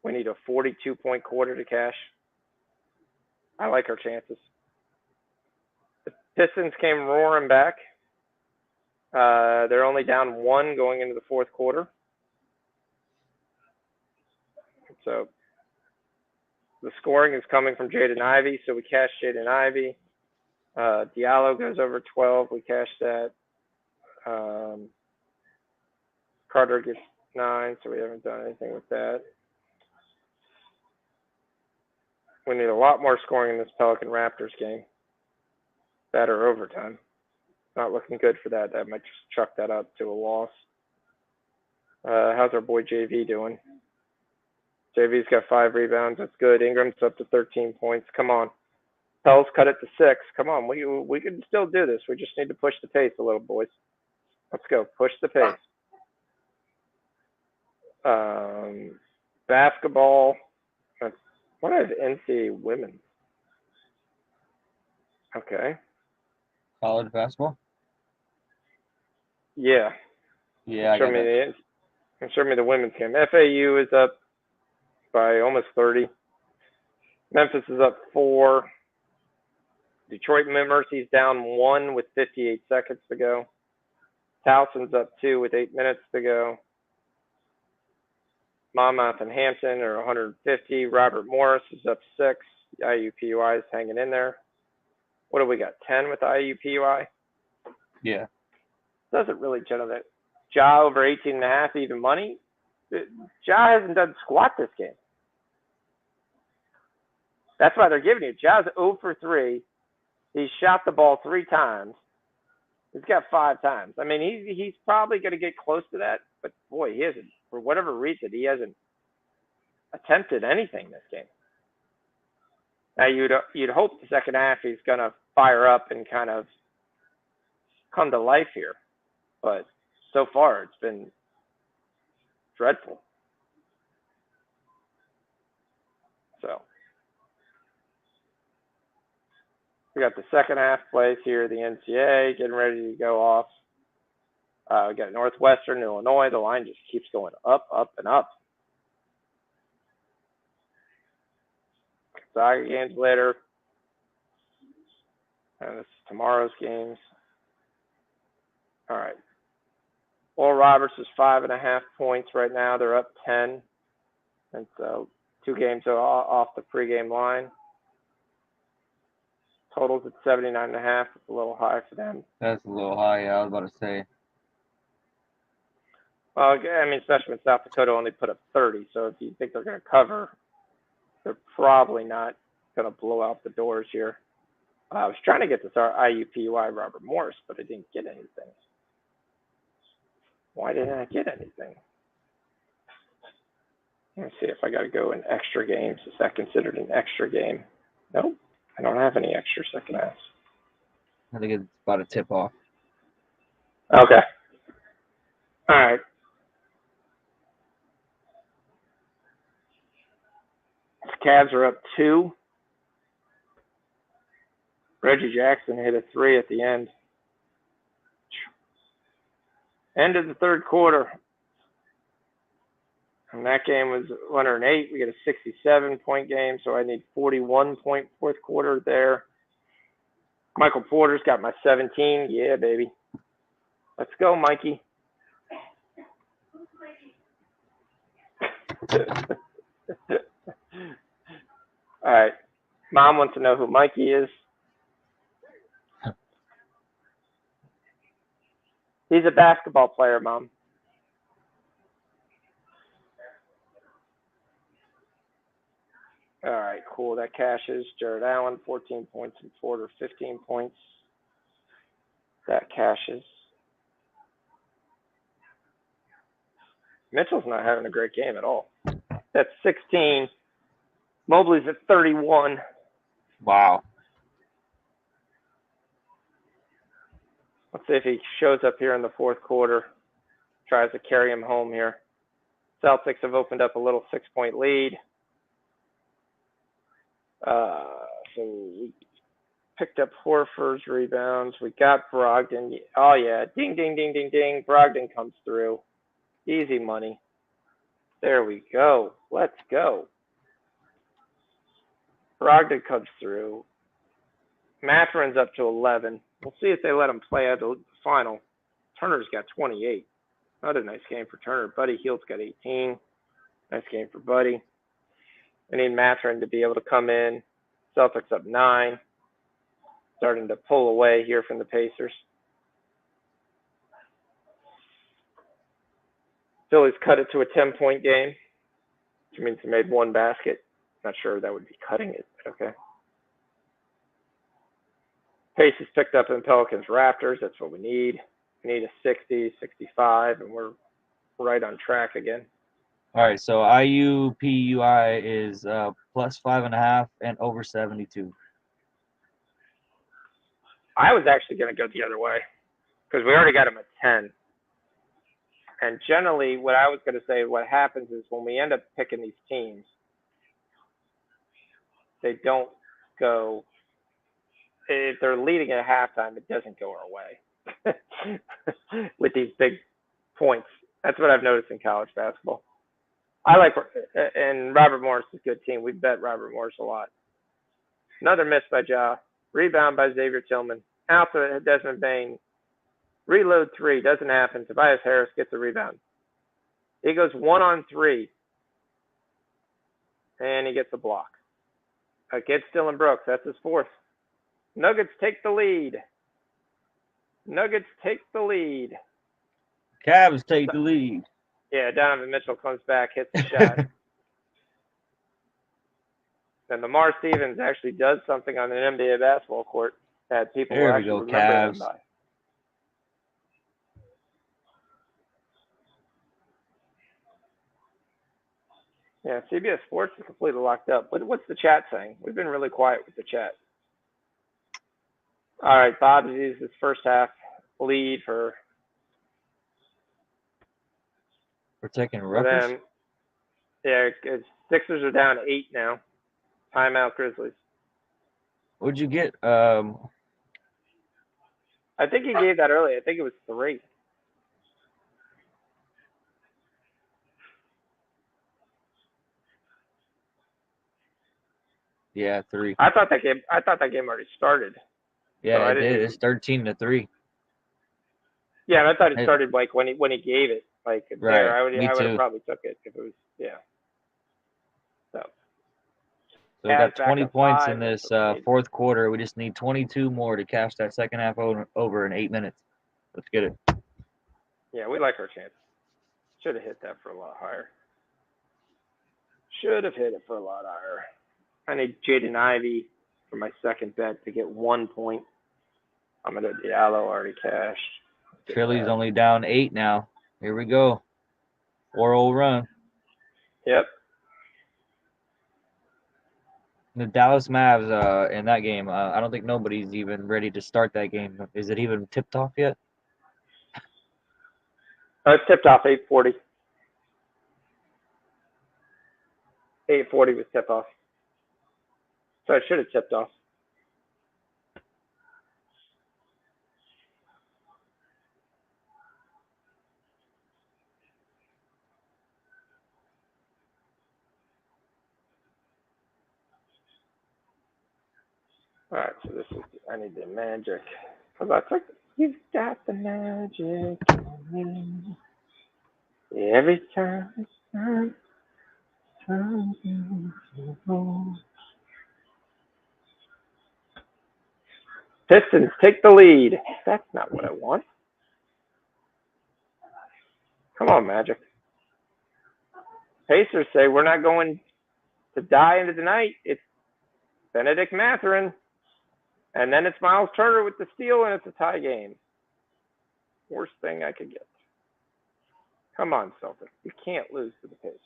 We need a 42-point quarter to cash. I like our chances. The Pistons came roaring back. They're only down 1 going into the fourth quarter. So the scoring is coming from Jaden Ivey, so we cash Jaden Ivey. Diallo goes over 12. We cash that. Carter gets 9, so we haven't done anything with that. We need a lot more scoring in this Pelican Raptors game. That or overtime. Not looking good for that. That might just chuck that up to a loss. How's our boy JV doing? JV's got 5 rebounds. That's good. Ingram's up to 13 points. Come on. Pels cut it to 6. Come on. We can still do this. We just need to push the pace a little, boys. Let's go. Push the pace. Basketball. What is NCAA women? Okay. College basketball? Yeah. Yeah, show me the women's game. FAU is up by almost 30. Memphis is up 4. Detroit Mercy's down 1 with 58 seconds to go. Towson's up 2 with 8 minutes to go. Monmouth and Hampton are 150. Robert Morris is up 6. The IUPUI is hanging in there. What do we got? 10 with the IUPUI? Yeah. Doesn't really generate. Ja over 18.5 even money. Ja hasn't done squat this game. That's why they're giving you. Ja's 0 for 3. He shot the ball 3 times. He's got 5 times. I mean, he's probably going to get close to that, but boy, he hasn't. For whatever reason, he hasn't attempted anything this game. Now you'd hope the second half he's going to fire up and kind of come to life here, but so far it's been dreadful. So we got the second half plays here. The NCAA getting ready to go off. We got Northwestern, Illinois. The line just keeps going up, up, and up. Gonzaga games later. And this is tomorrow's games. All right. Oral Roberts is 5.5 points right now. They're up 10. And so 2 games off the pregame line. Totals at 79.5. It's a little high for them. That's a little high, yeah, I was about to say. Well, I mean, especially when South Dakota only put up 30. So if you think they're going to cover, they're probably not going to blow out the doors here. I was trying to get this IUPUI Robert Morris, but I didn't get anything. Why didn't I get anything? Let me see if I got to go in extra games. Is that considered an extra game? Nope. I don't have any extra second halves. I think it's about a tip off. Okay. All right. The Cavs are up 2. Reggie Jackson hit a 3 at the end. End of the third quarter. And that game was 108. We got a 67-point game, so I need 41-point fourth quarter there. Michael Porter's got my 17. Yeah, baby. Let's go, Mikey. All right. Mom wants to know who Mikey is. He's a basketball player, Mom. All right, cool. That cashes. Jared Allen, 14 points, and Porter, 15 points. That cashes. Mitchell's not having a great game at all. That's 16. Mobley's at 31. Wow. Let's see if he shows up here in the fourth quarter. Tries to carry him home here. Celtics have opened up a little 6-point lead. So we picked up Horford's rebounds. We got Brogdon. Oh, yeah. Ding, ding, ding, ding, ding. Brogdon comes through. Easy money. There we go. Let's go. Brogdon comes through. Matherin's up to 11. We'll see if they let him play at the final. Turner's got 28. Another nice game for Turner. Buddy Hield's got 18. Nice game for Buddy. I need Mathurin to be able to come in. Celtics up 9. Starting to pull away here from the Pacers. Phillies cut it to a 10-point game, which means they made 1 basket. Not sure that would be cutting it, but okay. Pace is picked up in Pelicans Raptors. That's what we need. We need a 60, 65, and we're right on track again. All right, so IUPUI is plus 5.5 and over 72. I was actually going to go the other way because we already got him at 10. And generally, what I was going to say, what happens is when we end up picking these teams, they don't go. If they're leading at halftime, it doesn't go our way with these big points. That's what I've noticed in college basketball. I like, and Robert Morris is a good team. We bet Robert Morris a lot. Another miss by Ja. Rebound by Xavier Tillman. Out to Desmond Bain. Reload 3. Doesn't happen. Tobias Harris gets a rebound. He goes 1-on-3. And he gets a block. Against Dylan Brooks. That's his 4th. Nuggets take the lead. Nuggets take the lead. Cavs take the lead. Yeah, Donovan Mitchell comes back, hits the shot. And Lamar Stevens actually does something on an NBA basketball court that people will actually remember him by. Yeah, CBS Sports is completely locked up. What's the chat saying? We've been really quiet with the chat. All right, Bob used his first half lead for. We're taking Rutgers? Yeah, Sixers are down 8 now. Timeout Grizzlies. What'd you get? I think he gave that early. I think it was 3. Yeah, 3. I thought that game already started. Yeah, so it did. It's 13-3. Yeah, I thought it started like when he gave it. Like right. There, I would have probably took it if it was So we got 20 points in this 4th quarter. We just need 22 more to cash that second half over in 8 minutes. Let's get it. Yeah, we like our chances. Should have hit that for a lot higher. Should have hit it for a lot higher. I need Jaden Ivey for my second bet to get 1 point. Amado Diallo already cashed. Philly's only down 8 now. Here we go. 4-0 run. Yep. The Dallas Mavs in that game, I don't think nobody's even ready to start that game. Is it even tipped off yet? It's tipped off 8:40. 8:40 was tip off. So I should have tipped off. All right, so I need the magic. Because I took, you've got the magic in me. Every time it's time to Pistons take the lead. That's not what I want. Come on, Magic. Pacers say we're not going to die into the night. It's Benedict Mathurin. And then it's Miles Turner with the steal, and it's a tie game. Worst thing I could get. Come on, Celtics. You can't lose to the Pacers.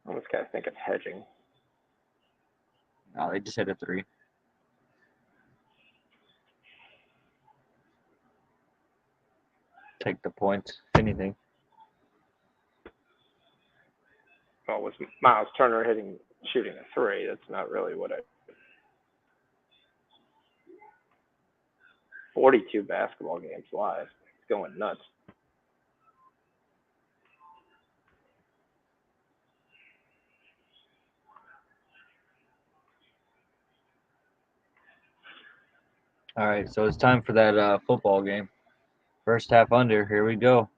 I almost got to think of hedging. No, they just hit a 3. Take the points, if anything. Well, with Miles Turner shooting a 3, that's not really what I. 42 basketball games live. It's going nuts. All right, so it's time for that football game. First half under. Here we go.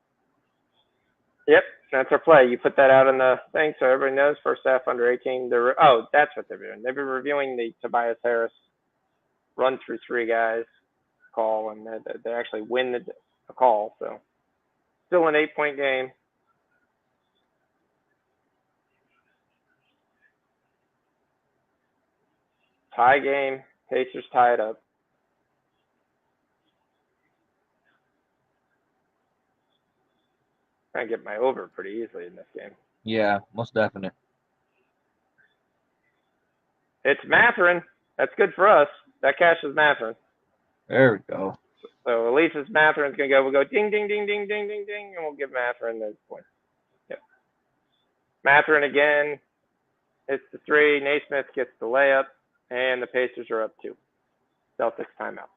Yep, that's our play. You put that out in the thing so everybody knows. First half under 18. That's what they're doing. They've been reviewing the Tobias Harris run through three guys call, and they actually win the call. So still an 8-point game. Tie game. Pacers tie it up. I get my over pretty easily in this game. Yeah, most definite. It's Matherin. That's good for us. That cashes Matherin. There we go. So at least it's Matherin's going to go. We'll go ding, ding, ding, ding, ding, ding, ding, and we'll give Matherin those points. Yep. Matherin again hits the three. Naismith gets the layup, and the Pacers are up 2. Celtics timeout.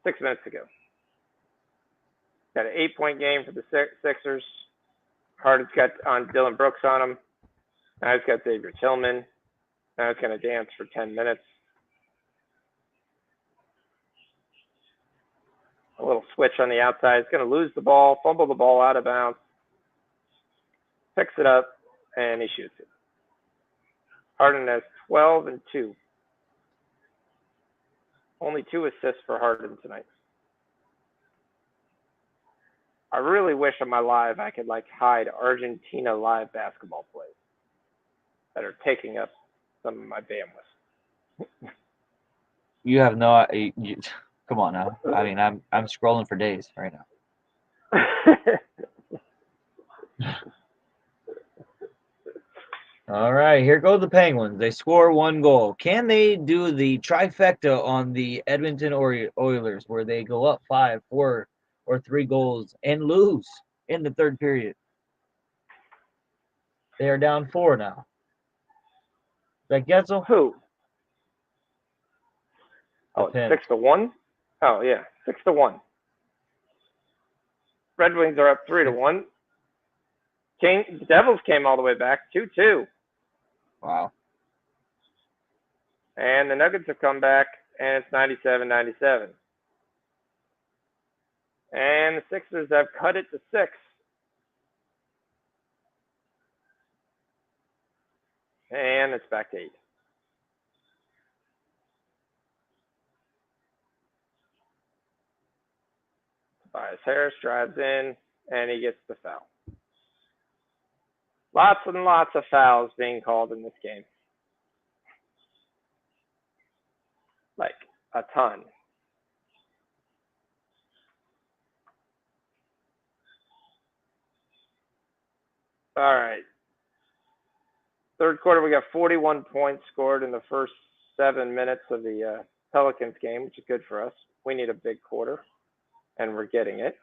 6 minutes to go. Got an 8-point game for the Sixers. Harden's got on Dylan Brooks on him. Now he's got Xavier Tillman. Now he's going to dance for 10 minutes. A little switch on the outside. He's going to lose the ball, fumble the ball out of bounds, picks it up, and he shoots it. Harden has 12 and 2. Only 2 assists for Harden tonight. I really wish on my live I could hide Argentina live basketball plays that are taking up some of my bandwidth. You have no. Come on now. I mean, I'm scrolling for days right now. All right, here go the Penguins. They score 1 goal. Can they do the trifecta on the Edmonton Oilers where they go up 5, 4, or 3 goals and lose in the third period? They are down 4 now. Is that Getzel? Who? The Oh, Pens. 6-1? Oh, yeah, 6-1. Red Wings are up 3-1. The Devils came all the way back, 2-2. Wow. And the Nuggets have come back, and it's 97-97. And the Sixers have cut it to 6. And it's back to 8. Tobias Harris drives in, and he gets the foul. Lots and lots of fouls being called in this game. Like, a ton. All right. Third quarter, we got 41 points scored in the first 7 minutes of the Pelicans game, which is good for us. We need a big quarter, and we're getting it.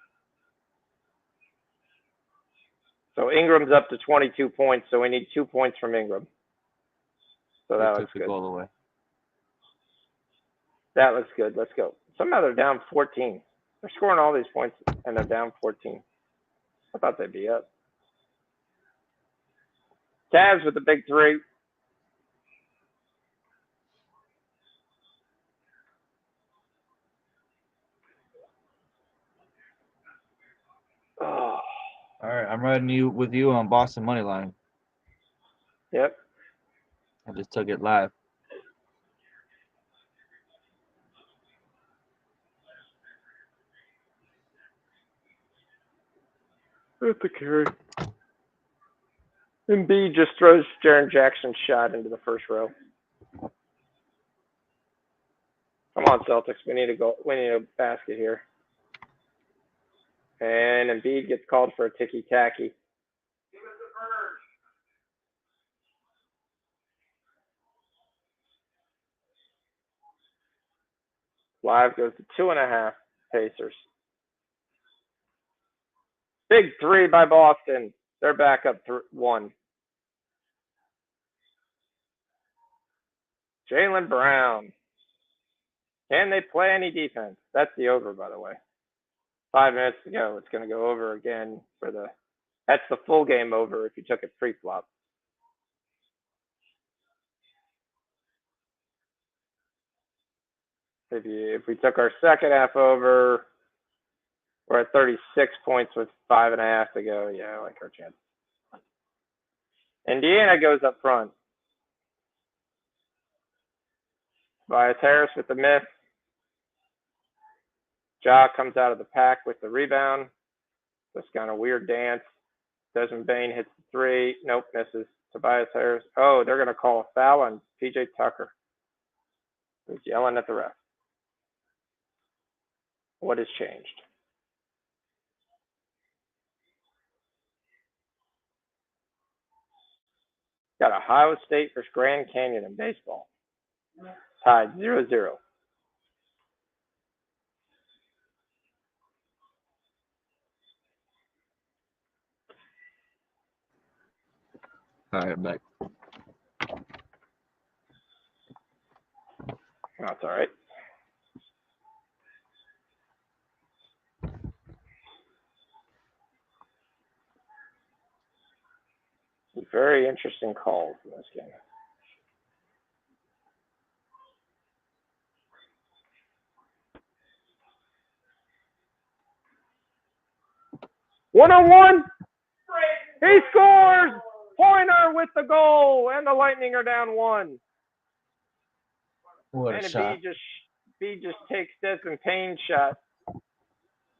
So Ingram's up to 22 points, so we need 2 points from Ingram. So that looks good. Goal away. That looks good. Let's go. Somehow they're down 14. They're scoring all these points, and they're down 14. I thought they'd be up. Cavs with the big 3. Oh. All right, I'm riding with you on Boston money line. Yep. I just took it live. That's a carry. Embiid just throws Jaren Jackson's shot into the first row. Come on, Celtics. We need a goal. We need a basket here. And Embiid gets called for a ticky-tacky. Live goes to 2.5 Pacers. Big 3 by Boston. They're back up 1. Jaylen Brown. Can they play any defense? That's the over, by the way. 5 minutes to go. It's going to go over again for the. That's the full game over if you took it pre-flop. If we took our second half over, we're at 36 points with 5.5 to go. Yeah, I like our chance. Indiana goes up front. Tobias Harris with the miss. Ja comes out of the pack with the rebound. This kind of weird dance. Desmond Bain hits the three. Nope, misses. Tobias Harris. Oh, they're going to call a foul on PJ Tucker, who's yelling at the ref. What has changed? Got Ohio State versus Grand Canyon in baseball. Tied 0-0. All right, I'm back. That's all right. Very interesting calls in this game. One-on-one. He scores. Pointer with the goal, and the Lightning are down one. What a and shot! B just takes Desmond Payne's shot,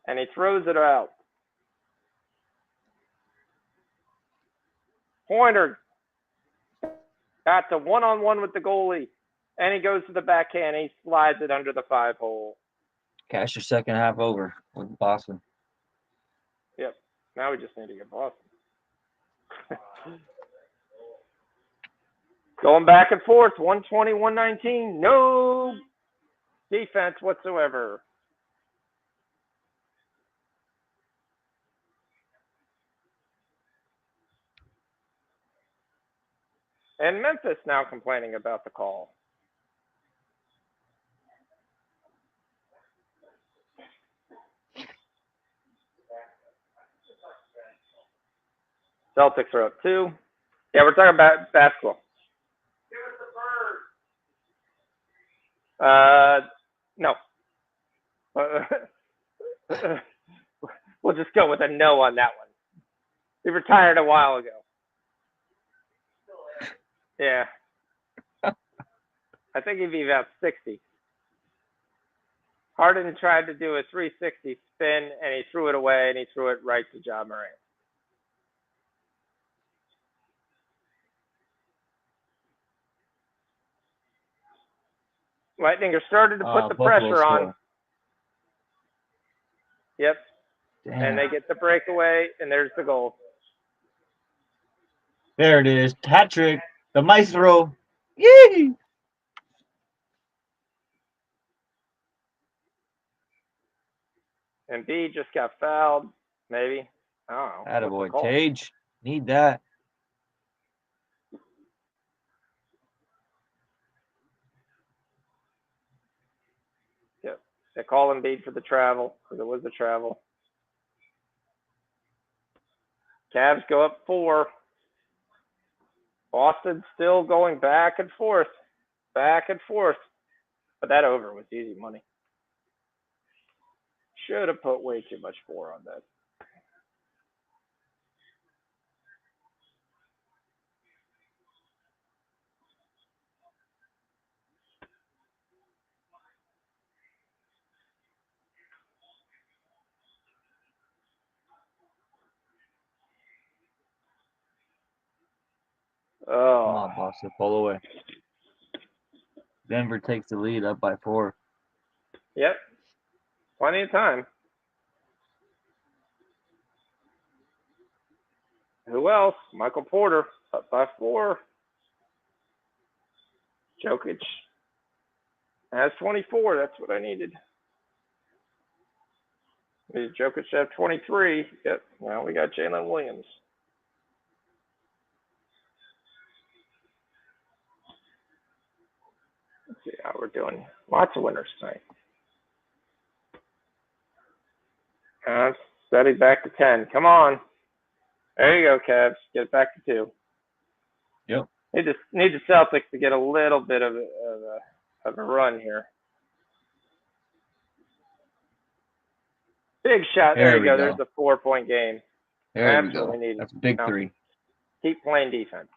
and he throws it out. Pointer got to one-on-one with the goalie, and he goes to the backhand. He slides it under the 5-hole. Cash your second half over with Boston. Yep. Now we just need to get Boston. Going back and forth, 120, 119. No defense whatsoever. And Memphis now complaining about the call. Celtics are up 2. Yeah, we're talking about basketball. No. We'll just go with a no on that one. He retired a while ago. Yeah. I think he'd be about 60. Harden tried to do a 360 spin, and he threw it away, and he threw it right to Ja Morant. Lightning are starting to put the pressure on. Yep. Damn. And they get the breakaway, and there's the goal. There it is. Hat trick. The maestro. Yee! And B just got fouled, maybe. Oh. Attaboy, Tage. Need that. Yep. They call Embiid for the travel, because it was a travel. Cavs go up 4. Boston still going back and forth. Back and forth. But that over was easy money. Should have put way too much 4 on that. Oh. Come on, Boston, pull away. Denver takes the lead up by 4. Yep. Plenty of time. Who else? Michael Porter up by 4. Jokic has 24. That's what I needed. Jokic have 23. Yep. Now we got Jalen Williams. Let's see how we're doing. Lots of winners tonight. Steady back to 10. Come on. There you go, Cavs. Get it back to 2. Yep. Need the Celtics to get a little bit of a run here. Big shot. There you go. There's go. a 4-point game. There That's we go. what we need. That's a big 3. Keep playing defense.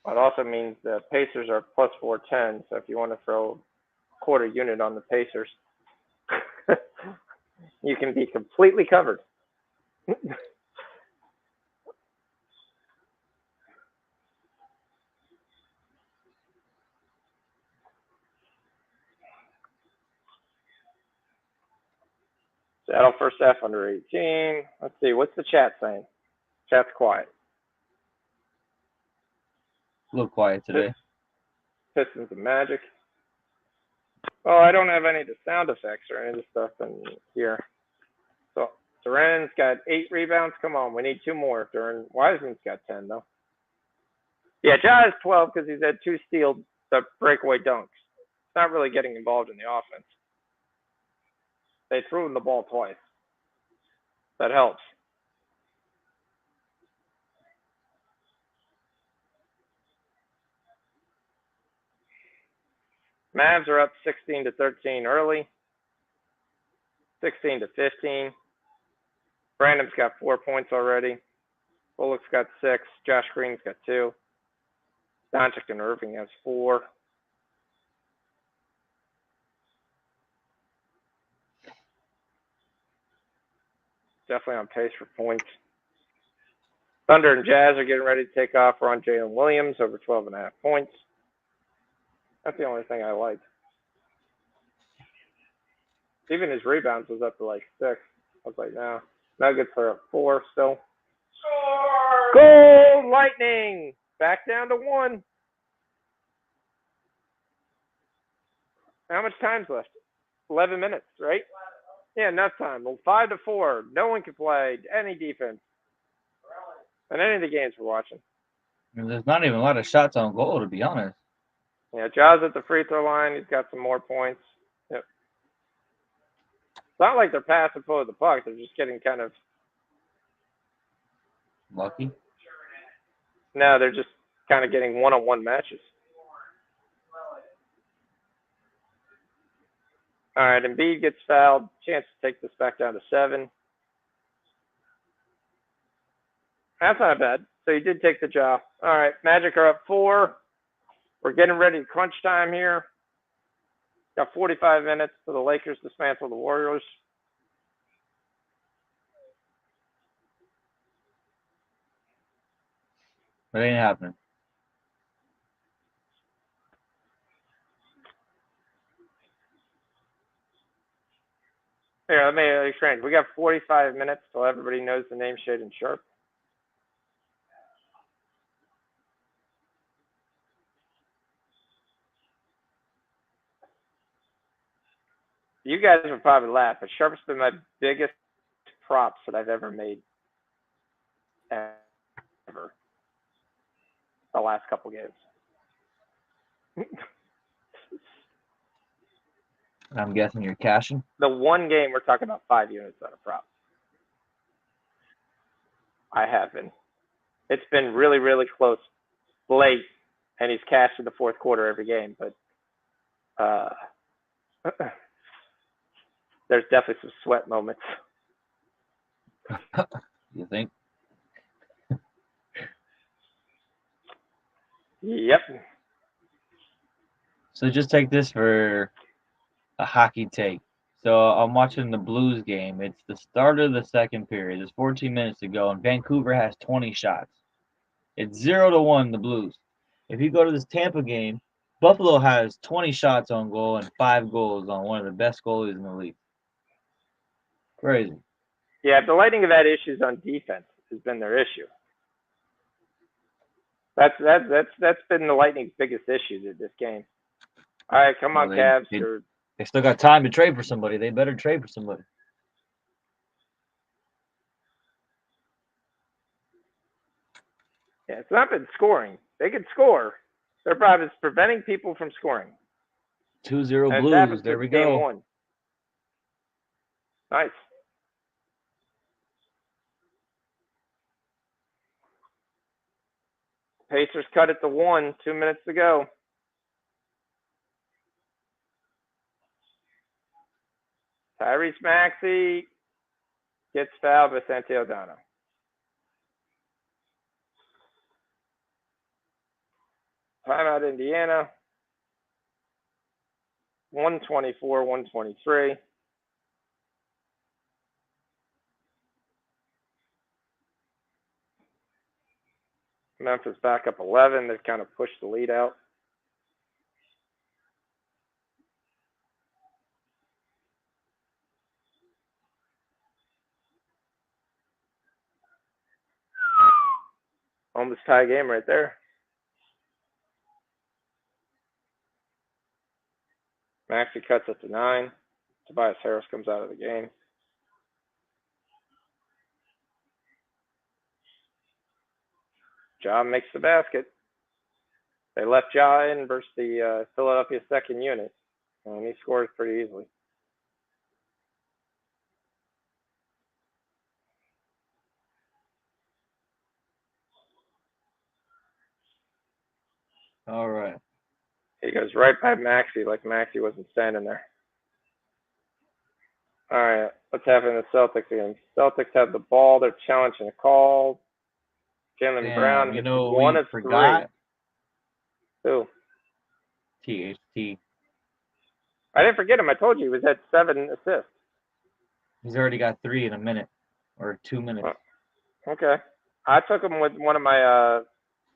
It also means the Pacers are plus 410. So if you want to throw a quarter unit on the Pacers, you can be completely covered. Seattle first half under 18. Let's see. What's the chat saying? Chat's quiet. A little quiet today. Pistons and Magic. Oh, I don't have any of the sound effects or any of the stuff in here. So Duran's got 8 rebounds. Come on, we need 2 more. Wiseman's got 10 though. Yeah, Ja has 12 because he's had 2 steals, the breakaway dunks. It's not really getting involved in the offense. They threw him the ball twice. That helps. Mavs are up 16-13 early. 16-15. Brandon's got 4 points already. Bullock's got 6. Josh Green's got 2. Doncic and Irving has 4. Definitely on pace for points. Thunder and Jazz are getting ready to take off. We're on Jalen Williams over 12.5 points. That's the only thing I like. Even his rebounds was up to like 6. I was like, no. Nuggets are up 4 still. Gold Lightning! Back down to 1. How much time's left? 11 minutes, right? Yeah, enough time. Well, 5-4. No one can play any defense. And any of the games we're watching. There's not even a lot of shots on goal, to be honest. Yeah, Jaws at the free throw line. He's got some more points. Yep. It's not like they're passing forward the puck. They're just getting kind of lucky. No, they're just kind of getting one-on-one matches. All right, Embiid gets fouled. Chance to take this back down to 7. That's not bad. So he did take the job. All right, Magic are up 4. We're getting ready to crunch time here. Got 45 minutes for the Lakers to dismantle the Warriors. It ain't happening. Here, let me explain. We got 45 minutes till everybody knows the name, shade, and sharp. You guys would probably laugh, but Sharp's been my biggest props that I've ever made. Ever. The last couple games. I'm guessing you're cashing? The one game we're talking about 5 units on a prop. I have been. It's been really, really close late, and he's cashed in the fourth quarter every game, but there's definitely some sweat moments. You think? Yep. So just take this for a hockey take. So I'm watching the Blues game. It's the start of the second period. There's 14 minutes to go, and Vancouver has 20 shots. It's 0-1 the Blues. If you go to this Tampa game, Buffalo has 20 shots on goal and 5 goals on one of the best goalies in the league. Crazy. Yeah, the Lightning have had issues on defense. Has been their issue. That's been the Lightning's biggest issue in this game. All right, come on, Cavs. They still got time to trade for somebody. They better trade for somebody. Yeah, it's not been scoring. They can score. Their problem is preventing people from scoring. 2-0 Blues. There we go. Game 1. Nice. Pacers cut it to 1. 2 minutes to go. Tyrese Maxey gets fouled by Santiago. Timeout Indiana. 124, 123. Memphis back up 11. They've kind of pushed the lead out. Almost tie game right there. Maxey cuts it to 9. Tobias Harris comes out of the game. Ja makes the basket. They left Ja in versus the Philadelphia second unit, and he scores pretty easily. All right. He goes right by Maxey like Maxey wasn't standing there. All right, what's happening to the Celtics again? Celtics have the ball. They're challenging a call. Jaylen Brown hits one of forgot? 3. Who? THT. I didn't forget him. I told you he was at 7 assists. He's already got 3 in a minute or 2 minutes. Okay. I took him with one of my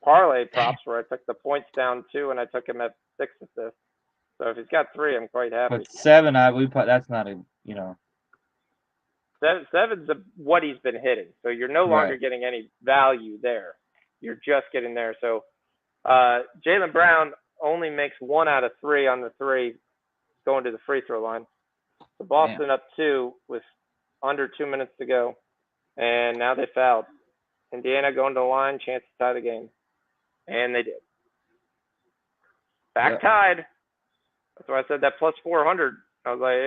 parlay props where I took the points down 2 and I took him at 6 assists. So if he's got 3, I'm quite happy. But 7, that's not a, you know. 7's what he's been hitting. So you're no longer getting any value there. You're just getting there. So Jaylen Brown only makes 1 out of 3 on the 3 going to the free throw line. So Boston up 2 with under 2 minutes to go. And now they fouled. Indiana going to the line, chance to tie the game. And they did. Back tied. That's why I said that plus 400. I was like,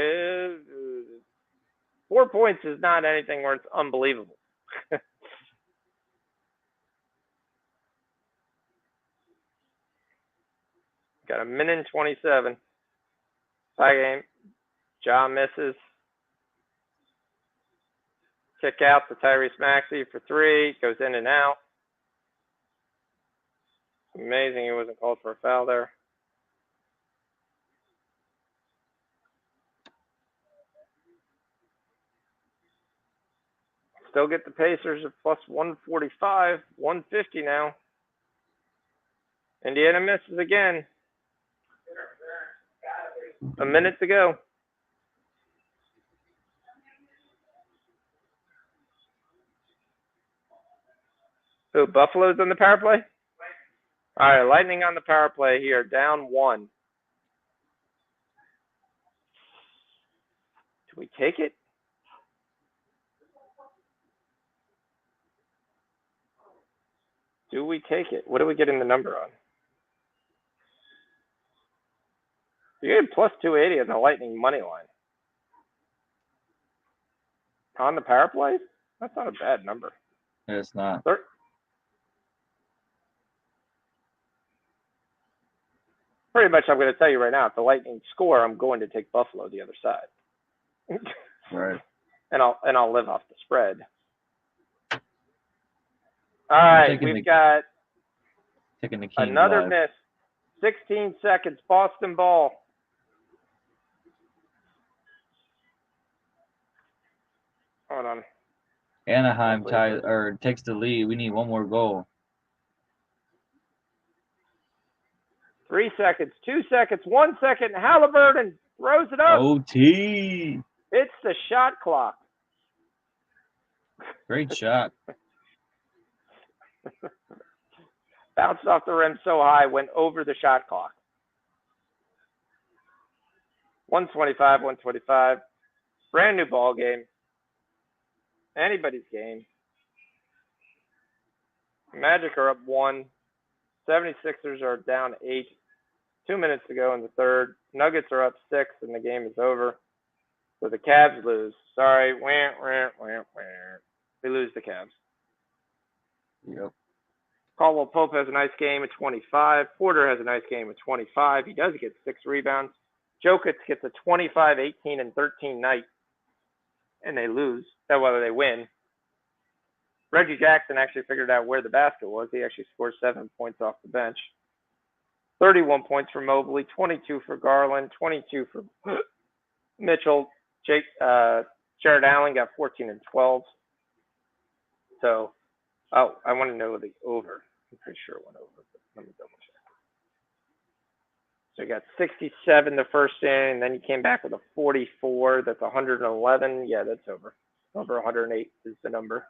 4 points is not anything where it's unbelievable. Got a minute and 27. Tie game. Ja misses. Kick out to Tyrese Maxey for 3. Goes in and out. Amazing he wasn't called for a foul there. Still get the Pacers at plus 145, 150 now. Indiana misses again. A minute to go. Who, Buffalo's on the power play? All right, Lightning on the power play here, down 1. Do we take it? Do we take it? What are we getting the number on? You're getting plus 280 on the Lightning money line. On the power play? That's not a bad number. It's not. Pretty much, I'm going to tell you right now, if the Lightning score, I'm going to take Buffalo the other side. Right. And I'll live off the spread. All right, we've got another miss. 16 seconds, Boston ball. Hold on. Anaheim takes the lead. We need 1 more goal. 3 seconds, 2 seconds, 1 second. Halliburton throws it up. OT. It's the shot clock. Great shot. Bounced off the rim so high, went over the shot clock. 125, 125. Brand new ball game. Anybody's game. Magic are up 1. 76ers are down 8. 2 minutes to go in the third. Nuggets are up 6, and the game is over. So the Cavs lose. Sorry. They lose the Cavs. Yep. Caldwell Pope has a nice game at 25. Porter has a nice game at 25. He does get 6 rebounds. Jokic gets a 25, 18, and 13 night. and they lose. Whether they win. Reggie Jackson actually figured out where the basket was. He actually scored 7 points off the bench. 31 points for Mobley, 22 for Garland, 22 for Mitchell. Jared Allen got 14 and 12. So, I want to know the over. I'm pretty sure it went over, but let me double check. So you got 67 the first inning, and then you came back with a 44. That's 111. Yeah, that's over. Over 108 is the number.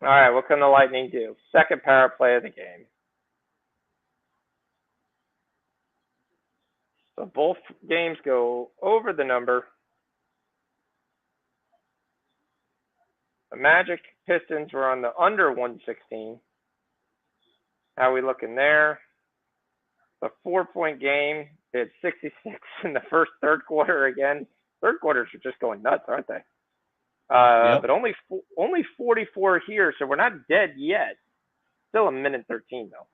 All right, what can the Lightning do? Second power play of the game. So both games go over the number. The Magic Pistons were on the under 116. How are we looking there? The 4-point game. They had 66 in the third quarter again. Third quarters are just going nuts, aren't they? Yep. But only 44 here, so we're not dead yet. Still a minute 13 though.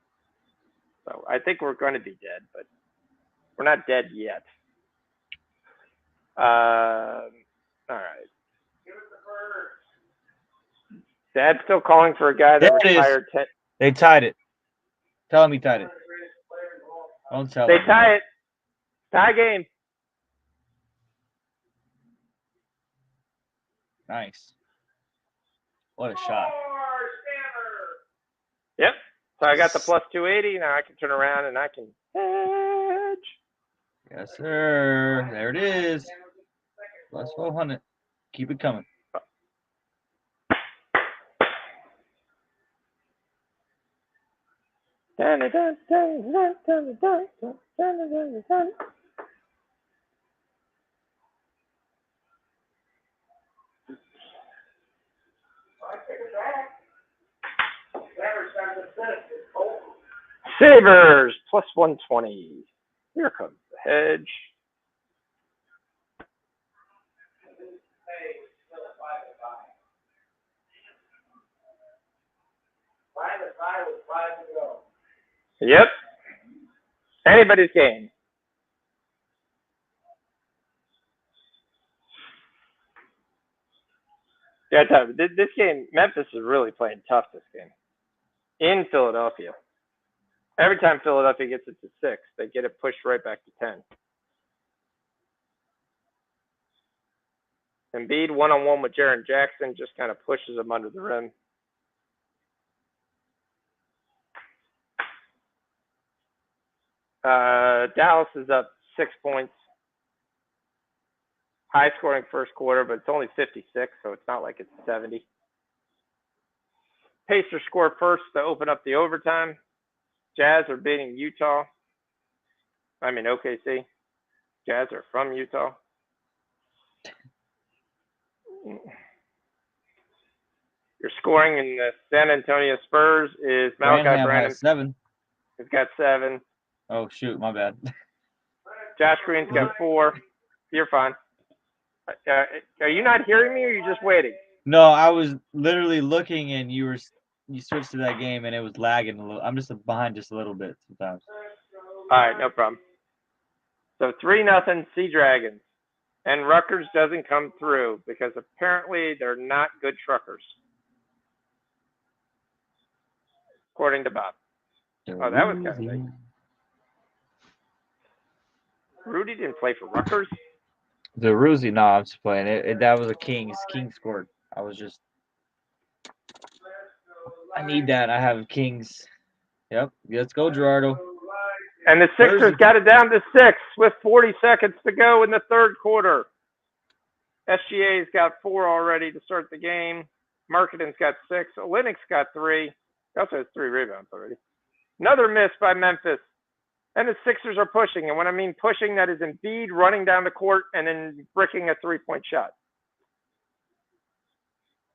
So I think we're going to be dead, but we're not dead yet. All right. Dad's still calling for a guy that retired. They tied it. Tell him he tied it. Don't tell him. They tie it. Tie game. Nice. What a shot. Yep. So I got the plus 280. Now I can turn around and I can hedge. Yes, sir. There it is. Plus 400. Keep it coming. Savers plus 120. Here comes the hedge. Yep. Anybody's game. Yeah, this game, Memphis is really playing tough this game. In Philadelphia. Every time Philadelphia gets it to 6, they get it pushed right back to 10. Embiid one-on-one with Jaren Jackson just kind of pushes him under the rim. Dallas is up 6 points. High scoring first quarter, but it's only 56, so it's not like it's 70. Pacers score first to open up the overtime. Jazz are beating OKC. Jazz are from Utah. Your scoring in the San Antonio Spurs is Malachi Branham. Has 7. He's got 7. Oh, shoot. My bad. Josh Green's got 4. You're fine. Are you not hearing me, or are you just waiting? No, I was literally looking, and you switched to that game, and it was lagging a little. I'm just behind just a little bit sometimes. All right, no problem. So 3-0 Sea Dragons, and Rutgers doesn't come through because apparently they're not good truckers, according to Bob. Oh, that was kind of nice. Rudy didn't play for Rutgers. The Ruzi, no, I'm just playing it. That was a Kings. Kings scored. I need that. I have Kings. Yep. Let's go, Gerardo. And the Sixers got it down to 6 with 40 seconds to go in the third quarter. SGA's got 4 already to start the game. Markkanen got 6. Olynyk's got 3. He also has 3 rebounds already. Another miss by Memphis. And the Sixers are pushing. And when I mean pushing, that is Embiid running down the court and then bricking a 3-point shot.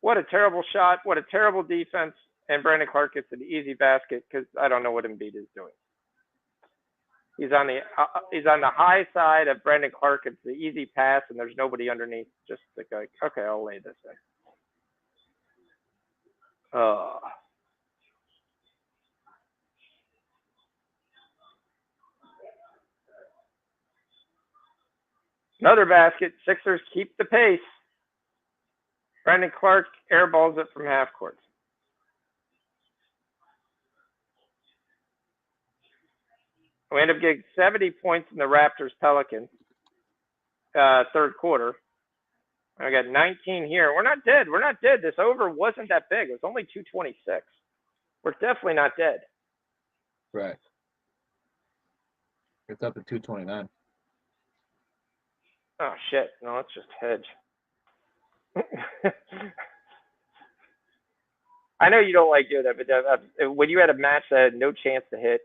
What a terrible shot. What a terrible defense. And Brandon Clark gets an easy basket because I don't know what Embiid is doing. He's on the high side of Brandon Clark. It's the easy pass, and there's nobody underneath. Just like, okay, I'll lay this in. Another basket. Sixers keep the pace. Brandon Clark airballs it from half court. We end up getting 70 points in the Raptors-Pelicans third quarter. I got 19 here. We're not dead. We're not dead. This over wasn't that big. It was only 226. We're definitely not dead. Right. It's up to 229. Oh, shit. No, let's just hedge. I know you don't like doing that, but when you had a match that had no chance to hit,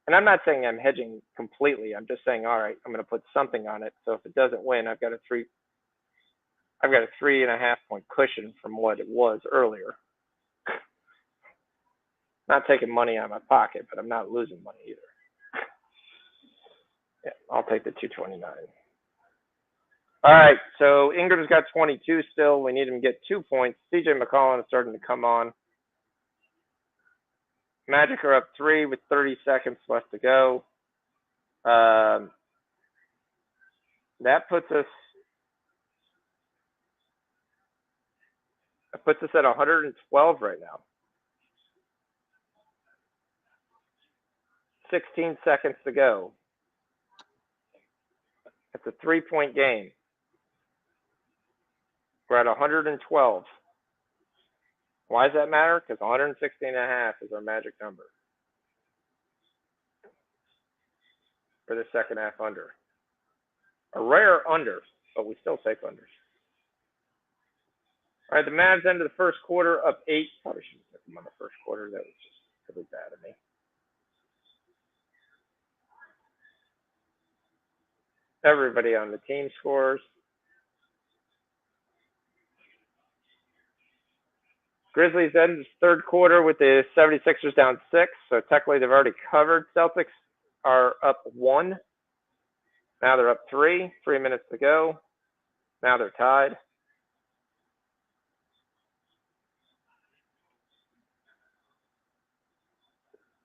and I'm not saying I'm hedging completely. I'm just saying, all right, I'm going to put something on it. So if it doesn't win, I've got a 3.5 point cushion from what it was earlier. Not taking money out of my pocket, but I'm not losing money either. Yeah, I'll take the 229. All right, so Ingram's got 22 still. We need him to get 2 points. CJ McCollum is starting to come on. Magic are up 3 with 30 seconds left to go. That puts us at 112 right now. 16 seconds to go. It's a 3-point game. We're at 112. Why does that matter? Because 116.5 is our magic number for the second half under. A rare under, but we still take unders. All right, the Mavs ended the first quarter up 8. Probably shouldn't have them on the first quarter. That was just really bad of me. Everybody on the team scores. Grizzlies end the third quarter with the 76ers down 6, so technically they've already covered. Celtics are up 1. Now they're up 3. 3 minutes to go. Now they're tied.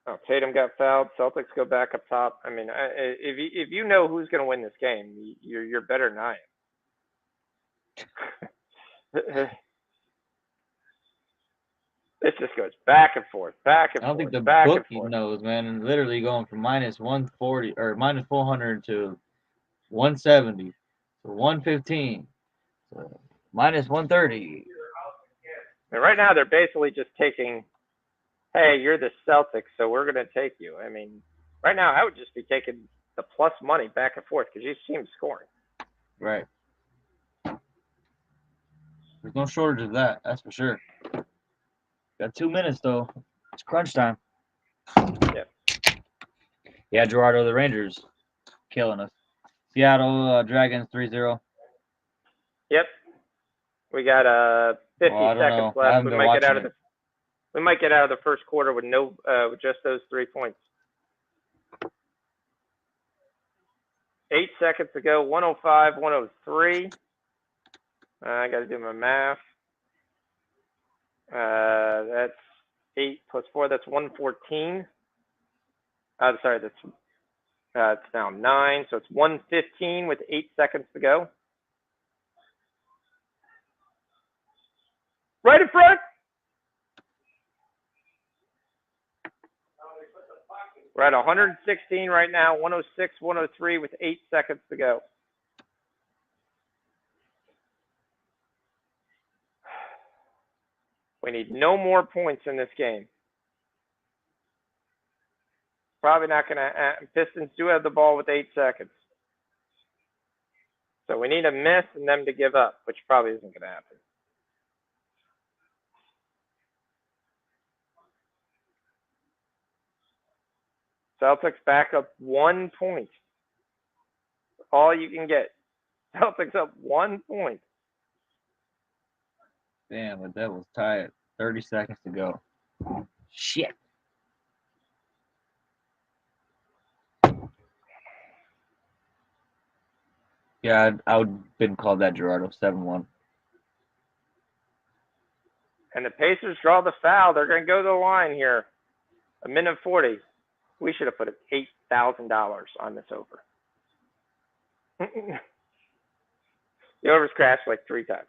Oh, Tatum got fouled. Celtics go back up top. I mean, if you know who's going to win this game, you're better than I am. It just goes back and forth, back and forth. I don't think the bookie knows, man. And literally going from minus 140 or minus 400 to 170 to 115 to minus 130. And right now they're basically just taking, hey, you're the Celtics, so we're going to take you. I mean, right now I would just be taking the plus money back and forth because you see them scoring. Right. There's no shortage of that. That's for sure. Got 2 minutes, though. It's crunch time. Yep. Yeah, Gerardo, the Rangers killing us. Seattle Dragons 3-0. Yep. We got 50 seconds left. We might get out of the first quarter with with just those 3 points. 8 seconds to go. 105, 103. I got to do my math. That's 8 plus 4. That's 114. Sorry, that's it's now 9. So it's 115 with 8 seconds to go. Right in front. We're at 116 right now. 106, 103 with 8 seconds to go. We need no more points in this game. Probably not going to. Pistons do have the ball with 8 seconds. So we need a miss and them to give up, which probably isn't going to happen. Celtics back up 1 point. All you can get. Celtics up 1 point. Damn, but that was tight. 30 seconds to go. Shit. Yeah, I would have been called that Gerardo 7-1. And the Pacers draw the foul. They're going to go to the line here. 1:40. We should have put $8,000 on this over. The overs crashed like 3 times.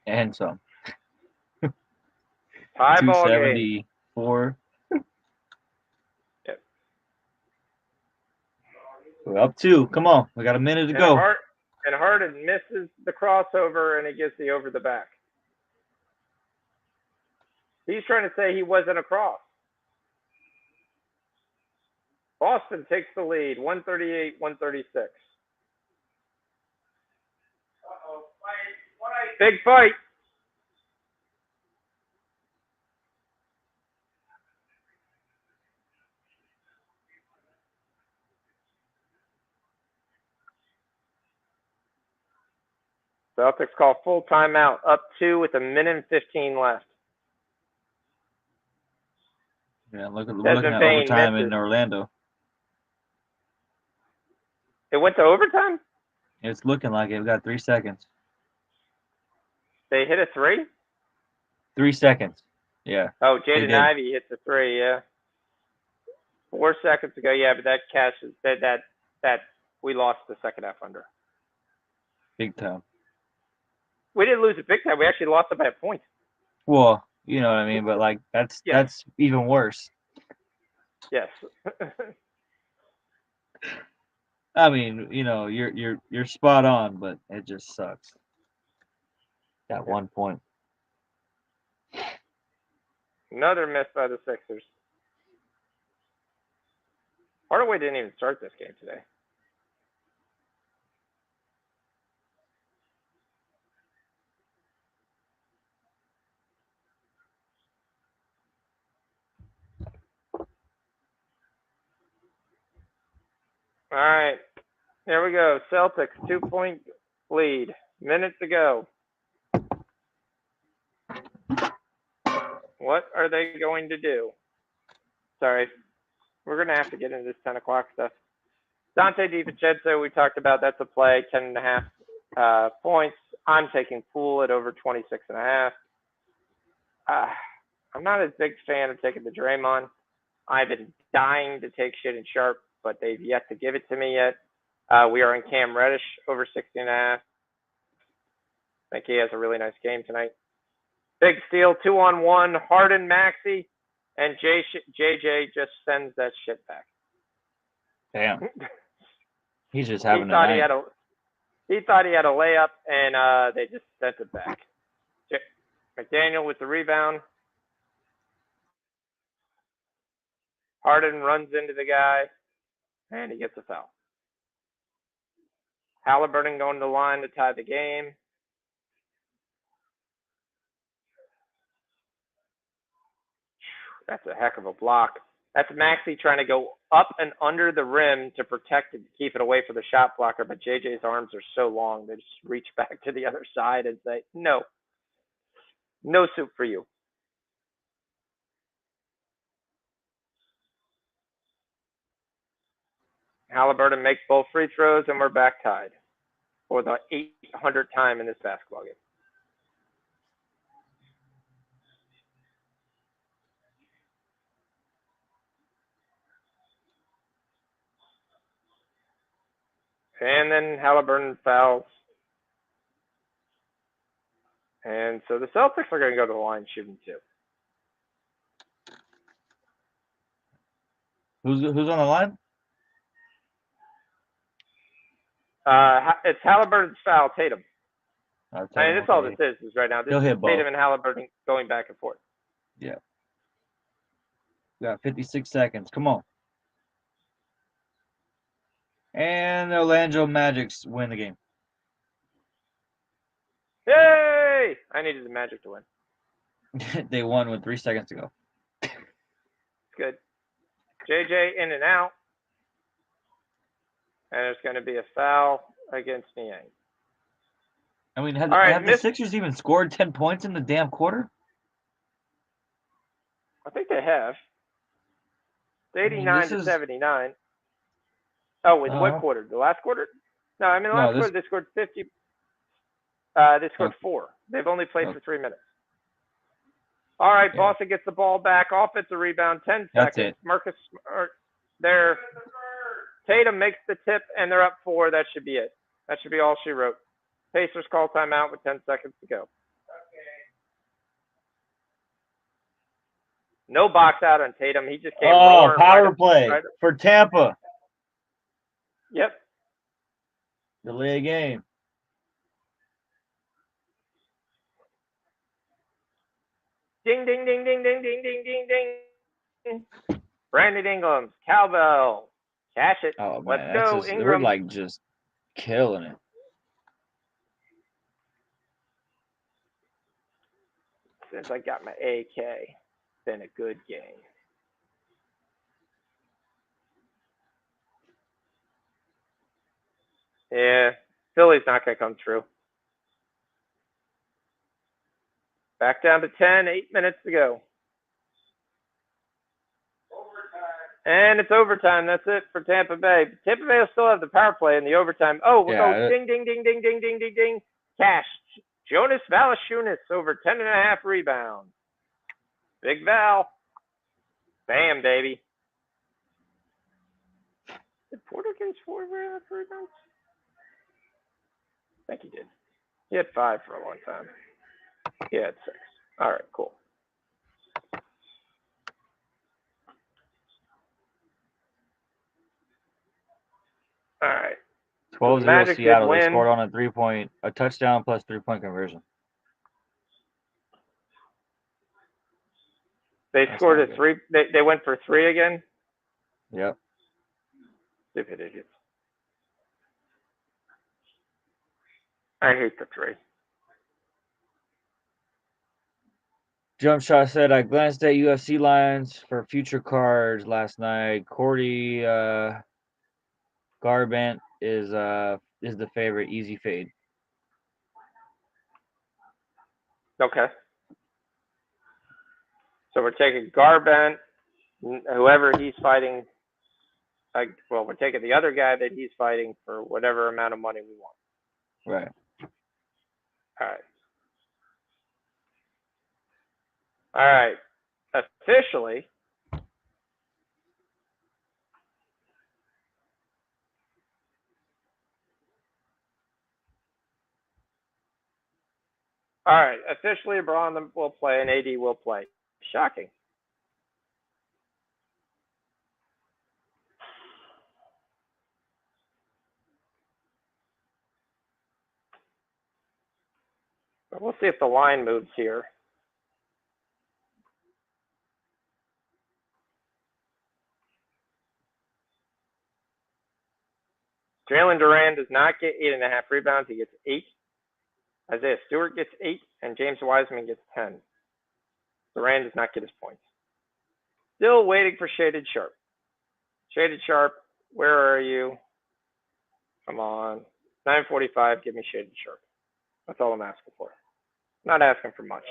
And some. Tie ball game. 274. Yep. We're up 2. Come on. We got a minute to go. And Harden misses the crossover, and he gets the over the back. He's trying to say he wasn't across. Boston takes the lead, 138-136. Uh-oh. Big fight. Celtics call full timeout, up 2 with 1:15 left. Yeah, we're looking at overtime in Orlando. It went to overtime? It's looking like it. We got 3 seconds. They hit a 3? 3 seconds. Yeah. Oh, Jaden Ivey hits a 3, yeah. 4 seconds ago, yeah, but that cashes that we lost the second half under. Big time. We didn't lose it big time. We actually lost it by a point. Well, you know what I mean, but like that's even worse. Yes. I mean, you know, you're spot on, but it just sucks. That 1 point. Another miss by the Sixers. Hardaway didn't even start this game today. All right. Here we go. Celtics, 2-point lead. Minute to go. What are they going to do? Sorry. We're going to have to get into this 10 o'clock stuff. Tnt DiVincenzo, we talked about. That's a play, 10.5 points. I'm taking Poole at over 26.5. I'm not a big fan of taking the Draymond. I've been dying to take shit in Sharp, but they've yet to give it to me yet. We are in Cam Reddish over 60.5. I think he has a really nice game tonight. Big steal, 2-on-1, Harden, Maxey, and JJ just sends that shit back. Damn. He's just having a night. He thought he had a layup, and they just sent it back. McDaniel with the rebound. Harden runs into the guy, and he gets a foul. Halliburton going to the line to tie the game. That's a heck of a block. That's Maxey trying to go up and under the rim to protect it, to keep it away from the shot blocker, but JJ's arms are so long, they just reach back to the other side and say, no. No soup for you. Halliburton makes both free throws, and we're back tied for the 800th time in this basketball game. And then Halliburton fouls. And so the Celtics are going to go to the line shooting 2. Who's on the line? It's Halliburton's foul, Tatum. Tatum, I mean, that's all this is right now. This is Tatum and Halliburton going back and forth. Yeah. We got 56 seconds. Come on. And the Orlando Magics win the game. Yay! I needed the Magic to win. They won with 3 seconds to go. Good. JJ in and out. And there's going to be a foul against Niang. I mean, have the Sixers even scored 10 points in the damn quarter? I think they have. It's 89-79. Oh, in what quarter? The last quarter? No, I mean, last quarter they scored 50. They scored 4. They've only played for 3 minutes. All right, Boston gets the ball back. Offensive rebound, 10 seconds. That's it. Marcus Smart there. Tatum makes the tip, and they're up 4. That should be it. That should be all she wrote. Pacers call timeout with 10 seconds to go. No box out on Tatum. He just came roaring power play for Tampa. Yep. Delay game. Ding, ding, ding, ding, ding, ding, ding, ding, ding. Brandon Ingram's cowbell. Cash it. Oh, man. Let's go, Ingram. We're like just killing it. Since I got my AK, been a good game. Yeah, Philly's not going to come through. Back down to 10, 8 minutes to go. And it's overtime. That's it for Tampa Bay. Tampa Bay will still have the power play in the overtime. Oh, Yeah, ding, ding, ding, ding, ding, ding, ding, ding. Cash. Jonas Valanciunas over 10.5 rebounds. Big Val. Bam, baby. Did Porter get 4.5 rebounds? I think he did. He had 5 for a long time. He had 6. All right, cool. All right. 12-0 Seattle. They scored on a touchdown plus 3-point conversion. They scored a 3. They went for 3 again? Yep. Stupid idiots. I hate the 3. Jump Shot said, I glanced at UFC lines for future cards last night. Cordy Garbrandt is the favorite. Easy fade. Okay. So we're taking Garbrandt, whoever he's fighting. Well, we're taking the other guy that he's fighting for whatever amount of money we want. Right. All right. All right. Officially, LeBron will play and AD will play. Shocking. But we'll see if the line moves here. Jalen Duran does not get 8.5 rebounds. He gets 8. Isaiah Stewart gets 8, and James Wiseman gets 10. Duran does not get his points. Still waiting for Shaded Sharp. Shaded Sharp, where are you? Come on. 9:45, give me Shaded Sharp. That's all I'm asking for. Not asking for much.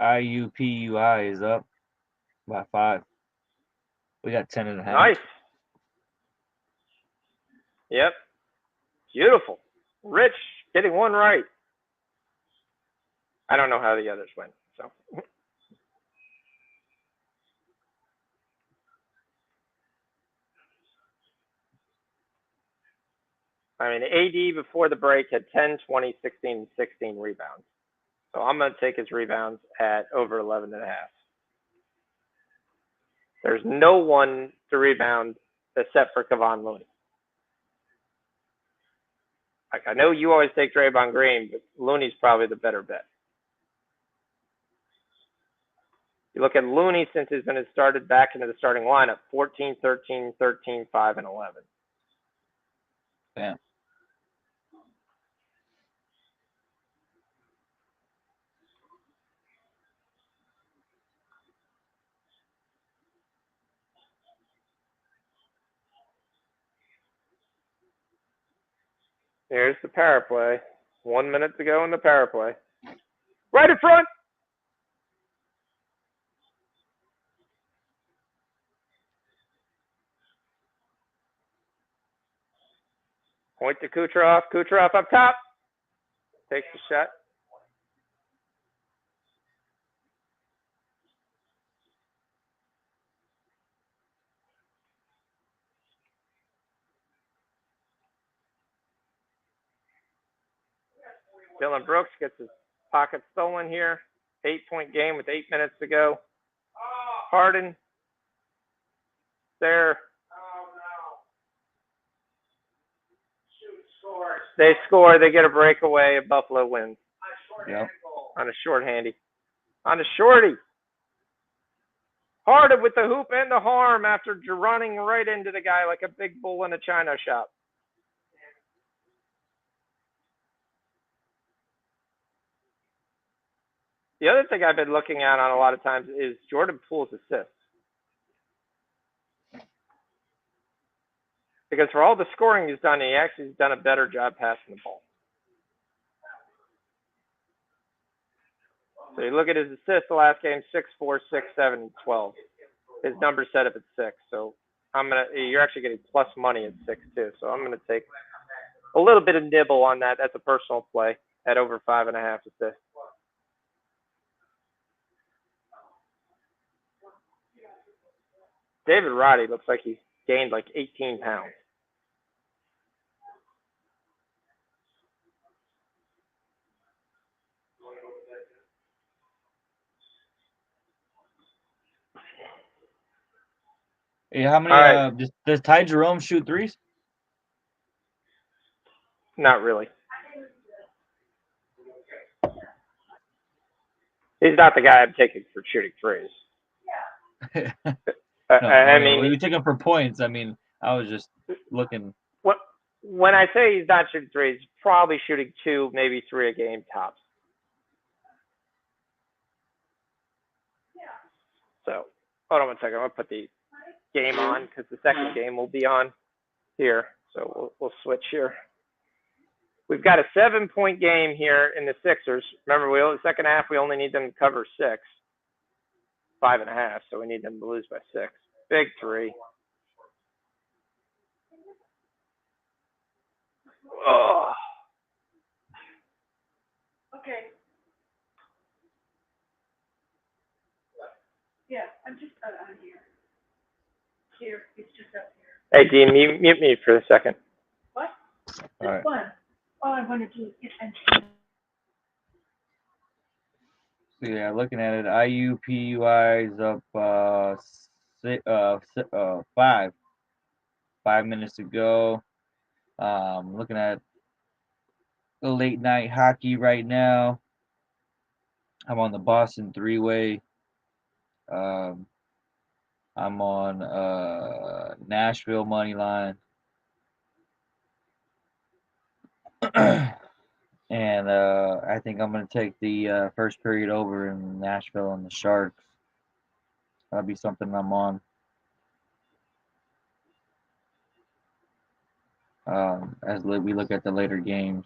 IUPUI is up by 5. We got 10.5. Nice. Yep. Beautiful. Rich getting one right. I don't know how the others went. So. I mean, AD before the break had 10, 20, 16, 16 rebounds. So I'm going to take his rebounds at over 11.5. There's no one to rebound except for Kevon Looney. Like, I know you always take Draymond Green, but Looney's probably the better bet. You look at Looney since he's been started back into the starting lineup, 14, 13, 13, 5, and 11. Damn. Here's the power play. 1 minute to go in the power play. Right in front. Point to Kucherov. Kucherov up top. Takes the shot. Dylan Brooks gets his pocket stolen here. 8-point game with 8 minutes to go. Harden. There. They score. They get a breakaway. And Buffalo wins. Yep. On a short handy. On a shorty. Harden with the hoop and the harm after running right into the guy like a big bull in a china shop. The other thing I've been looking at on a lot of times is Jordan Poole's assists. Because for all the scoring he's done, he actually has done a better job passing the ball. So you look at his assists the last game, 6, 4, 6, 7, and 12. His number's set up at 6. So you're actually getting plus money at 6 too. So I'm gonna take a little bit of nibble on that. That's a personal play at over 5.5 assists. David Roddy looks like he's gained like 18 pounds. Hey, how many? Does Ty Jerome shoot threes? Not really. He's not the guy I'm taking for shooting threes. I mean, you take him for points. I mean, I was just looking. When I say he's not shooting threes, he's probably shooting 2, maybe 3 a game tops. So, hold on one second. I'm gonna put the game on because the second game will be on here. So we'll switch here. We've got a 7-point game here in the Sixers. Remember, the second half we only need them to cover 6, 5.5. So we need them to lose by 6. Big 3. Oh. Okay. Yeah, I'm just out here. Here, it's just up here. Hey, Dean, mute me for a second. What? All right. Fun. All I want to do is get attention. So yeah, looking at it, IUPUI is up 5. 5 minutes to go. Looking at the late night hockey right now. I'm on the Boston 3-way. I'm on Nashville money line. And I think I'm going to take the first period over in Nashville and the Sharks. That'll be something I'm on. As we look at the later games.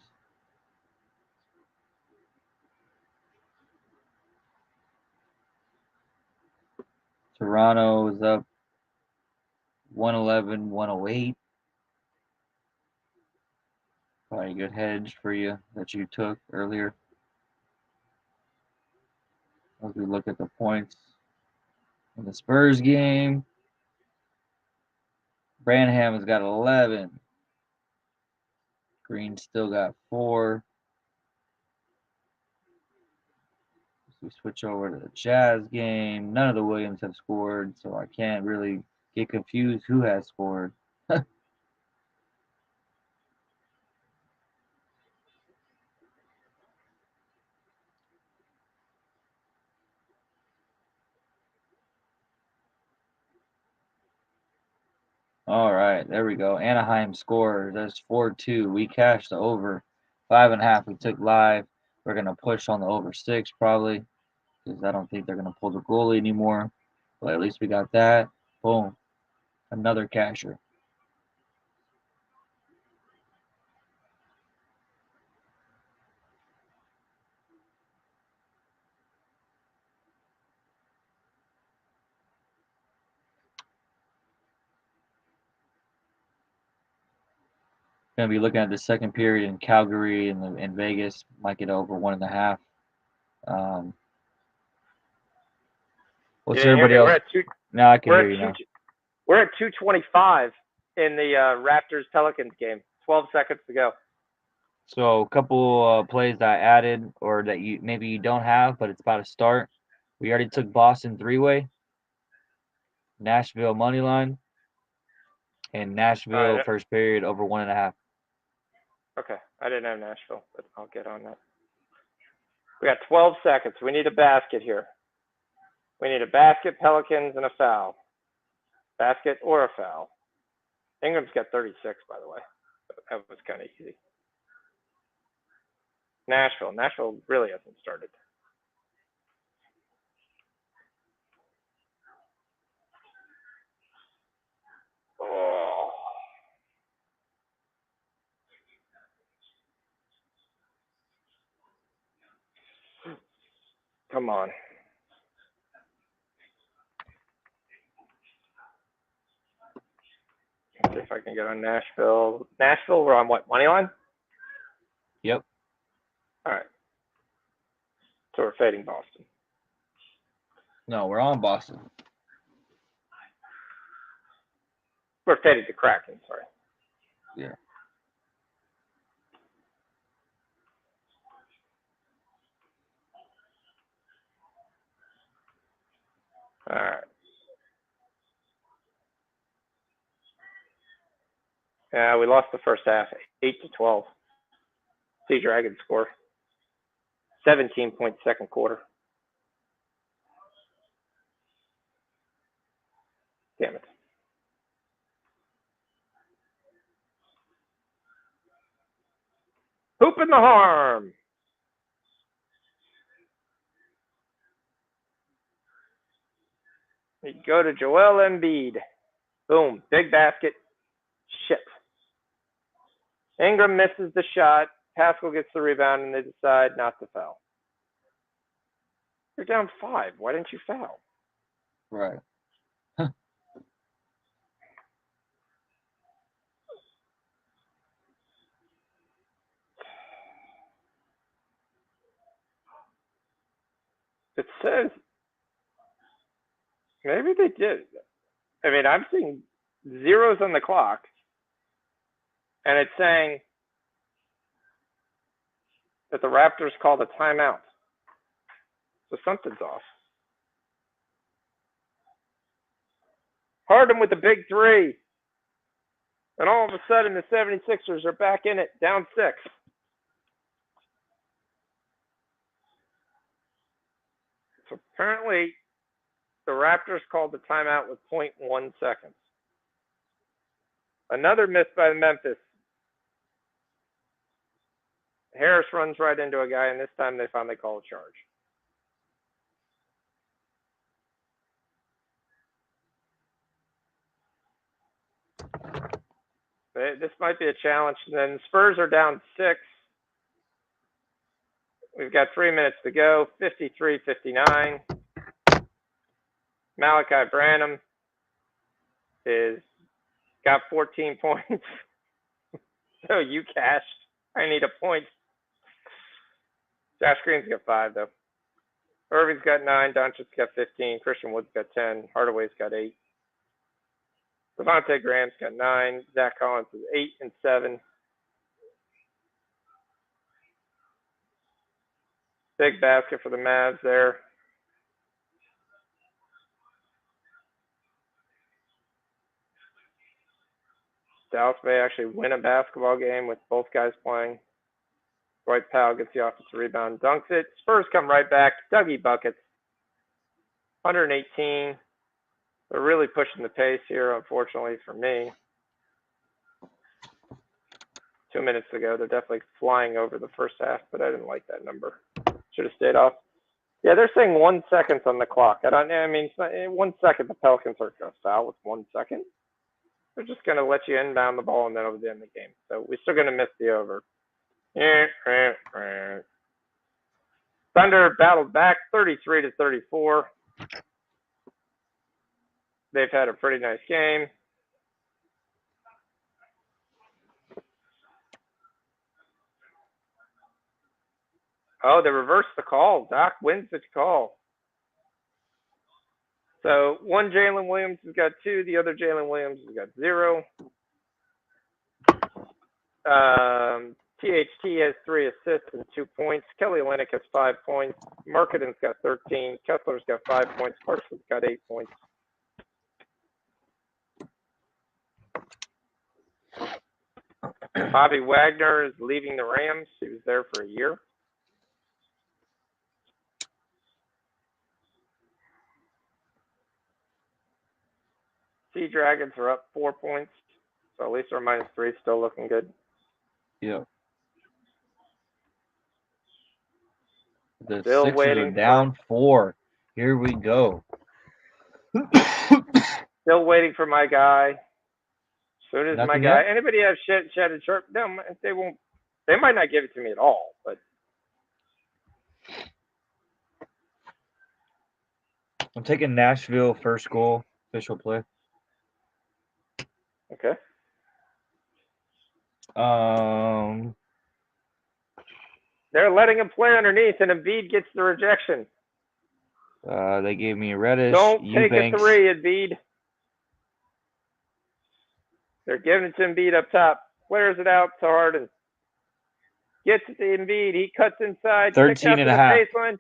Toronto is up 111, 108. Probably a good hedge for you that you took earlier. As we look at the points in the Spurs game, Branham has got 11. Green still got 4. We switch over to the Jazz game. None of the Williams have scored, so I can't really get confused who has scored. All right, there we go. Anaheim scores. That's 4-2. We cashed the over. 5.5 we took live. We're going to push on the over 6 probably because I don't think they're going to pull the goalie anymore. But at least we got that. Boom. Another casher. Going to be looking at the second period in Calgary and in Vegas. Might get over 1.5. What's everybody else? No, I can hear you now. We're at 2:25 in the Raptors Pelicans game. 12 seconds to go. So a couple plays that I added, or that you maybe you don't have, but it's about to start. We already took Boston 3-way, Nashville money line, and Nashville right. first period over 1.5. Okay. I didn't have Nashville, but I'll get on that. We got 12 seconds. We need a basket here. We need a basket, Pelicans, and a foul. Basket or a foul. Ingram's got 36, by the way. So that was kind of easy. Nashville. Nashville really hasn't started. Oh. Come on. Let's see if I can get on Nashville. Nashville, we're on what, money line? Yep. All right. So we're fading Boston. No, we're on Boston. We're fading the Kraken, sorry. Yeah. All right. Yeah, we lost the first half, 8-12. Sea Dragons score. 17-point second quarter. Damn it. Hooping the harm. We go to Joel Embiid. Boom. Big basket. Shit. Ingram misses the shot. Pascal gets the rebound, and they decide not to foul. You're down 5. Why didn't you foul? Right. It says maybe they did. I mean, I'm seeing zeros on the clock, and it's saying that the Raptors called a timeout. So something's off. Harden with the big three. And all of a sudden, the 76ers are back in it, down 6. So apparently, the Raptors called the timeout with 0.1 seconds. Another miss by Memphis. Harris runs right into a guy, and this time they finally call a charge. This might be a challenge. And then Spurs are down 6. We've got 3 minutes to go, 53-59. Malachi Branham is got 14 points. So you cashed. I need a point. Josh Green's got 5, though. Irving's got 9. Doncic's got 15. Christian Wood's got 10. Hardaway's got 8. Devontae Graham's got 9. Zach Collins is 8 and 7. Big basket for the Mavs there. Dallas may actually win a basketball game with both guys playing. Dwight Powell gets the offensive rebound, dunks it. Spurs come right back. Dougie buckets. 118. They're really pushing the pace here, unfortunately for me. 2 minutes ago, they're definitely flying over the first half, but I didn't like that number. Should have stayed off. Yeah, they're saying 1 second on the clock. I mean, it's not, 1 second, the Pelicans aren't going to foul with 1 second. They're just going to let you inbound the ball and then over the end of the game. So we're still going to miss the over. Thunder battled back 33-34. They've had a pretty nice game. Oh, they reversed the call. Doc wins the call. So one Jalen Williams has got 2. The other Jalen Williams has got 0. THT has 3 assists and 2 points. Kelly Olynyk has 5 points. Markkanen has got 13. Kessler's got 5 points. Clarkson's got 8 points. Bobby Wagner is leaving the Rams. He was there for a year. Sea Dragons are up 4 points. So at least our -3 is still looking good. Yeah. The Still Sixers waiting are down 4. Here we go. Still waiting for my guy. As soon as my Nothing guy, yet? anybody have Shannon Sharp? No, they won't. They might not give it to me at all, but I'm taking Nashville first goal, official play. okay. They're letting him play underneath, and Embiid gets the rejection. They gave me Reddish, Don't take a Eubanks. 3, Embiid. They're giving it to Embiid up top. Flares it out to Harden. Gets it to Embiid. He cuts inside. 13 and a half. Kicks out to the baseline.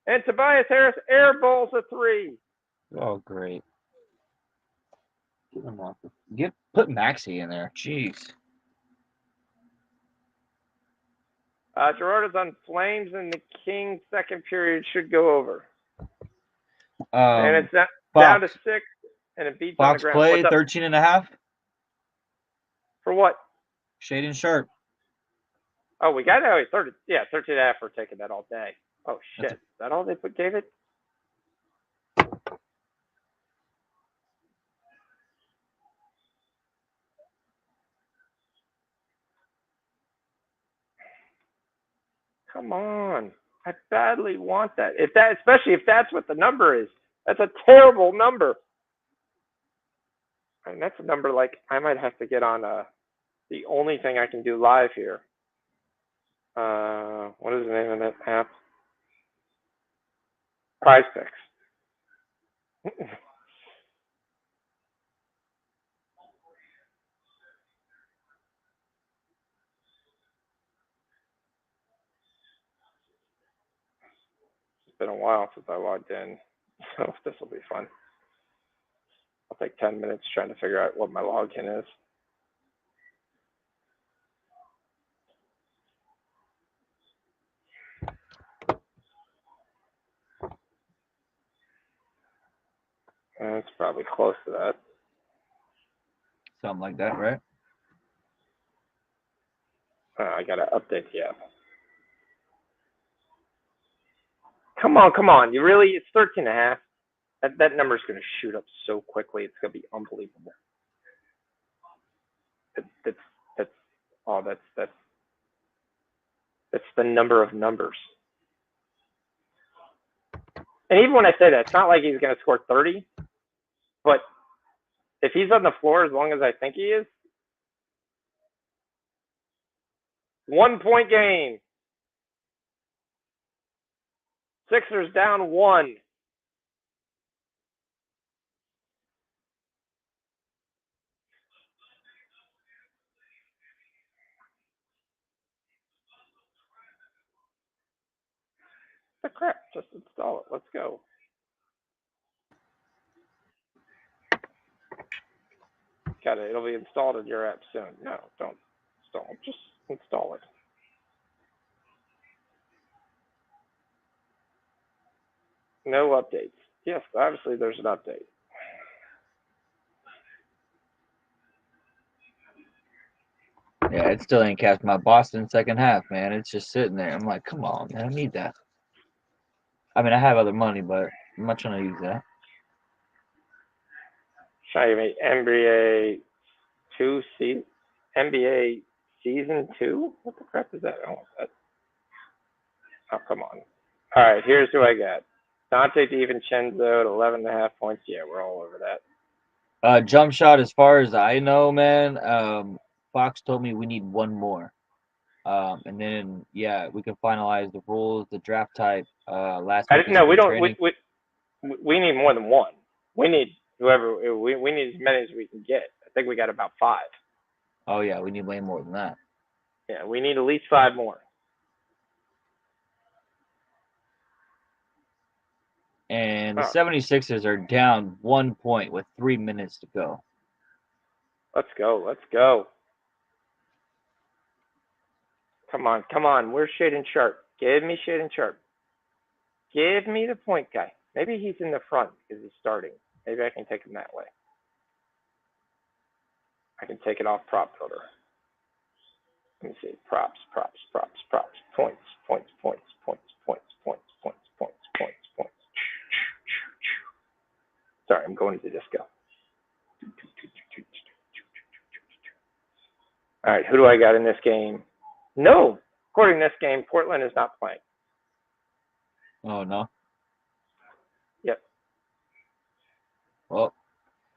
And Tobias Harris airballs a 3. Oh, great. Put Maxey in there. Jeez. Gerard is on Flames, and the Kings' second period should go over. And it's down to 6, and it beats on the Fox ground. play 13 and a half. For what? Shaden Sharp. Oh, we got it. 13 and a half. We're taking that all day. Oh, shit. Is that all they gave it? Come on. I badly want that. Especially if that's what the number is. That's a terrible number. And that's a number like I might have to get on the only thing I can do live here. What is the name of that app? Prize Picks. It's been a while since I logged in, so this will be fun. I'll take 10 minutes trying to figure out what my login is. It's probably close to that. Something like that, right? I gotta update the app. Come on. You really? It's 13 and a half. That number's gonna shoot up so quickly. It's gonna be unbelievable. That's the number of numbers. And even when I say that, it's not like he's gonna score 30. But if he's on the floor as long as I think he is, 1 point game. Sixers down 1. The crap, just install it. Let's go. Got it. It'll be installed in your app soon. No, don't install it. Just install it. No updates. Yes, obviously there's an update. Yeah, it still ain't cast my Boston second half, man. It's just sitting there. I'm like, come on, man. I need that. I mean, I have other money, but I'm not trying to use that. Trying to make NBA season 2? What the crap is that? Oh, come on. All right, here's who I got. Dante DiVincenzo at 11.5 points. Yeah, we're all over that. Jump shot, as far as I know, man. Fox told me we need 1 more. And then, yeah, we can finalize the rules, the draft type. Last week. No, we don't. We need more than 1. We need whoever. We need as many as we can get. I think we got about 5. Oh yeah, we need way more than that. Yeah, we need at least 5 more. And the Oh, 76ers are down 1 point with 3 minutes to go. let's go. Let's go. Come on, come on. Where's Shaden Sharp? Give me Shaden Sharp. Give me the point guy. Maybe he's in the front because he's starting. Maybe I can take him that way. I can take it off prop builder. Let me see. Props, props, props, props. Points, points, points, points, points, points, points, points, points, points. Sorry, I'm going to disco. All right, who do I got in this game? No, according to this game, Portland is not playing. Oh, no? Yep. Well,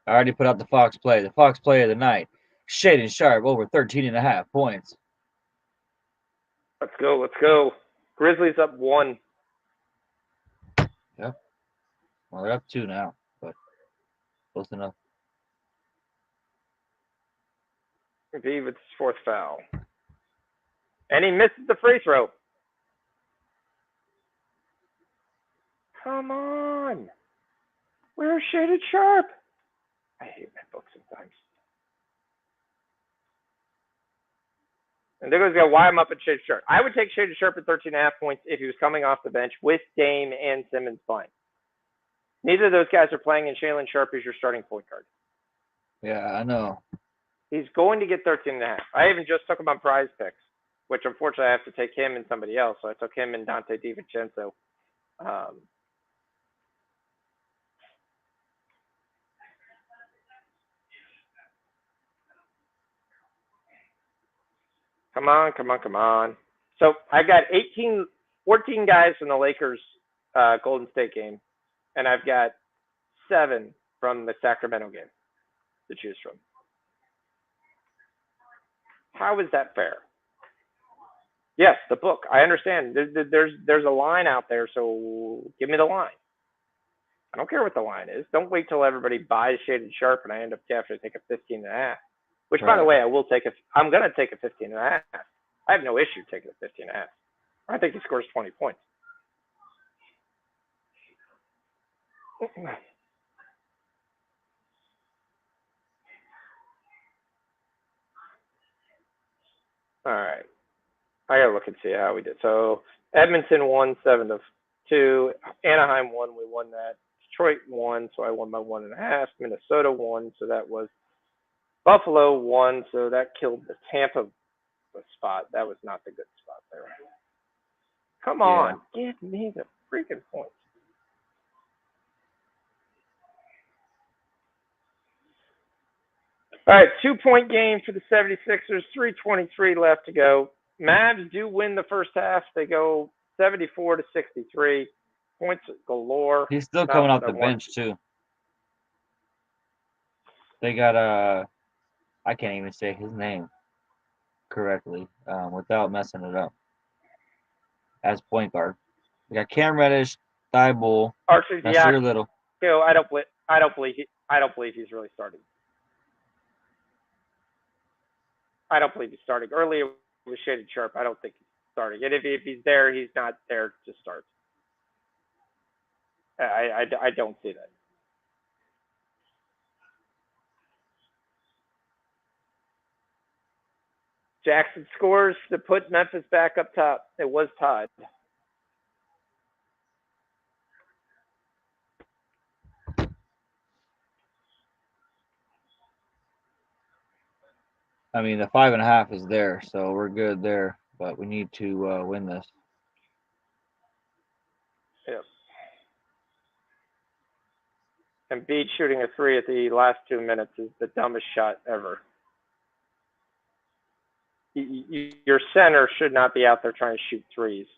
I already put out the Fox play. The Fox play of the night. Shaden Sharp over 13.5 points. Let's go, let's go. Grizzlies up 1. Yep. Well, they're up 2 now, but close enough. V with his 4th foul. And he misses the free throw. Come on. Where's Shaded Sharp? I hate my book sometimes. And there goes the guy, why I'm up at Shaded Sharp. I would take Shaded Sharp at 13.5 points if he was coming off the bench with Dame and Simmons playing. Neither of those guys are playing, and Shaylin Sharp is your starting point guard. Yeah, I know. He's going to get 13.5. I even just took him on prize picks, which unfortunately I have to take him and somebody else. So I took him and Dante DiVincenzo. Come on, come on, come on. So I got 14 guys from the Lakers Golden State game, and I've got 7 from the Sacramento game to choose from. How is that fair? Yes, the book. I understand. There's a line out there, so give me the line. I don't care what the line is. Don't wait till everybody buys Shaded Sharp and I end up having to take a 15.5. Which, by the way, I will take I'm going to take a 15.5. I have no issue taking a 15.5. I think he scores 20 points. All right. I gotta look and see how we did. So Edmonton won 7-2. Anaheim won. We won that. Detroit won, so I won by 1.5. Minnesota won, so that was Buffalo won, so that killed the Tampa spot. That was not the good spot there. Come on, give me the freaking points. All right, 2-point game for the 76ers, 3:23 left to go. Mavs do win the first half. They go 74-63. Points galore. He's still coming off the bench, too. They got, I can't even say his name correctly without messing it up, as point guard. We got Cam Reddish, Thibault, Nasir Little. I don't believe he's really starting. I don't believe he's starting. Earlier with Shaded Sharp, I don't think he's starting. And if he's there, he's not there to start. I don't see that. Jackson scores to put Memphis back up top. It was tied. I mean, the 5.5 is there, so we're good there. But we need to win this. Yep. And Embiid shooting a 3 at the last 2 minutes is the dumbest shot ever. Your center should not be out there trying to shoot threes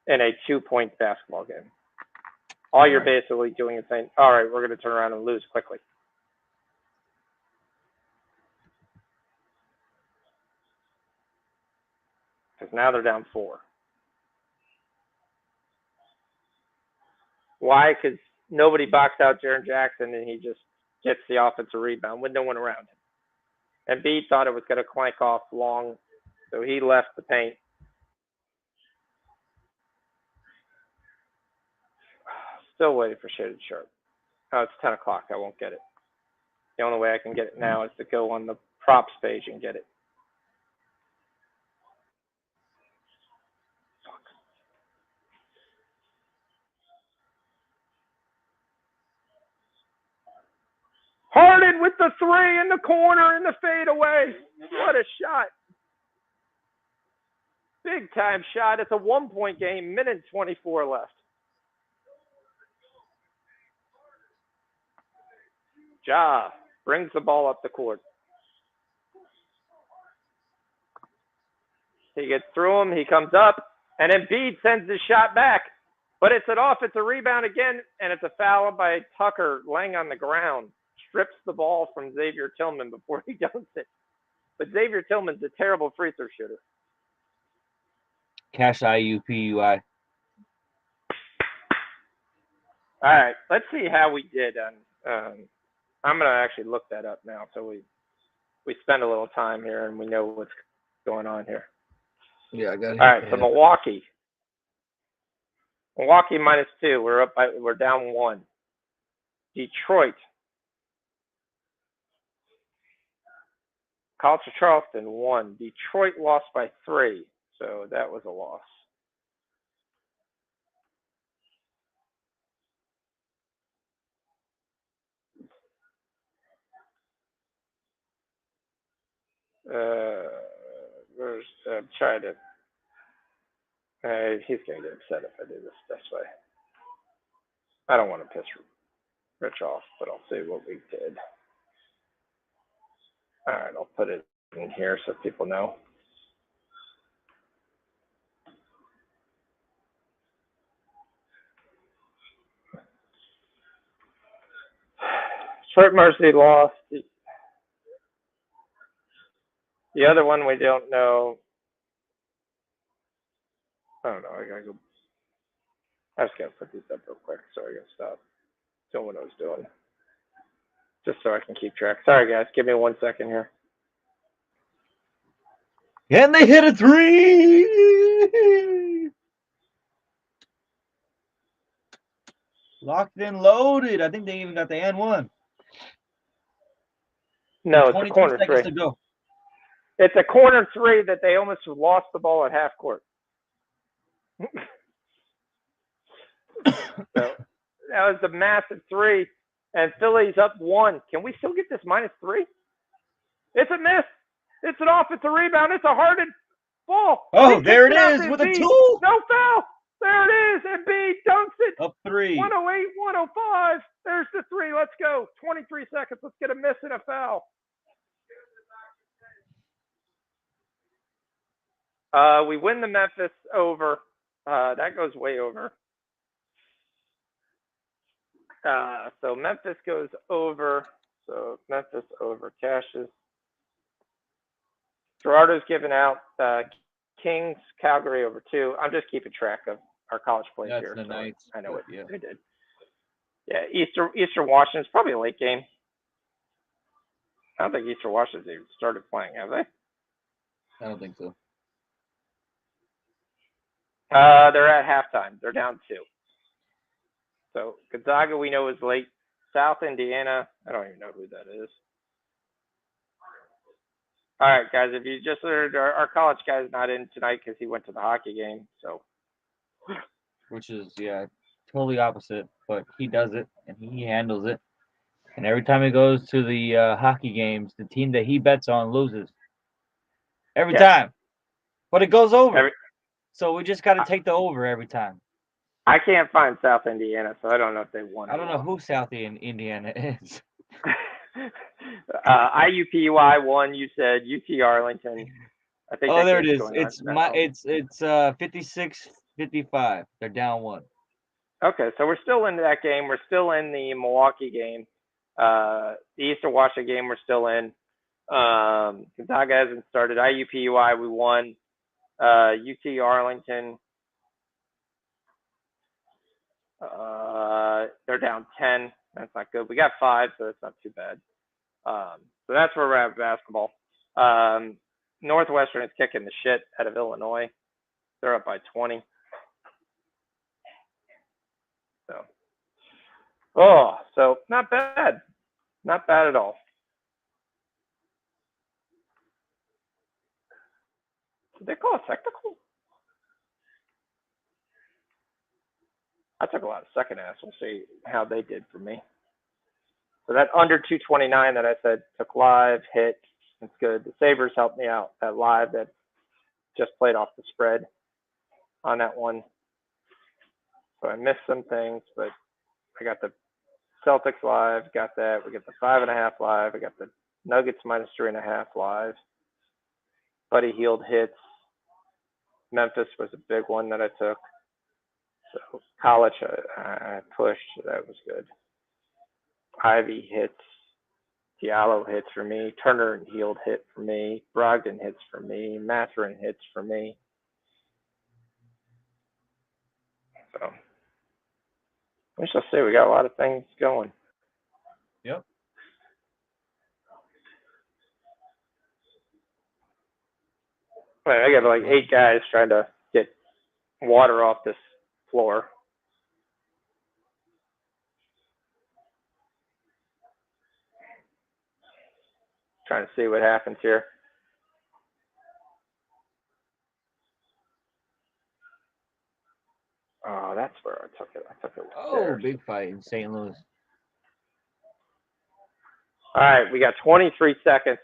in a 2-point basketball game. All you're basically doing is saying, all right, we're going to turn around and lose quickly. Because now they're down 4. Why? Because nobody boxed out Jaren Jackson, and he just gets the offensive rebound with no one around him. And B thought it was going to clank off long So he left the paint. Still waiting for Shaded Sharp. Oh, it's 10 o'clock. I won't get it. The only way I can get it now is to go on the props page and get it. Harden with the three in the corner in the fadeaway. What a shot. Big time shot. It's a 1-point game, minute 24 left. Ja brings the ball up the court. He gets through him. He comes up, and Embiid sends his shot back. But it's an offensive rebound again, and it's a foul by Tucker laying on the ground. Strips the ball from Xavier Tillman before he dunks it. But Xavier Tillman's a terrible free throw shooter. Cash IUPUI. All right, let's see how we did on. I'm gonna actually look that up now, so we spend a little time here and we know what's going on here. Yeah, I got it. All right, so Milwaukee -2. We're down 1. Detroit. College of Charleston 1. Detroit lost by 3, so that was a loss. I'm trying to. He's gonna get upset if I do this way. I don't want to piss Rich off, but I'll say what we did. All right, I'll put it in here so people know. Short Mercy lost. The other one we don't know. I don't know. I gotta go. I just gotta put these up real quick, so I gotta stop doing what I was doing, just so I can keep track. Sorry, guys. Give me 1 second here. And they hit a 3. Locked and loaded. I think they even got the and one. No, it's a corner 3. To go. It's a corner 3 that they almost lost the ball at half court. So that was a massive 3, and Philly's up 1. Can we still get this -3? It's a miss. It's an offensive rebound. It's a Harden ball. Oh, there it is with a 2. No foul. There it is. Embiid dunks it. Up 3. 108, 105. There's the 3. Let's go. 23 seconds. Let's get a miss and a foul. We win the Memphis over. That goes way over. So Memphis goes over. So Memphis over cashes. Gerardo's given out. Kings, Calgary over 2. I'm just keeping track of our college plays here. That's the Knights. I know yeah. they did. Yeah, Eastern Washington's probably a late game. I don't think Eastern Washington's even started playing, have they? I don't think so. They're at halftime. They're down 2. So Gonzaga we know is late. South Indiana, I don't even know who that is. All right, guys, if you just heard, our college guy's not in tonight because he went to the hockey game. So, which is totally opposite, but he does it and he handles it. And every time he goes to the hockey games, the team that he bets on loses. Every time, but it goes over. So we just got to take the over every time. I can't find South Indiana, so I don't know if they won. I don't know who South Indiana is. IUPUI won. You said UT Arlington. I think. Oh, there it is. It's 56-55. They're down 1. Okay, so we're still in that game. We're still in the Milwaukee game. The Eastern Washington game we're still in. Gonzaga hasn't started. IUPUI we won. UT Arlington. They're down 10. That's not good. We got 5, so that's not too bad. So that's where we're at basketball. Northwestern is kicking the shit out of Illinois. They're up by 20. So not bad. Not bad at all. Did they call a technical? I took a lot of second halves. We'll see how they did for me. So that under 229 that I said took live, hit. It's good. The Sabres helped me out. That live that just played off the spread on that one. So I missed some things, but I got the Celtics live, got that. We got the 5.5 live. I got the Nuggets -3.5 live. Buddy Hield hits. Memphis was a big one that I took. So college, I pushed. That was good. Ivy hits. Diallo hits for me. Turner and Hield hit for me. Brogdon hits for me. Mathurin hits for me. So we shall see. We got a lot of things going. Yep. I got like 8 guys trying to get water off this floor. Trying to see what happens here. Oh, that's where I took it. I took it upstairs. Big fight in St. Louis. All right, we got 23 seconds.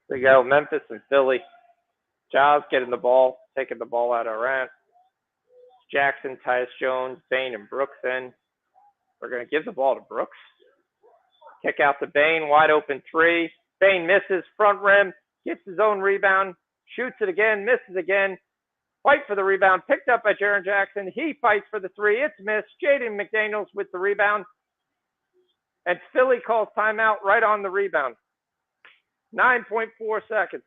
There we go. Memphis and Philly. Giles getting the ball, taking the ball out of Rant. Jackson, Tyus Jones, Bain, and Brooks in. We're going to give the ball to Brooks. Kick out to Bain, wide open 3. Bain misses, front rim, gets his own rebound, shoots it again, misses again. Fight for the rebound, picked up by Jaren Jackson. He fights for the 3. It's missed. Jaden McDaniels with the rebound. And Philly calls timeout right on the rebound. 9.4 seconds.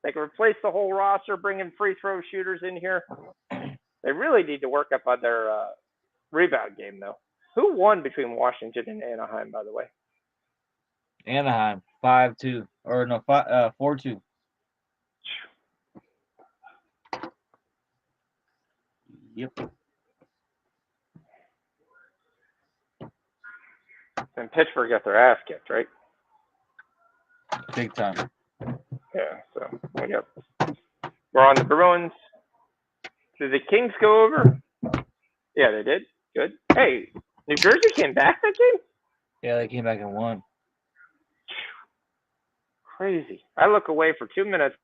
They can replace the whole roster, bring in free throw shooters in here. They really need to work up on their rebound game, though. Who won between Washington and Anaheim, by the way? Anaheim 5-2 or no 4-2. Yep. And Pittsburgh got their ass kicked, right? Big time. Yeah, so we're on the Bruins. Did the Kings go over? Yeah, they did. Good. Hey, New Jersey came back that game? Yeah, they came back and won. Crazy. I look away for 2 minutes.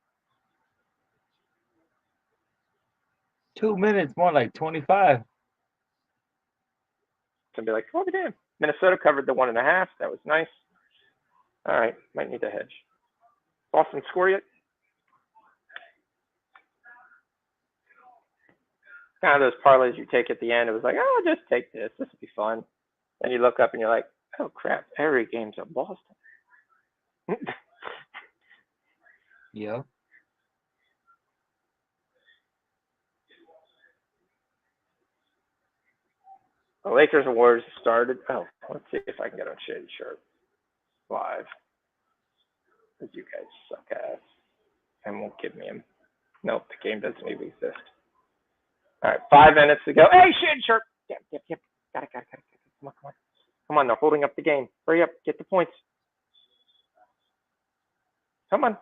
2 minutes, more like 25. And be like, oh, damn. Minnesota covered the 1.5. That was nice. All right, might need to hedge. Boston score yet? Kind of those parlays you take at the end. It was like, oh, I'll just take this. This will be fun. Then you look up and you're like, oh, crap. Every game's at Boston. Yeah. The Lakers and Warriors started. Oh, let's see if I can get on Shady Shirt live. Because you guys suck ass and won't give me him. Nope, the game doesn't even exist. All right, 5 minutes to go. Hey, Shady Shirt! Yep. Got it. Come on. Come on, they're holding up the game. Hurry up, get the points. Come on.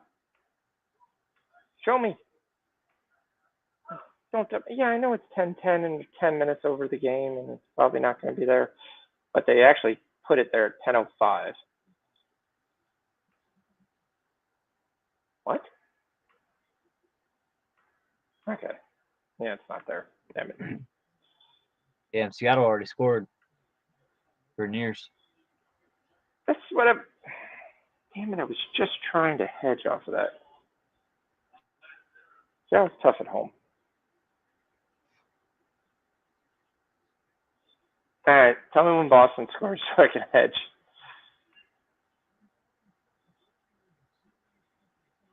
Show me. Yeah, I know it's 10-10 and 10 minutes over the game, and it's probably not going to be there. But they actually put it there at 10:05. What? Okay. Yeah, it's not there. Damn it. Yeah, and Seattle already scored for Nears. That's what I'm. Damn it, I was just trying to hedge off of that. Seattle's tough at home. All right, tell me when Boston scores so I can hedge.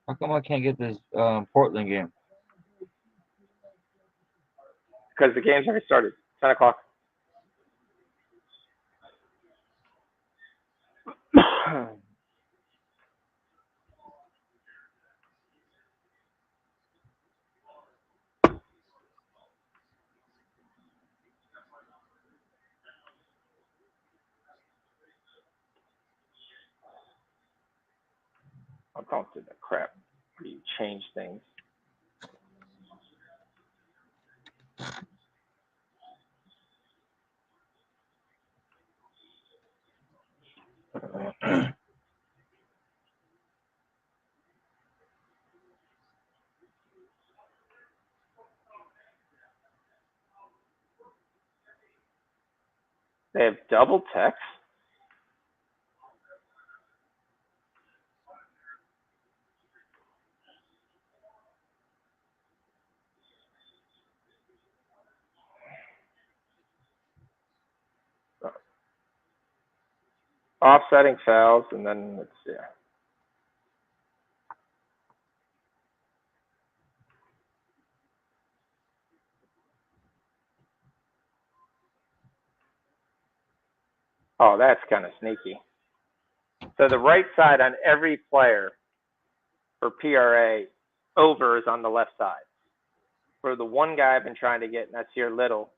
How come I can't get this Portland game? Because the game's already started. 10 o'clock. Don't do the crap. You change things. They have double text. Offsetting fouls, and then let's see. Oh, that's kind of sneaky. So the right side on every player for PRA over is on the left side. For the one guy I've been trying to get, and that's here Little,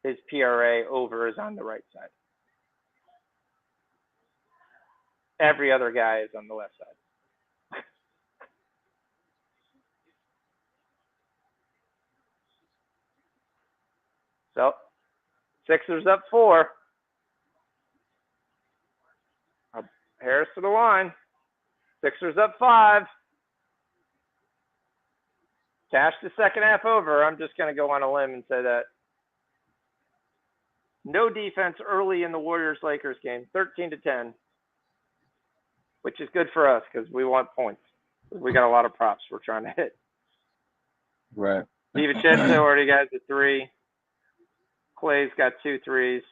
his PRA over is on the right side. Every other guy is on the left side. So, Sixers up 4. Harris to the line. Sixers up 5. Cash the second half over. I'm just going to go on a limb and say that. No defense early in the Warriors-Lakers game, 13-10, which is good for us because we want points. We got a lot of props we're trying to hit. Right. DiVincenzo already got the 3. Clay's got 2 threes.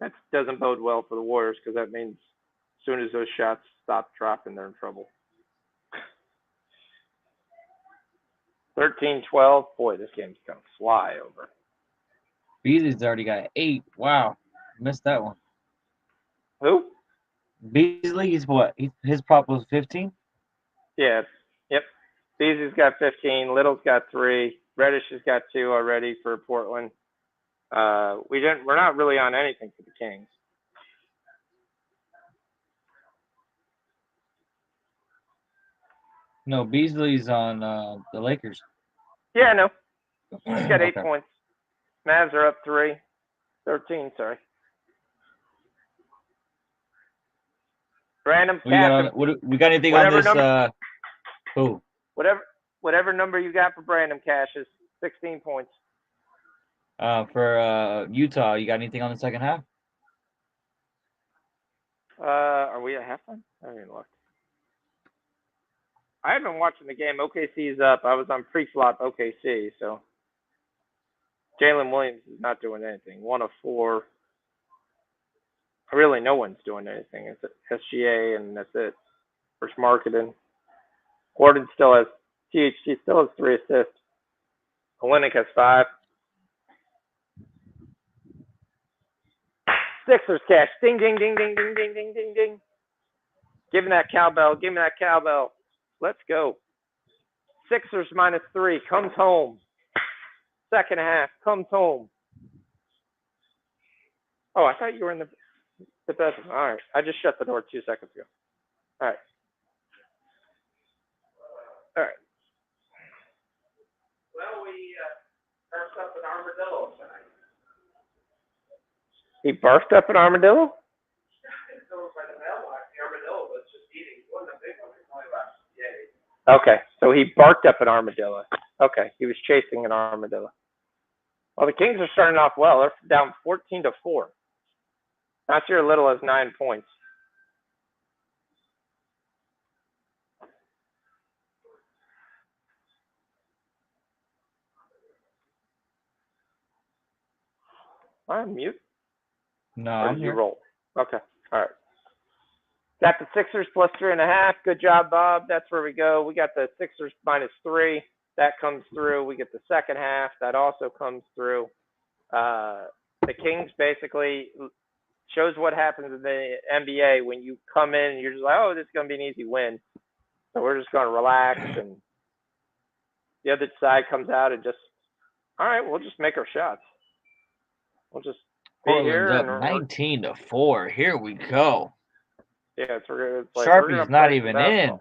That doesn't bode well for the Warriors because that means as soon as those shots stop dropping, they're in trouble. 13-12. Boy, this game's going to fly over. Beasley's already got 8. Wow. Missed that one. Who? Beasley, he's what? His prop was 15? Yeah. Yep. Beasley's got 15. Little's got 3. Reddish has got 2 already for Portland. We're not really on anything for the Kings. No, Beasley's on the Lakers. Yeah, I know. He's got 8 Okay. points. Mavs are up 3. 13, sorry. Random cash. We got anything on this? Who? Whatever number you got for Brandon Cash is 16 points. For Utah, you got anything on the second half? Are we at halftime? I haven't even looked. I have been watching the game. OKC's up. I was on pre-flop OKC, so Jalen Williams is not doing anything. 1 of 4. Really, no one's doing anything. It's SGA, and that's it. First marketing. Gordon still has THT still has 3 assists. Olenek has 5. Sixers cash. Ding, ding, ding, ding, ding, ding, ding, ding, ding. Give me that cowbell. Give me that cowbell. Let's go. Sixers -3. Comes home. Second half. Comes home. Oh, I thought you were in the bedroom. All right. I just shut the door 2 seconds ago. All right. All right. Well, we barfed up an armadillo tonight. He barfed up an armadillo? Okay, so he barked up an armadillo. Okay, he was chasing an armadillo. Well, the Kings are starting off well. They're down 14-4. Nasir Little has 9 points. I'm mute. No, Or I'm did you here. roll? Okay, all right. Got the Sixers +3.5. Good job, Bob. That's where we go. We got the Sixers -3. That comes through. We get the second half. That also comes through. The Kings basically shows what happens in the NBA when you come in and you're just like, oh, this is going to be an easy win. So we're just going to relax, and the other side comes out and just, all right, we'll just make our shots. We'll just be here. Portland's up 19-4. Here we go. Yeah, it's like Sharpie's not even in.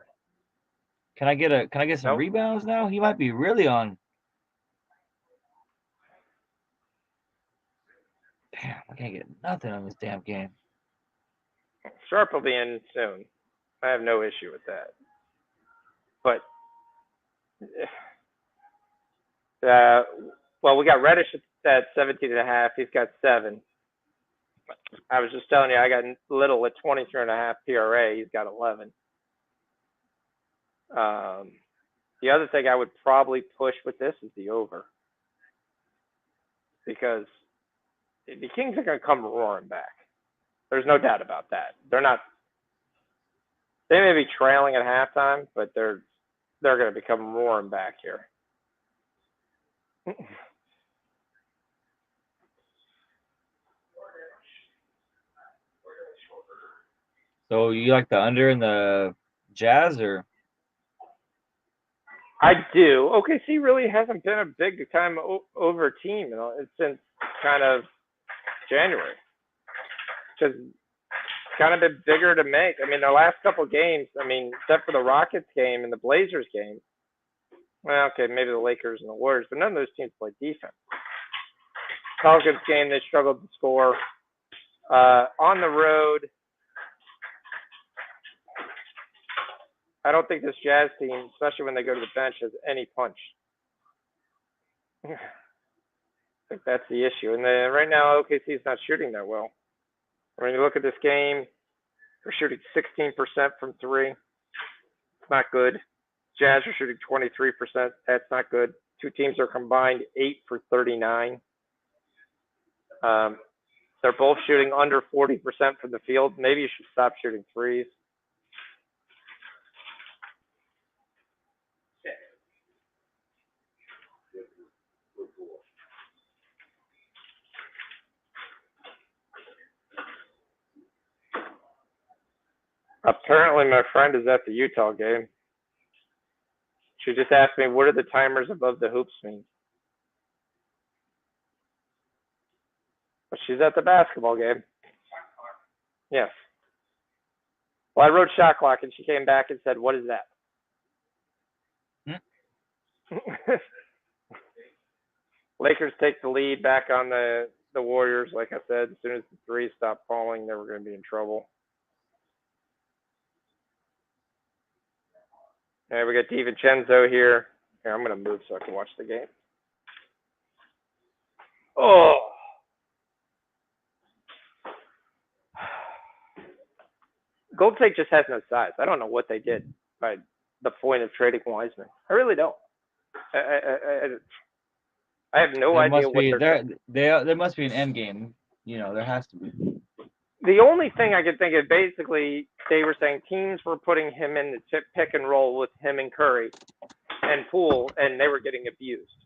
Can I get some Nope. rebounds now? He might be really on. Damn, I can't get nothing on this damn game. Sharp will be in soon. I have no issue with that. But well, we got Reddish at 17.5. He's got 7. I was just telling you, I got Little at 23.5 PRA. He's got 11. The other thing I would probably push with this is the over, because the Kings are going to come roaring back. There's no doubt about that. They're not. They may be trailing at halftime, but they're going to become roaring back here. So you like the under in the Jazz, or? I do. OKC really hasn't been a big time over team since kind of January. Because it's kind of been bigger to make. I mean, their last couple of games, I mean, except for the Rockets game and the Blazers game, well, okay, maybe the Lakers and the Warriors, but none of those teams play defense. Pelicans game, they struggled to score. On the road, I don't think this Jazz team, especially when they go to the bench, has any punch. I think that's the issue. And right now, OKC is not shooting that well. When you look at this game, they're shooting 16% from 3. It's not good. Jazz are shooting 23%. That's not good. Two teams are combined 8 for 39. They're both shooting under 40% from the field. Maybe you should stop shooting threes. Apparently, my friend is at the Utah game. She just asked me, what do the timers above the hoops mean? But she's at the basketball game. Yes. Well, I wrote shot clock, and she came back and said, what is that? Lakers take the lead back on the Warriors. Like I said, as soon as the threes stopped falling, they were going to be in trouble. And we got DiVincenzo here. Here, I'm going to move so I can watch the game. Oh. Golden State just has no size. I don't know what they did by the point of trading Wiseman. I really don't. I have no idea what they're doing. There must be an end game. You know, there has to be. The only thing I could think of, basically, they were saying teams were putting him in the pick and roll with him and Curry and Poole, and they were getting abused.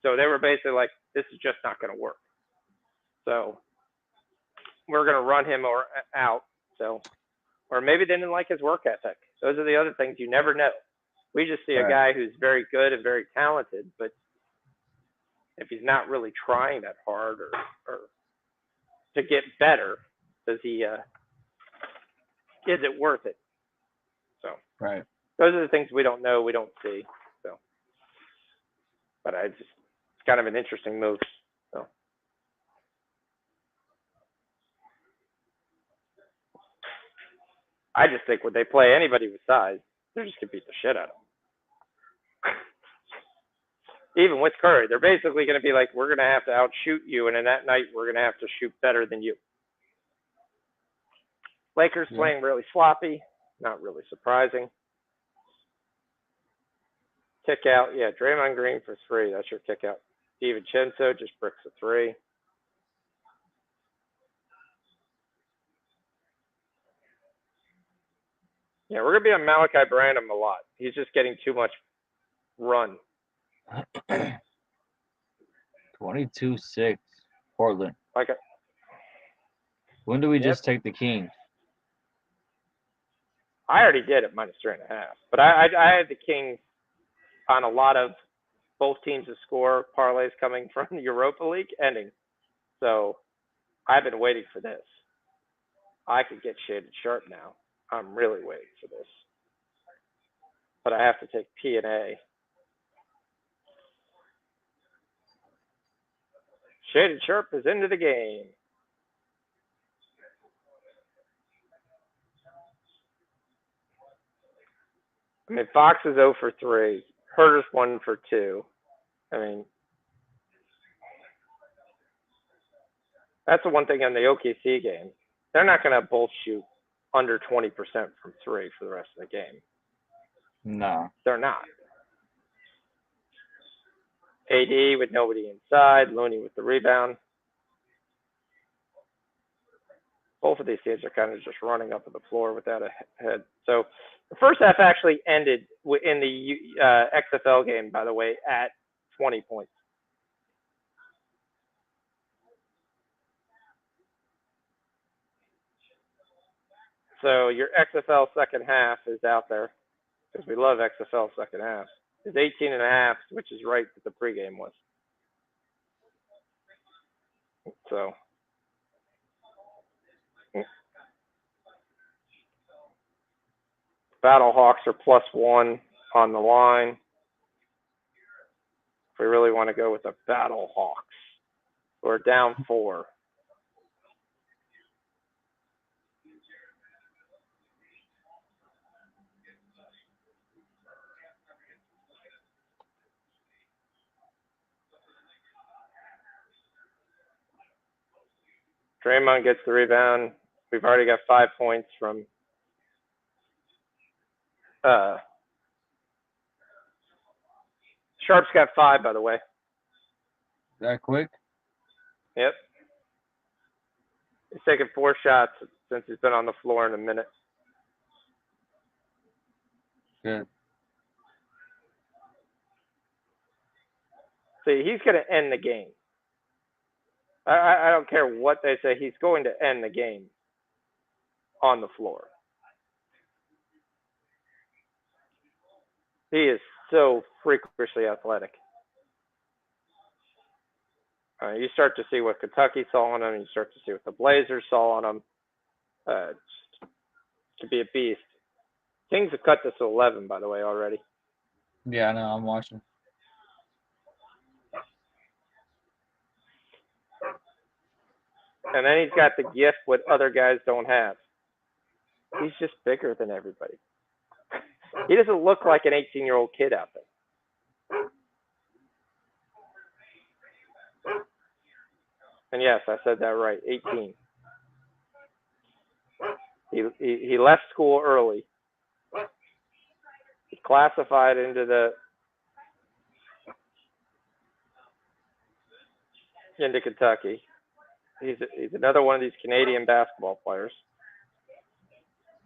So they were basically like, this is just not going to work. So we're going to run him out. So, or maybe they didn't like his work ethic. Those are the other things you never know. We just see a guy who's very good and very talented, but if he's not really trying that hard or to get better, is it worth it? So those are the things we don't know, we don't see. So, but it's kind of an interesting move. So I just think when they play anybody with size, they're just gonna beat the shit out of them. Even with Curry, they're basically going to be like, we're going to have to outshoot you, and in that night, we're going to have to shoot better than you. Lakers playing really sloppy, not really surprising. Kick out, yeah, Draymond Green for 3. That's your kick out. DiVincenzo just bricks a 3. Yeah, we're going to be on Malachi Branham a lot. He's just getting too much run. 22-6, Portland. Okay. When do we just take the Kings? I already did it, -3.5. But I had the Kings on a lot of both teams to score parlays coming from the Europa League ending. So I've been waiting for this. I could get shaded sharp now. I'm really waiting for this. but I have to take P and A. Shaded Sharp is into the game. I mean, Fox is 0 for 3. Herder's 1 for 2. I mean, that's the one thing on the OKC game. They're not going to both shoot under 20% from 3 for the rest of the game. No. They're not. AD with nobody inside. Looney with the rebound. Both of these teams are kind of just running up to the floor without a head. So the first half actually ended in the XFL game, by the way, at 20 points. So your XFL second half is out there, because we love XFL second half. It's 18.5, which is right that the pregame was. So Battlehawks are +1 on the line. If we really want to go with the Battlehawks, we're down 4. Draymond gets the rebound. We've already got 5 points from Sharp's got 5, by the way. That quick? Yep. He's taken 4 shots since he's been on the floor in a minute. Good. See, he's going to end the game. I don't care what they say. He's going to end the game on the floor. He is so freakishly athletic. You start to see what Kentucky saw on him. You start to see what the Blazers saw on him. To be a beast. Kings have cut this to 11, by the way, already. Yeah, I know. I'm watching. And then he's got the gift what other guys don't have. He's just bigger than everybody. He doesn't look like an 18-year-old kid out there. And yes, I said that right, 18. He left school early. He classified into Kentucky. He's another one of these Canadian basketball players.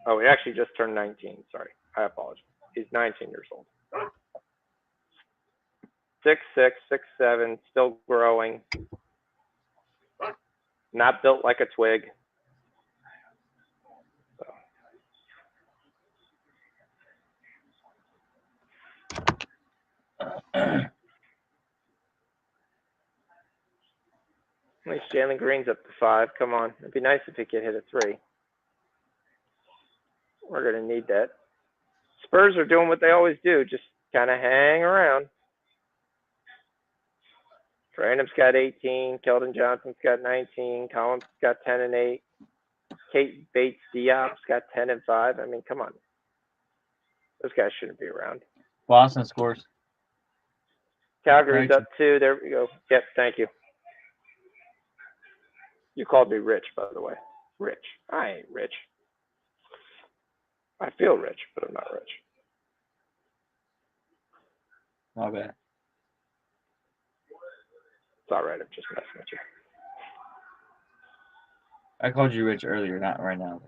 Oh, he actually just turned 19. Sorry, I apologize. He's 19 years old. 6'6", 6'7", still growing. Not built like a twig. At least Jalen Green's up to 5. Come on. It'd be nice if he could hit a 3. We're going to need that. Spurs are doing what they always do, just kind of hang around. Branham's got 18. Keldon Johnson's got 19. Collins got 10 and 8. Kate Bates Diop's got 10 and 5. I mean, come on. Those guys shouldn't be around. Boston scores. Calgary's up 2. There we go. Yep, thank you. You called me rich, by the way. Rich. I ain't rich. I feel rich, but I'm not rich. Not bad. It's all right. I'm just messing with you. I called you rich earlier, not right now.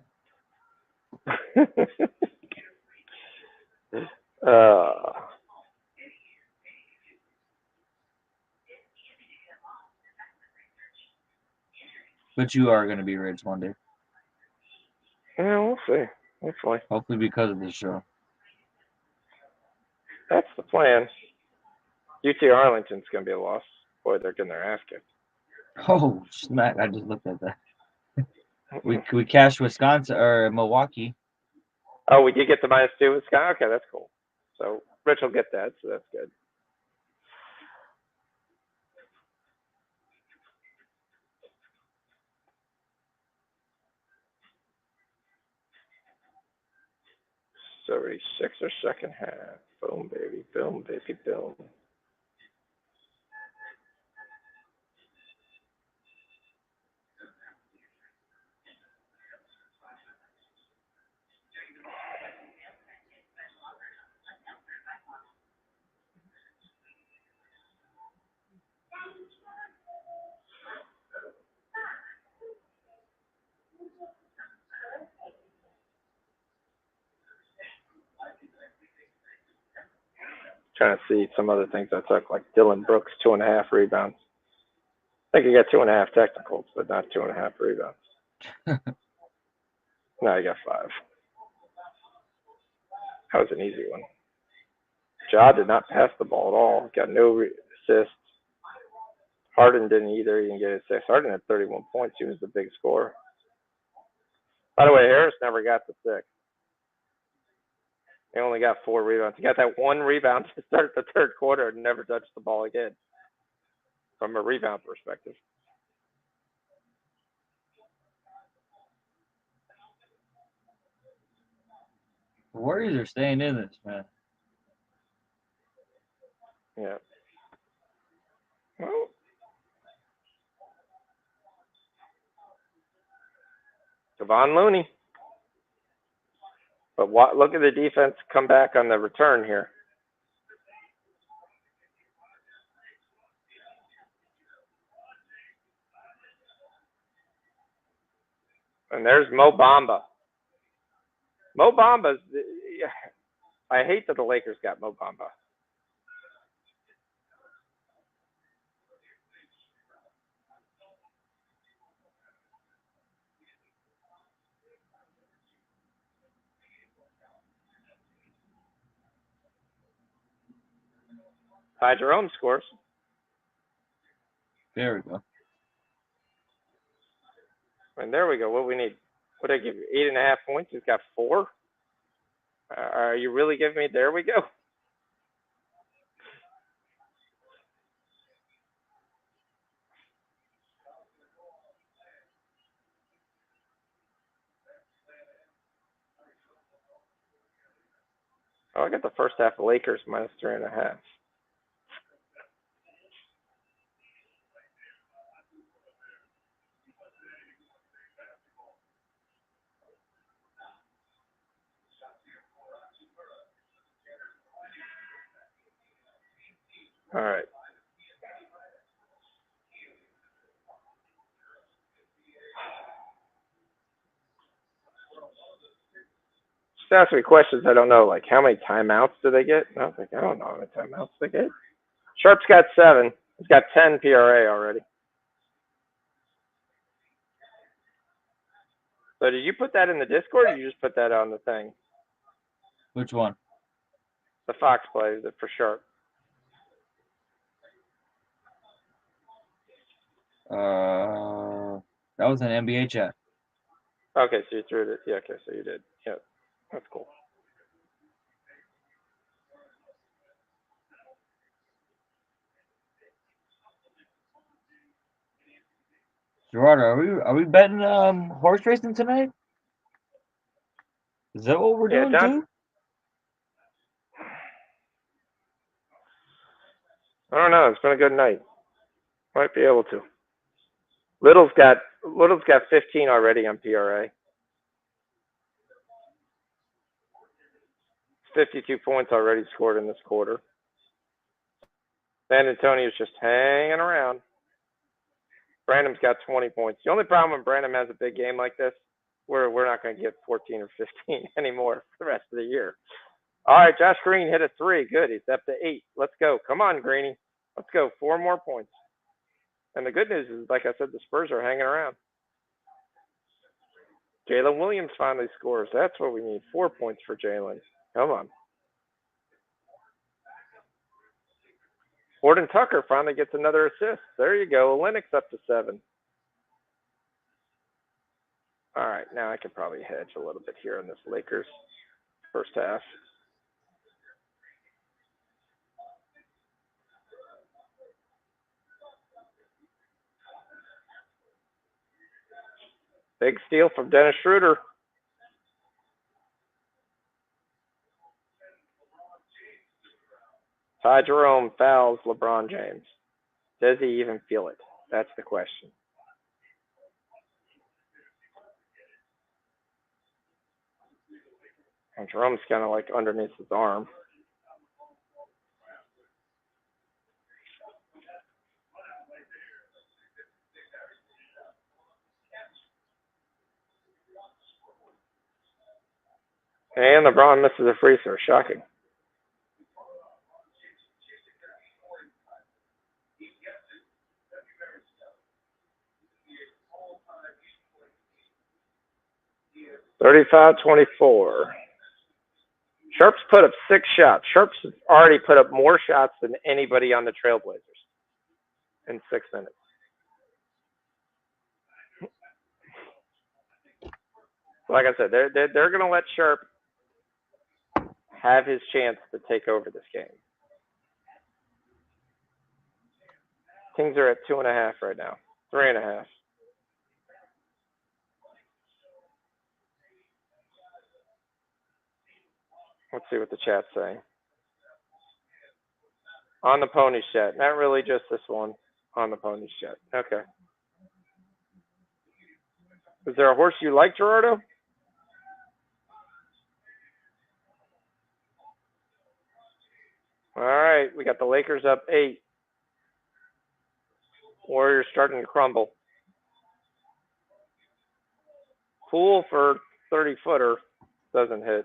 But you are going to be rich one day. Yeah, we'll see. Hopefully. Hopefully because of this show. That's the plan. UT Arlington's going to be a loss. Boy, they're getting their ass kicked. Oh, smack. I just looked at that. We cashed Wisconsin or Milwaukee. Oh, we did get the -2 Wisconsin. Okay, that's cool. So Rich will get that, so that's good. So 36 or second half. Boom, baby, boom, baby, boom. Trying to see some other things I took, like Dylan Brooks, 2.5 rebounds. I think he got 2.5 technicals, but not 2.5 rebounds. No, he got 5. That was an easy one. Ja did not pass the ball at all. Got no assists. Harden didn't either. He didn't get assists. Harden had 31 points. He was the big scorer. By the way, Harris never got the 6. He only got 4 rebounds. He got that 1 rebound to start the third quarter and never touched the ball again from a rebound perspective. The Warriors are staying in this, man. Yeah. Well, Kevon Looney. But look at the defense come back on the return here. And there's Mo Bamba. Mo Bamba's. I hate that the Lakers got Mo Bamba. Ty Jerome scores. There we go. And there we go. What we need? What did I give you? 8.5 points. He's got 4. Are you really giving me? There we go. Oh, I got the first half of Lakers minus 3.5. All right. Just ask me questions I don't know, like how many timeouts do they get? And I was like, I don't know how many timeouts they get. Sharp's got 7. He's got 10 PRA already. So did you put that in the Discord, or did you just put that on the thing? Which one? The Fox play for Sharp. That was an NBA chat. Okay, so you threw it. Yeah, okay, so you did. Yeah, that's cool. Gerardo, are we betting horse racing tonight? Is that what we're doing John, too? I don't know. It's been a good night. Might be able to. Little's got 15 already on PRA. 52 points already scored in this quarter. San Antonio's just hanging around. Brandon's got 20 points. The only problem when Brandon has a big game like this, we're not going to get 14 or 15 anymore for the rest of the year. All right, Josh Green hit a 3. Good. He's up to 8. Let's go. Come on, Greeny. Let's go. 4 more points. And the good news is, like I said, the Spurs are hanging around. Jalen Williams finally scores. That's what we need. 4 points for Jalen. Come on. Horton Tucker finally gets another assist. There you go. Lennox up to 7. All right, now I can probably hedge a little bit here on this Lakers first half. Big steal from Dennis Schroeder. Ty Jerome fouls LeBron James. Does he even feel it? That's the question. And Jerome's kind of like underneath his arm. And LeBron misses a free throw. Shocking. (35-24). Sharps put up 6 shots. Sharps already put up more shots than anybody on the Trailblazers in 6 minutes. Like I said, they're going to let Sharp have his chance to take over this game. Kings are at 2.5 right now. 3.5. Let's see what the chat's saying. On the Ponies chat. Not really just this one. On the Ponies chat. Okay. Is there a horse you like, Gerardo? All right. We got the Lakers up 8. Warriors starting to crumble. Poole for 30-footer. Doesn't hit.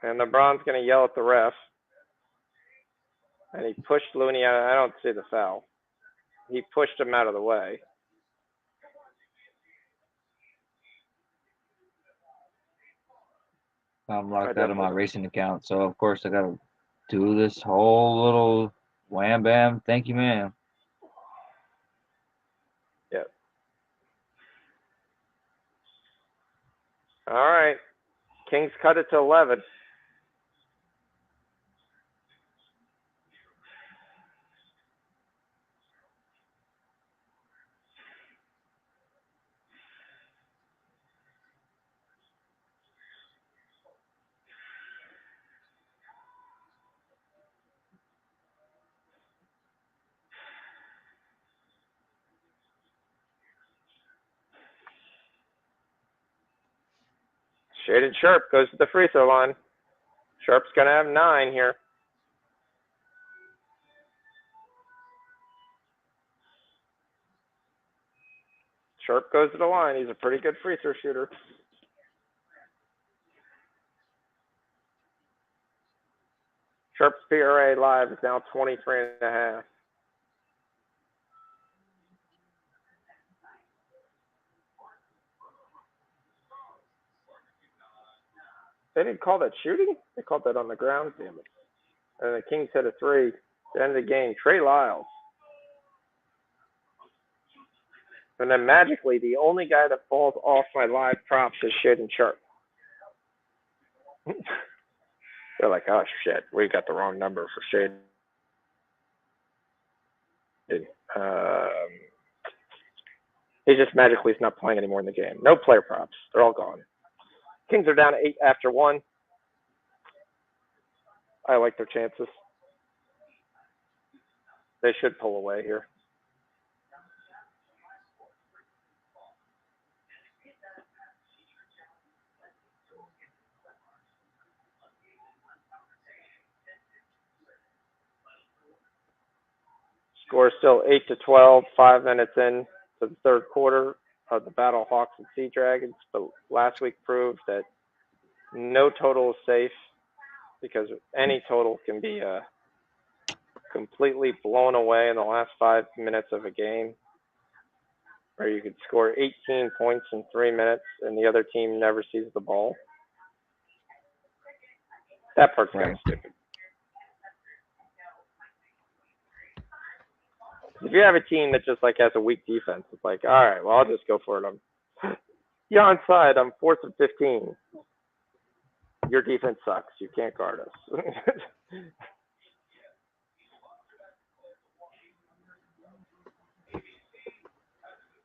And LeBron's going to yell at the ref. And he pushed Looney out. I don't see the foul. He pushed him out of the way. I'm locked out of my racing account, so of course I gotta do this whole little wham bam. Thank you, ma'am. Yep. All right. Kings cut it to 11. Shaden Sharp goes to the free throw line. Sharp's going to have 9 here. Sharp goes to the line. He's a pretty good free throw shooter. Sharp's PRA live is now 23.5. They didn't call that shooting? They called that on the ground, damn it. And the Kings hit a 3. At the end of the game, Trey Lyles. And then magically, the only guy that falls off my live props is Shaden Sharp. They're like, oh, shit, we got the wrong number for Shaden. He just magically is not playing anymore in the game. No player props. They're all gone. Kings are down 8 after 1. I like their chances. They should pull away here. Score is still 8-12, 5 minutes in to the third quarter of the Battle Hawks and Sea Dragons. But last week proved that no total is safe because any total can be completely blown away in the last 5 minutes of a game, or you could score 18 points in 3 minutes and the other team never sees the ball. That part's kind of stupid. If you have a team that just like has a weak defense, it's like, all right, well, I'll just go for it. You're onside. I'm 4th and 15. Your defense sucks. You can't guard us.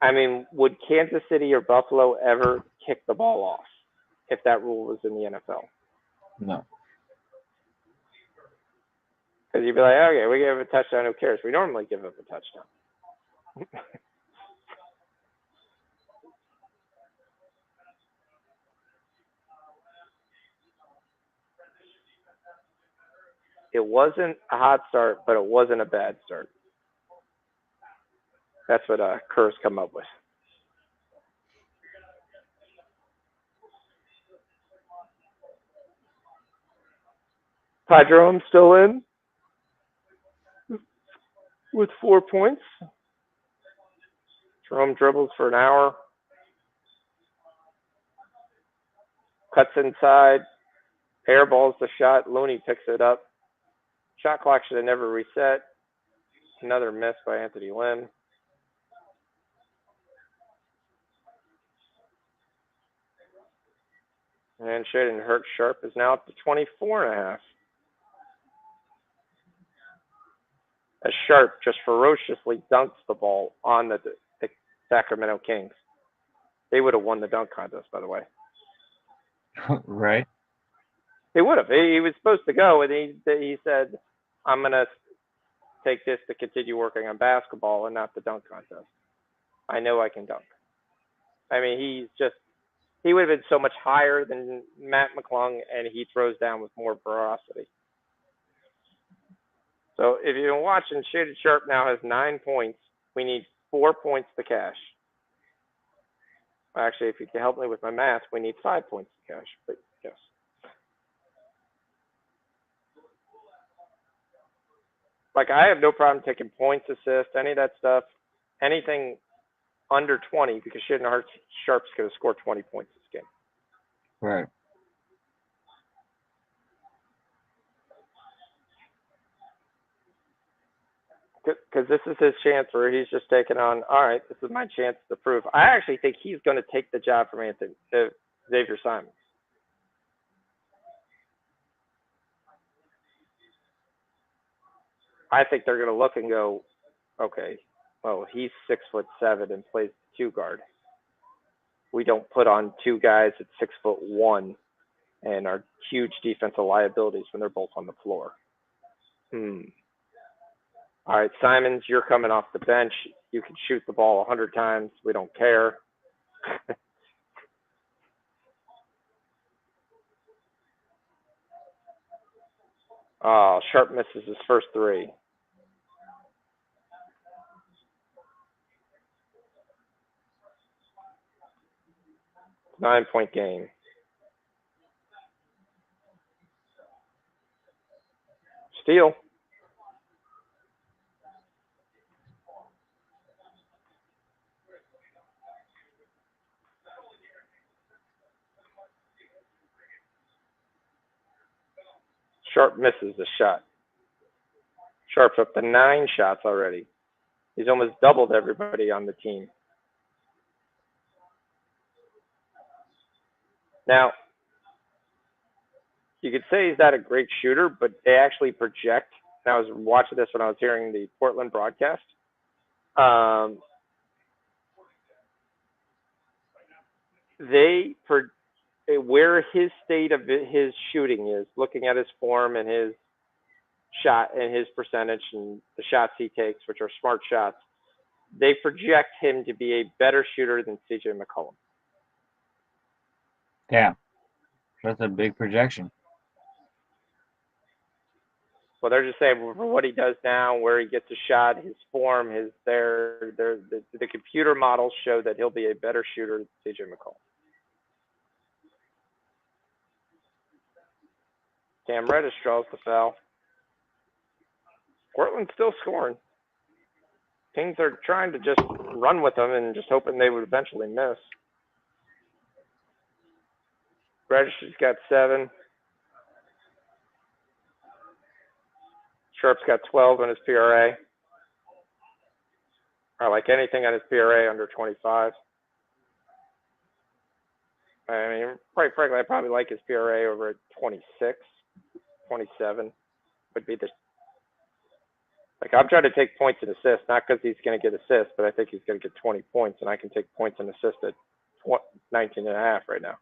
I mean, would Kansas City or Buffalo ever kick the ball off if that rule was in the NFL? No. Because you'd be like, okay, we give a touchdown, who cares? We normally give up a touchdown. It wasn't a hot start, but it wasn't a bad start. That's what Kerr's come up with. Ty Jerome still in with 4 points. Jerome dribbles for an hour. Cuts inside. Airballs the shot. Looney picks it up. Shot clock should have never reset. Another miss by Anthony Lynn. And Shaden Hurt Sharp is now up to 24.5. As Sharp just ferociously dunks the ball on the Sacramento Kings. They would have won the dunk contest, by the way. Right. They would have. He was supposed to go, and he said, I'm going to take this to continue working on basketball and not the dunk contest. I know I can dunk. I mean, he would have been so much higher than Matt McClung, and he throws down with more ferocity. So if you've been watching, Shaded Sharp now has 9 points. We need 4 points to cash. Actually, if you can help me with my math, we need 5 points to cash, but yes. Like, I have no problem taking points, assists, any of that stuff, anything under 20, because Shaden Sharp's going to score 20 points this game. Right. Because this is his chance where he's just taking on, all right, this is my chance to prove. I actually think he's going to take the job from Xavier Simons. I think they're going to look and go, okay, well, he's 6'7" and plays 2 guard. We don't put on 2 guys at 6'1" and are huge defensive liabilities when they're both on the floor. All right, Simons, you're coming off the bench. You can shoot the ball 100 times. We don't care. Oh, Sharp misses his first 3. Nine-point game. Steal. Sharp misses the shot. Sharp's up to 9 shots already. He's almost doubled everybody on the team. Now, you could say he's not a great shooter, but they actually project. And I was watching this when I was hearing the Portland broadcast. Where his state of his shooting is, looking at his form and his shot and his percentage and the shots he takes, which are smart shots, they project him to be a better shooter than CJ McCollum. Yeah, that's a big projection. Well, they're just saying for what he does now, where he gets a shot, his form, the computer models show that he'll be a better shooter than CJ McCollum. Cam Reddish draws the foul. Portland's still scoring. Kings are trying to just run with them and just hoping they would eventually miss. Reddish has got 7. Sharp's got 12 on his PRA. I like anything on his PRA under 25. I mean, quite frankly, I probably like his PRA over at 26, 27 would be the Like, I'm trying to take points and assists, not because he's going to get assists, but I think he's going to get 20 points, and I can take points and assists at 19.5 right now.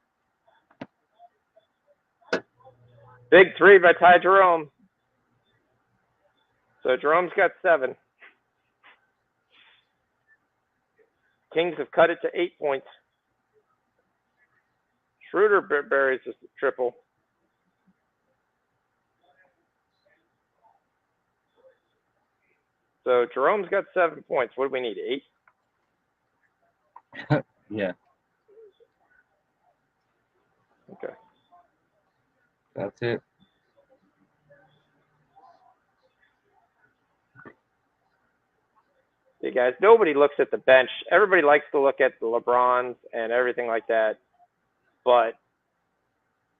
Big three by Ty Jerome. So Jerome's got 7. Kings have cut it to 8 points. Schroeder buries a triple. So Jerome's got 7 points. What do we need? 8? Yeah. Okay. That's it. Hey guys, nobody looks at the bench. Everybody likes to look at the LeBrons and everything like that, but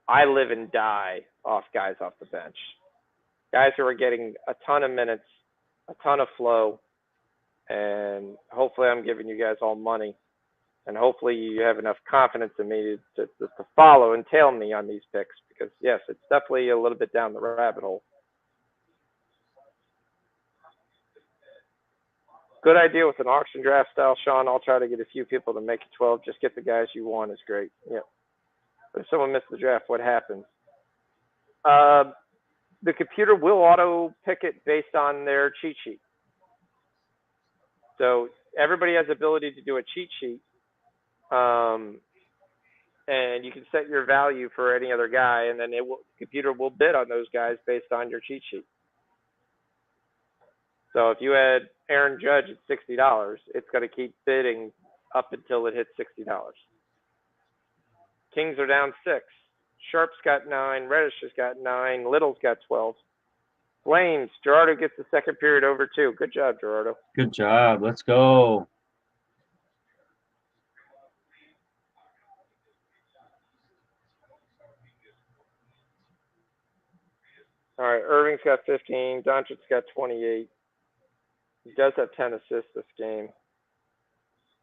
I live and die off guys off the bench. Guys who are getting a ton of minutes, a ton of flow, and hopefully I'm giving you guys all money, and hopefully you have enough confidence in me to follow and tail me on these picks, because yes, it's definitely a little bit down the rabbit hole. Good idea with an auction draft style, Sean. I'll try to get a few people to make it 12. Just get the guys you want is great. Yeah. But if someone missed the draft, what happens? The computer will auto pick it based on their cheat sheet. So everybody has the ability to do a cheat sheet. And you can set your value for any other guy, and then the computer will bid on those guys based on your cheat sheet. So if you had Aaron Judge at $60, it's going to keep bidding up until it hits $60. Kings are down 6. Sharp's got 9. Reddish has got 9. Little's got 12. Flames, Gerardo gets the second period over 2. Good job, Gerardo. Good job. Let's go. All right, Irving's got 15. Doncic's got 28. He does have 10 assists this game.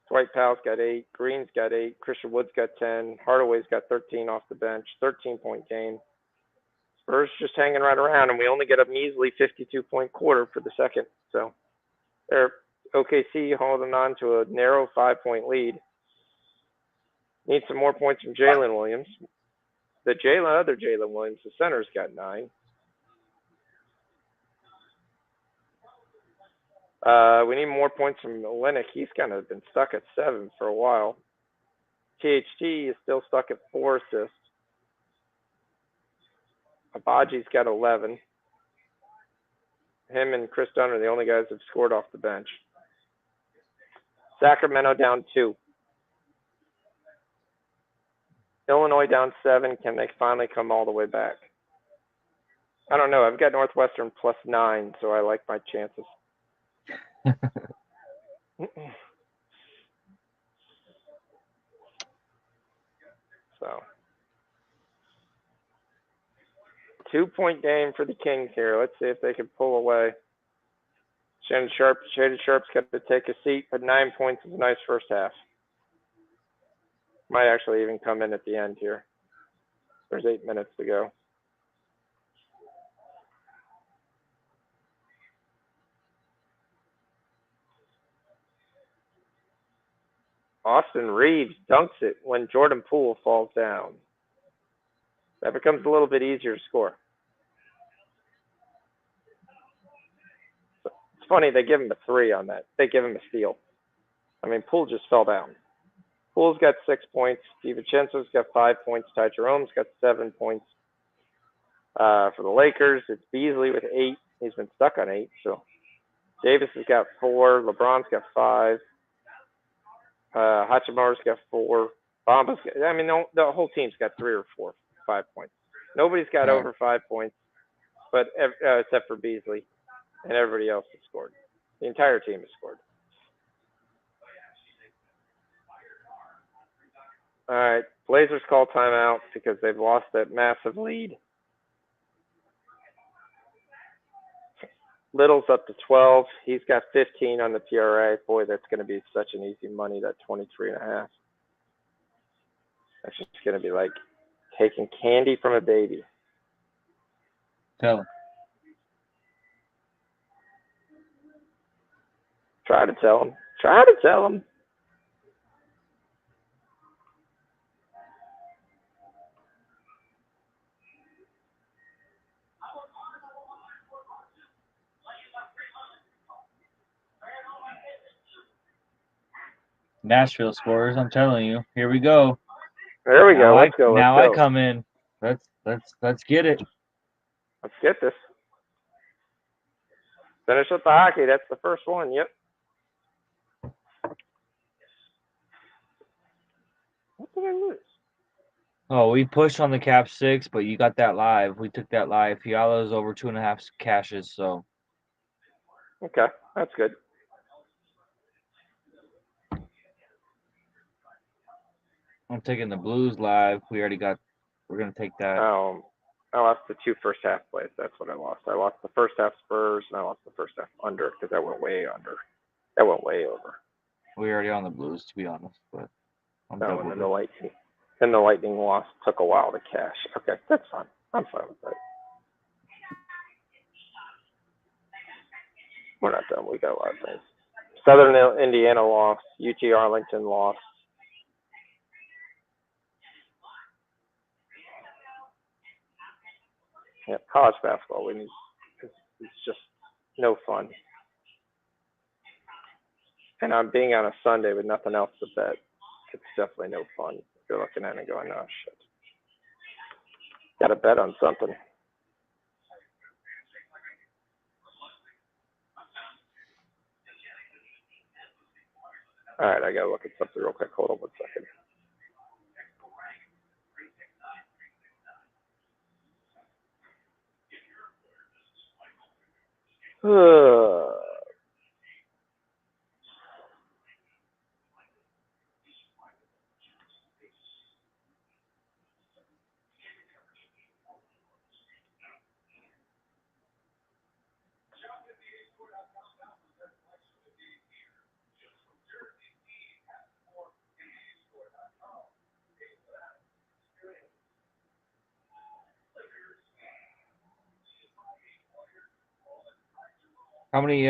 Dwight Powell's got 8. Green's got 8. Christian Wood's got 10. Hardaway's got 13 off the bench. 13-point game. Spurs just hanging right around, and we only get a measly 52-point quarter for the second. So they're OKC holding on to a narrow 5-point lead. Need some more points from Jalen Williams. The other Jalen Williams, the center's got 9. We need more points from Olynyk. He's kind of been stuck at 7 for a while. THT is still stuck at 4 assists. Abaji's got 11. Him and Chris Dunn are the only guys who've scored off the bench. Sacramento down 2. Illinois down 7. Can they finally come all the way back? I don't know. I've got Northwestern plus 9, so I like my chances. So 2-point game for the Kings here. Let's see if they can pull away. Shaden Sharp's got to take a seat, but 9 points is a nice first half. Might actually even come in at the end here. There's 8 minutes to go. Austin Reeves dunks it when Jordan Poole falls down. That becomes a little bit easier to score. It's funny, they give him a 3 on that. They give him a steal. I mean, Poole just fell down. Poole's got 6 points. DiVincenzo's got 5 points. Ty Jerome's got 7 points. For the Lakers, it's Beasley with 8. He's been stuck on 8. So Davis has got 4. LeBron's got 5. Hachimaru's got 4. Bamba's got, I mean, the whole team's got 3 or 4, 5 points. Nobody's got over 5 points, but except for Beasley, and everybody else has scored. The entire team has scored. All right, Blazers call timeout because they've lost that massive lead. Little's up to 12. He's got 15 on the PRA. Boy, that's going to be such an easy money, that 23.5. That's just going to be like taking candy from a baby. Tell him. Try to tell him. Try to tell him. Nashville scores. I'm telling you. Here we go. There we go. Let's go. Let's now go. I come in. Let's get it. Let's get this. Finish with the hockey. That's the first one. Yep. What did I lose? Oh, we pushed on the cap 6, but you got that live. We took that live. Fiala's over 2.5 cashes, so. Okay, that's good. I'm taking the Blues live. We're gonna take that. I lost the 2 first half plays. That's what I lost. I lost the first half Spurs, and I lost the first half under because that went way under. That went way over. We're already on the Blues, to be honest, but I'm No, double. and then the Lightning loss took a while to cash. Okay, that's fine. I'm fine with that. We're not done. We got a lot of things. Southern Indiana lost. UT Arlington lost. Yeah, college basketball. It's just no fun. And I'm being on a Sunday with nothing else to bet. It's definitely no fun. If you're looking at it and going, oh shit. Got to bet on something. All right, I got to look at something real quick. Hold on 1 second. How many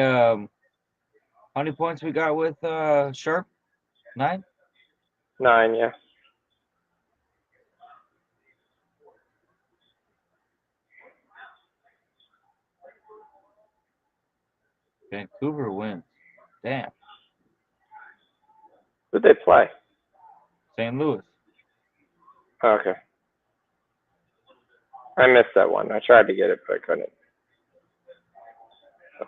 points we got with Sharp? 9? 9, yeah. Vancouver wins. Damn. Who'd they play? St. Louis. Oh, okay. I missed that one. I tried to get it, but I couldn't. So.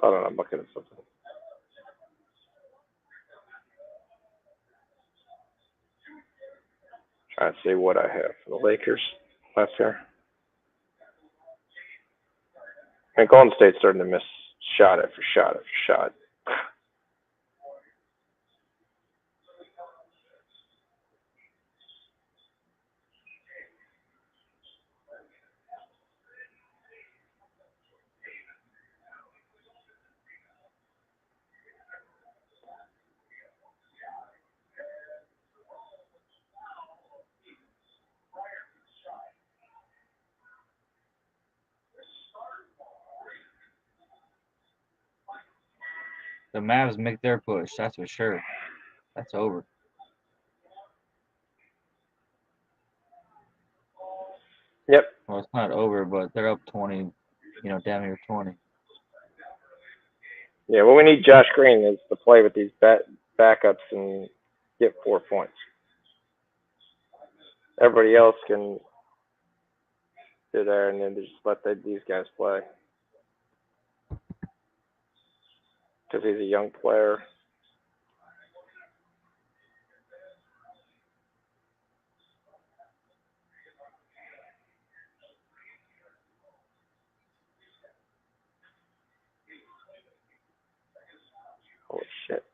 I don't know. I'm looking at something. Trying to see what I have for the Lakers last year. And Golden State's starting to miss shot after shot after shot. The Mavs make their push, that's for sure. That's over. Yep. Well, it's not over, but they're up 20, damn near 20. Yeah, what we need Josh Green is to play with these backups and get 4 points. Everybody else can to there, and then just let these guys play because he's a young player. Holy shit.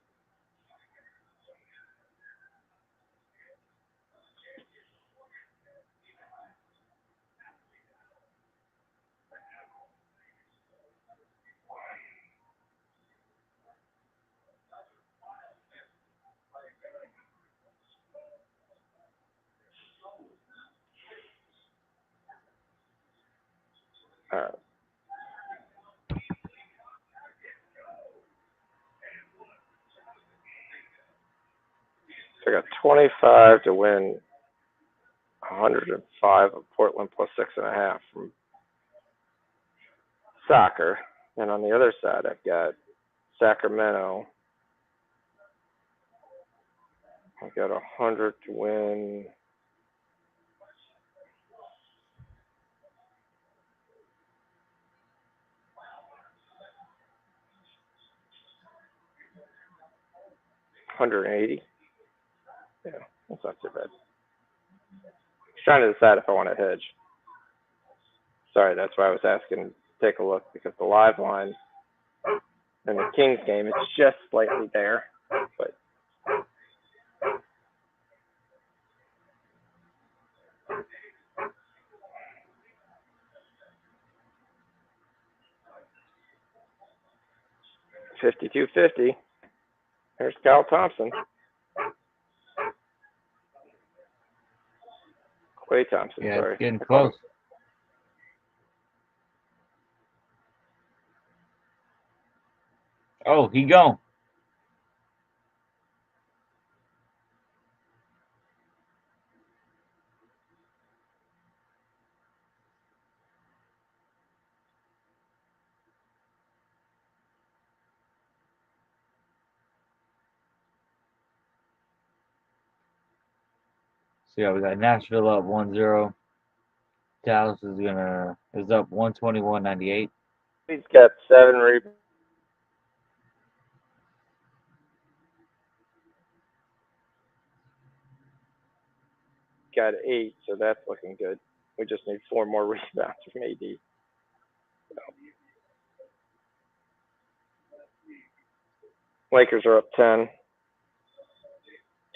All right. So I got 25 to win 105 of Portland plus 6.5 from soccer. And on the other side, I've got Sacramento. I've got 100 to win. $180. Yeah, that's not too bad. I was trying to decide if I want to hedge. Sorry, that's why I was asking. Take a look because the live line in the Kings game, it's just slightly there, but. $52.50. There's Kyle Thompson. Clay Thompson, Yeah, sorry. it's getting close. Oh, he gone. So yeah, we got Nashville up 1-0. Dallas is up 121-98. He's got 7 rebounds. Got 8, so that's looking good. We just need 4 more rebounds from AD. So. Lakers are up 10.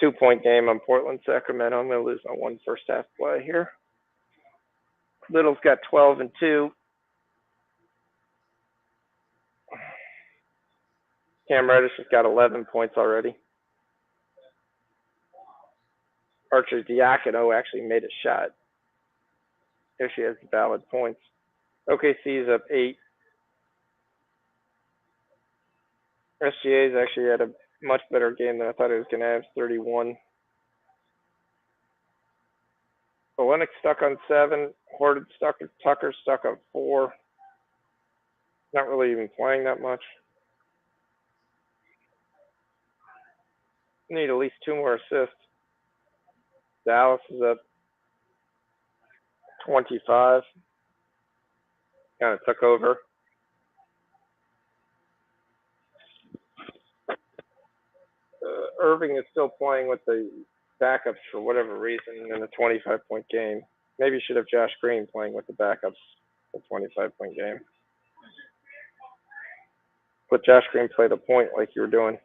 2-point game on Portland, Sacramento. I'm going to lose my one first half play here. Little's got 12 and 2. Cam Reddish has got 11 points already. Archer Diacono actually made a shot. There she has valid points. OKC is up 8. SGA's actually had a much better game than I thought he was going to have. 31. Olenek stuck on 7. Horton stuck. Tucker stuck on 4. Not really even playing that much. Need at least 2 more assists. Dallas is up 25. Kind of took over. Irving is still playing with the backups for whatever reason in a 25-point game. Maybe you should have Josh Green playing with the backups in a 25-point game. Let Josh Green play the point like you were doing.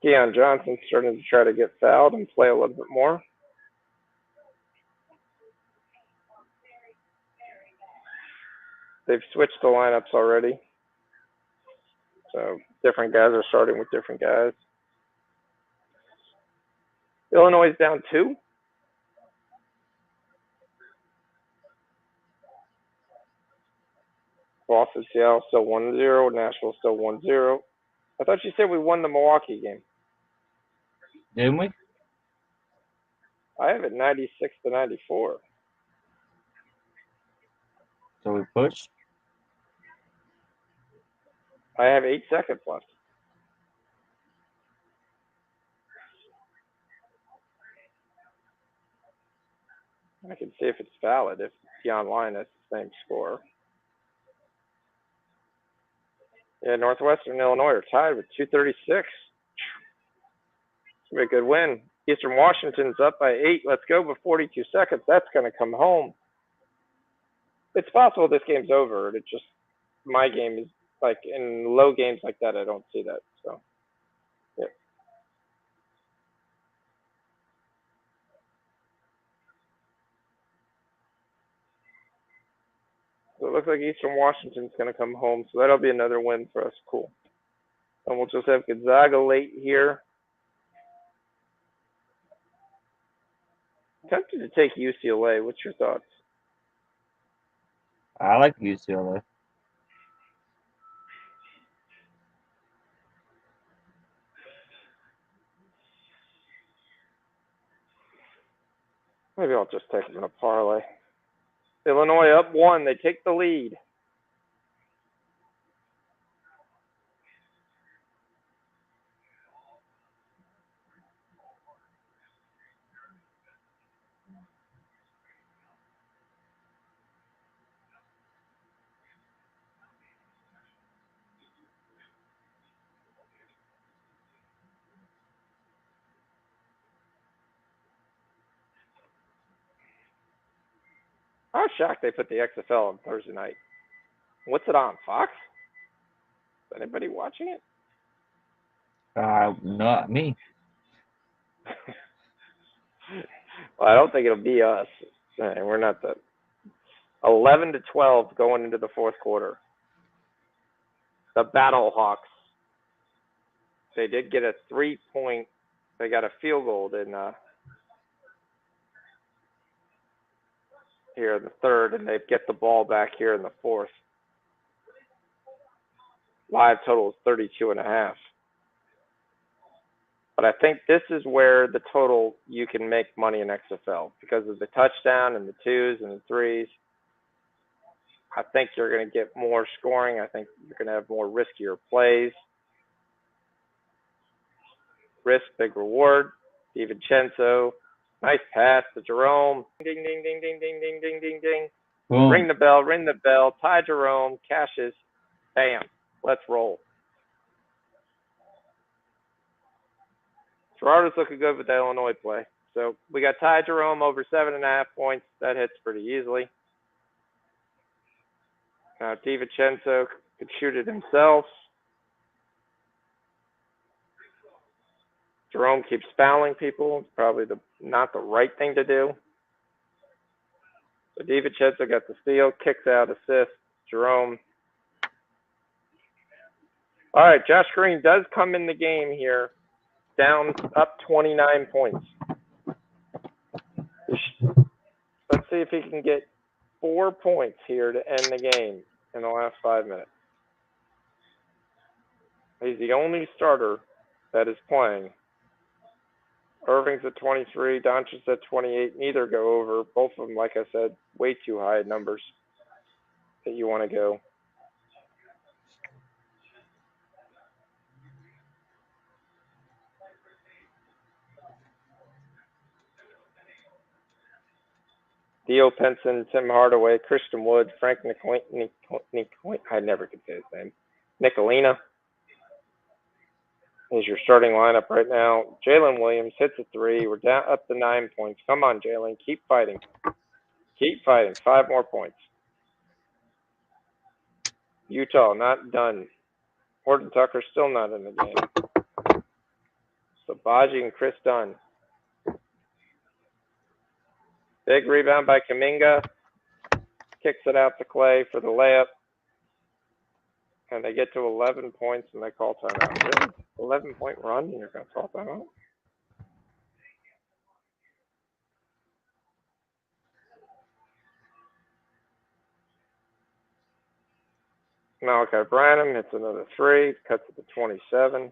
Keon Johnson's starting to try to get fouled and play a little bit more. They've switched the lineups already. So different guys are starting with different guys. Illinois is down 2. Boston, Seattle still 1-0. Nashville still 1-0. I thought you said we won the Milwaukee game. Didn't we? I have it 96-94. So we pushed. I have 8 seconds left. I can see if it's valid if the online has the same score. Yeah, Northwestern Illinois are tied with 236. It's gonna be a good win. Eastern Washington's up by 8. Let's go with 42 seconds. That's gonna come home. It's possible this game's over. It just my game is like in low games like that. I don't see that. So yeah. So it looks like Eastern Washington's gonna come home. So that'll be another win for us. Cool. And we'll just have Gonzaga late here. Tempted to take UCLA. What's your thoughts? I like UCLA. Maybe I'll just take them in a parlay. Illinois up 1. They take the lead. I was shocked they put the XFL on Thursday night. What's it on? Fox? Is anybody watching it? Not me. Well, I don't think it'll be us. We're not the 11-12 going into the fourth quarter. The Battle Hawks. They did get a 3-point. They got a field goal in here in the third, and they get the ball back here in the fourth. Live total is 32.5. But I think this is where the total you can make money in XFL because of the touchdown and the 2s and the 3s. I think you're going to get more scoring. I think you're going to have more riskier plays. Risk, big reward. DiVincenzo, nice pass to Jerome. Ding, ding, ding, ding, ding, ding, ding, ding, ding. Boom. Ring the bell, ring the bell. Ty Jerome, cashes. Bam. Let's roll. Gerardo's looking good with the Illinois play. So we got Ty Jerome over 7.5 points. That hits pretty easily. Now DiVincenzo could shoot it himself. Jerome keeps fouling people. It's probably not the right thing to do. So DiVincenzo got the steal, kicks out, assist. Jerome. All right, Josh Green does come in the game here, down up 29 points. Let's see if he can get 4 points here to end the game in the last 5 minutes. He's the only starter that is playing. Irving's at 23, Doncic's at 28. Neither go over. Both of them, like I said, way too high numbers that you want to go. Theo Penson, Tim Hardaway, Christian Wood, Frank I never could say his name. Nicolina is your starting lineup right now. Jalen Williams hits a 3. We're down up to 9 points. Come on, Jalen. Keep fighting. Keep fighting. 5 more points. Utah, not done. Horton Tucker still not in the game. So Baji and Chris Dunn. Big rebound by Kuminga. Kicks it out to Clay for the layup. And they get to 11 points and they call timeout. Really? 11-point run and you're going to call timeout? Malachi Branham hits another 3. Cuts it to 27.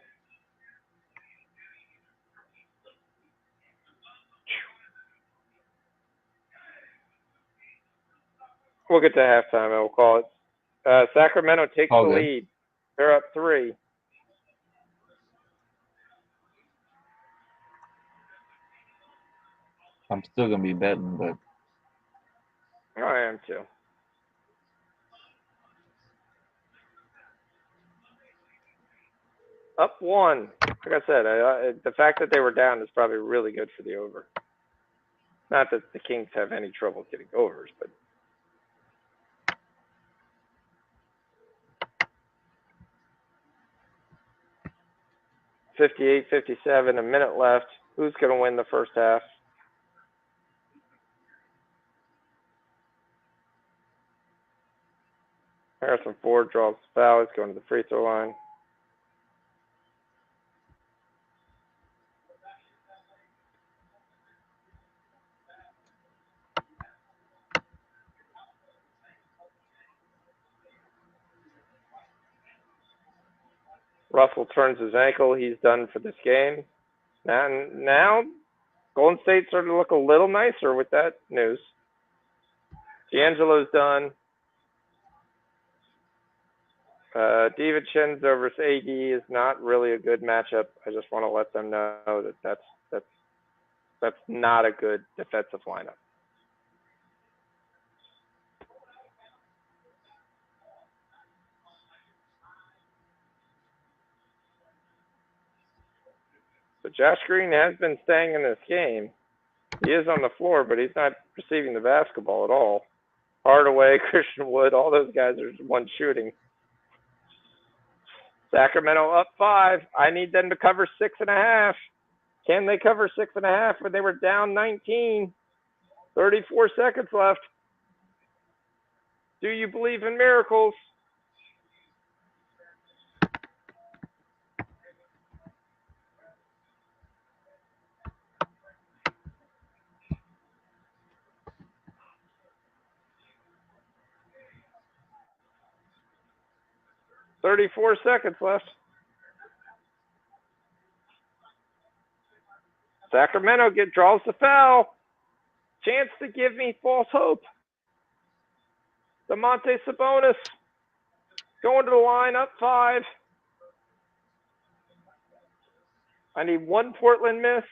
We'll get to halftime and we'll call it. Sacramento takes the lead. They're up 3. I'm still going to be betting, but I am too. Up one. Like I said, the fact that they were down is probably really good for the over. Not that the Kings have any trouble getting overs, but 58-57, a minute left. Who's going to win the first half? Harrison Ford draws the foul. He's going to the free throw line. Russell turns his ankle. He's done for this game. Now Golden State started to look a little nicer with that news. D'Angelo's done. DiVincenzo versus AD is not really a good matchup. I just want to let them know that that's not a good defensive lineup. So Josh Green has been staying in this game. He is on the floor, but he's not receiving the basketball at all. Hardaway, Christian Wood, all those guys are one shooting. Sacramento up 5. I need them to cover 6.5. Can they cover 6.5 when they were down 19? 34 seconds left. Do you believe in miracles? Thirty-four seconds left. Sacramento draws the foul. Chance to give me false hope. Domantas Sabonis going to the line up 5. I need one Portland miss.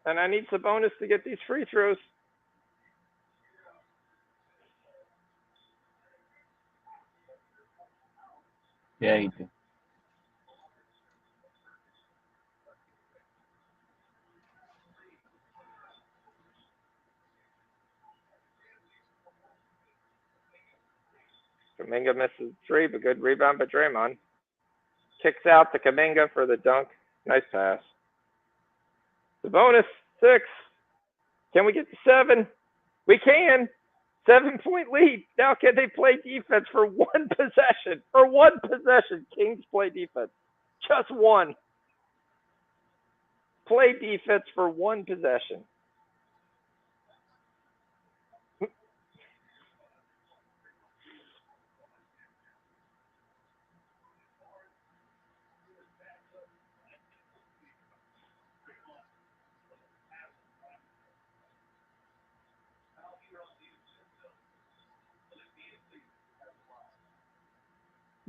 And I need Sabonis to get these free throws. Yeah, you do. Kuminga misses 3, but good rebound by Draymond. Kicks out to Kuminga for the dunk. Nice pass. Sabonis, 6. Can we get to 7? We can. 7-point lead. Now can they play defense for one possession? For one possession, Kings play defense. Just one. Play defense for one possession.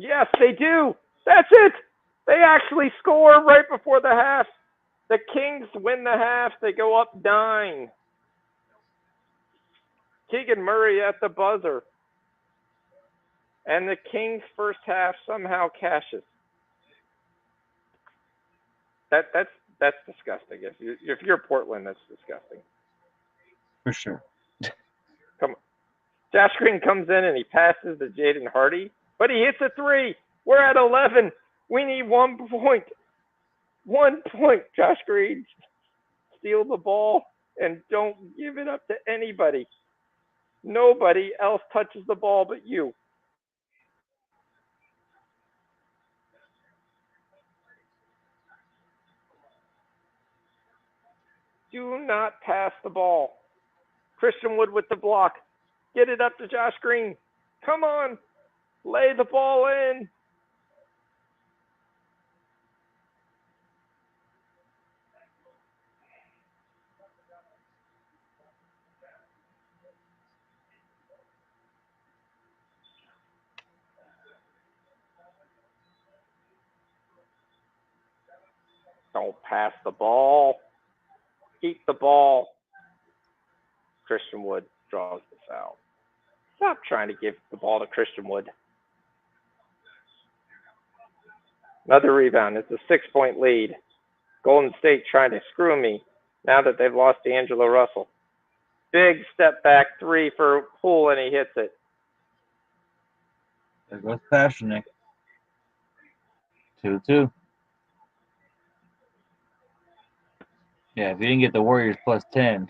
Yes, they do. That's it. They actually score right before the half. The Kings win the half. They go up 9. Keegan Murray at the buzzer. And the Kings' first half somehow cashes. That's disgusting. If you're Portland, that's disgusting. For sure. Come on. Josh Green comes in and he passes to Jaden Hardy, but he hits a 3. We're at 11. We need 1 point. 1 point, Josh Green. Steal the ball and don't give it up to anybody. Nobody else touches the ball but you. Do not pass the ball. Christian Wood with the block. Get it up to Josh Green. Come on. Lay the ball in. Don't pass the ball. keep the ball. Christian Wood draws the foul. Stop trying to give the ball to Christian Wood. Another rebound. It's a 6-point lead. Golden State trying to screw me now that they've lost D'Angelo Russell. Big step back three for Poole, and he hits it. There goes Passionik. 2-2. Yeah, if you didn't get the Warriors plus 10,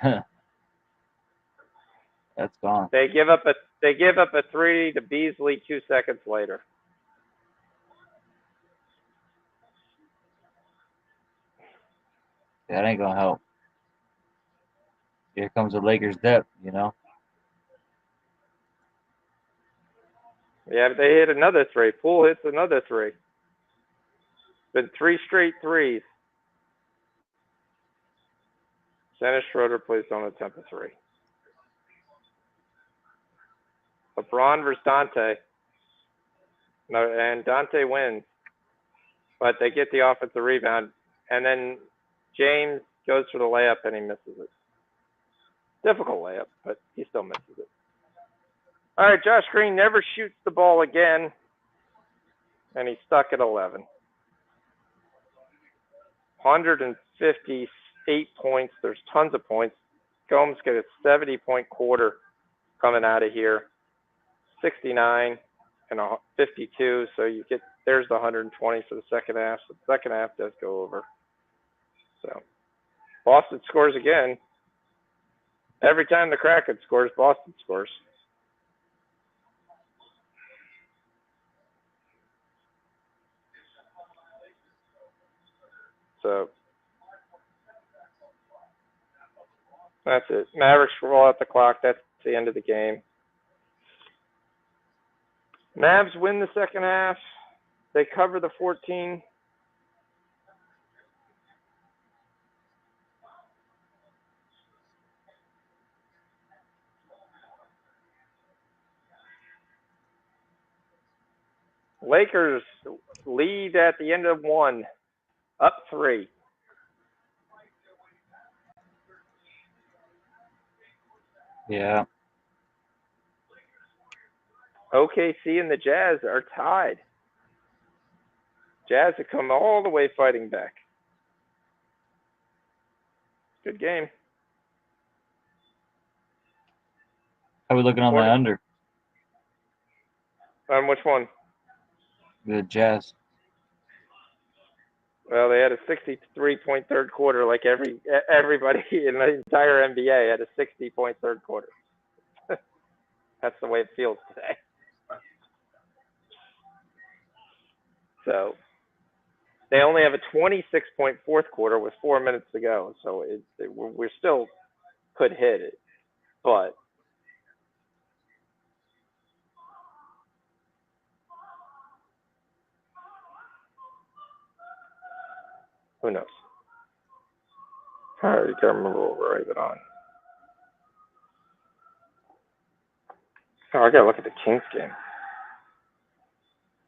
that's gone. They give up a three to Beasley 2 seconds later. That ain't gonna help. Here comes the Lakers' depth, you know. Yeah, but they hit another three. Poole hits another three. Been 3 straight threes. Dennis Schroeder plays on a temp of 3. LeBron versus Dante. No, and Dante wins. But they get the offensive rebound. And then James goes for the layup and he misses it. Difficult layup, but he still misses it. All right, Josh Green never shoots the ball again. And he's stuck at 11. 158 points. There's tons of points. Gomes get a 70-point quarter coming out of here. 69 and a 52. So you get, there's the 120 for the second half. So the second half does go over. So Boston scores again. Every time the Kraken scores, Boston scores. So that's it. Mavericks roll out the clock. That's the end of the game. Mavs win the second half. They cover the 14. Lakers lead at the end of 1, up 3. Yeah. OKC and the Jazz are tied. Jazz have come all the way fighting back. Good game. How are we looking on the under? Which one? The Jazz. Well, they had a 63-point third quarter, like everybody in the entire NBA had a 60-point third quarter. That's the way it feels today. So they only have a 26-point fourth quarter with 4 minutes to go. So we still could hit it, but who knows? I already can't remember what we're even on. Oh, I gotta look at the Kings game.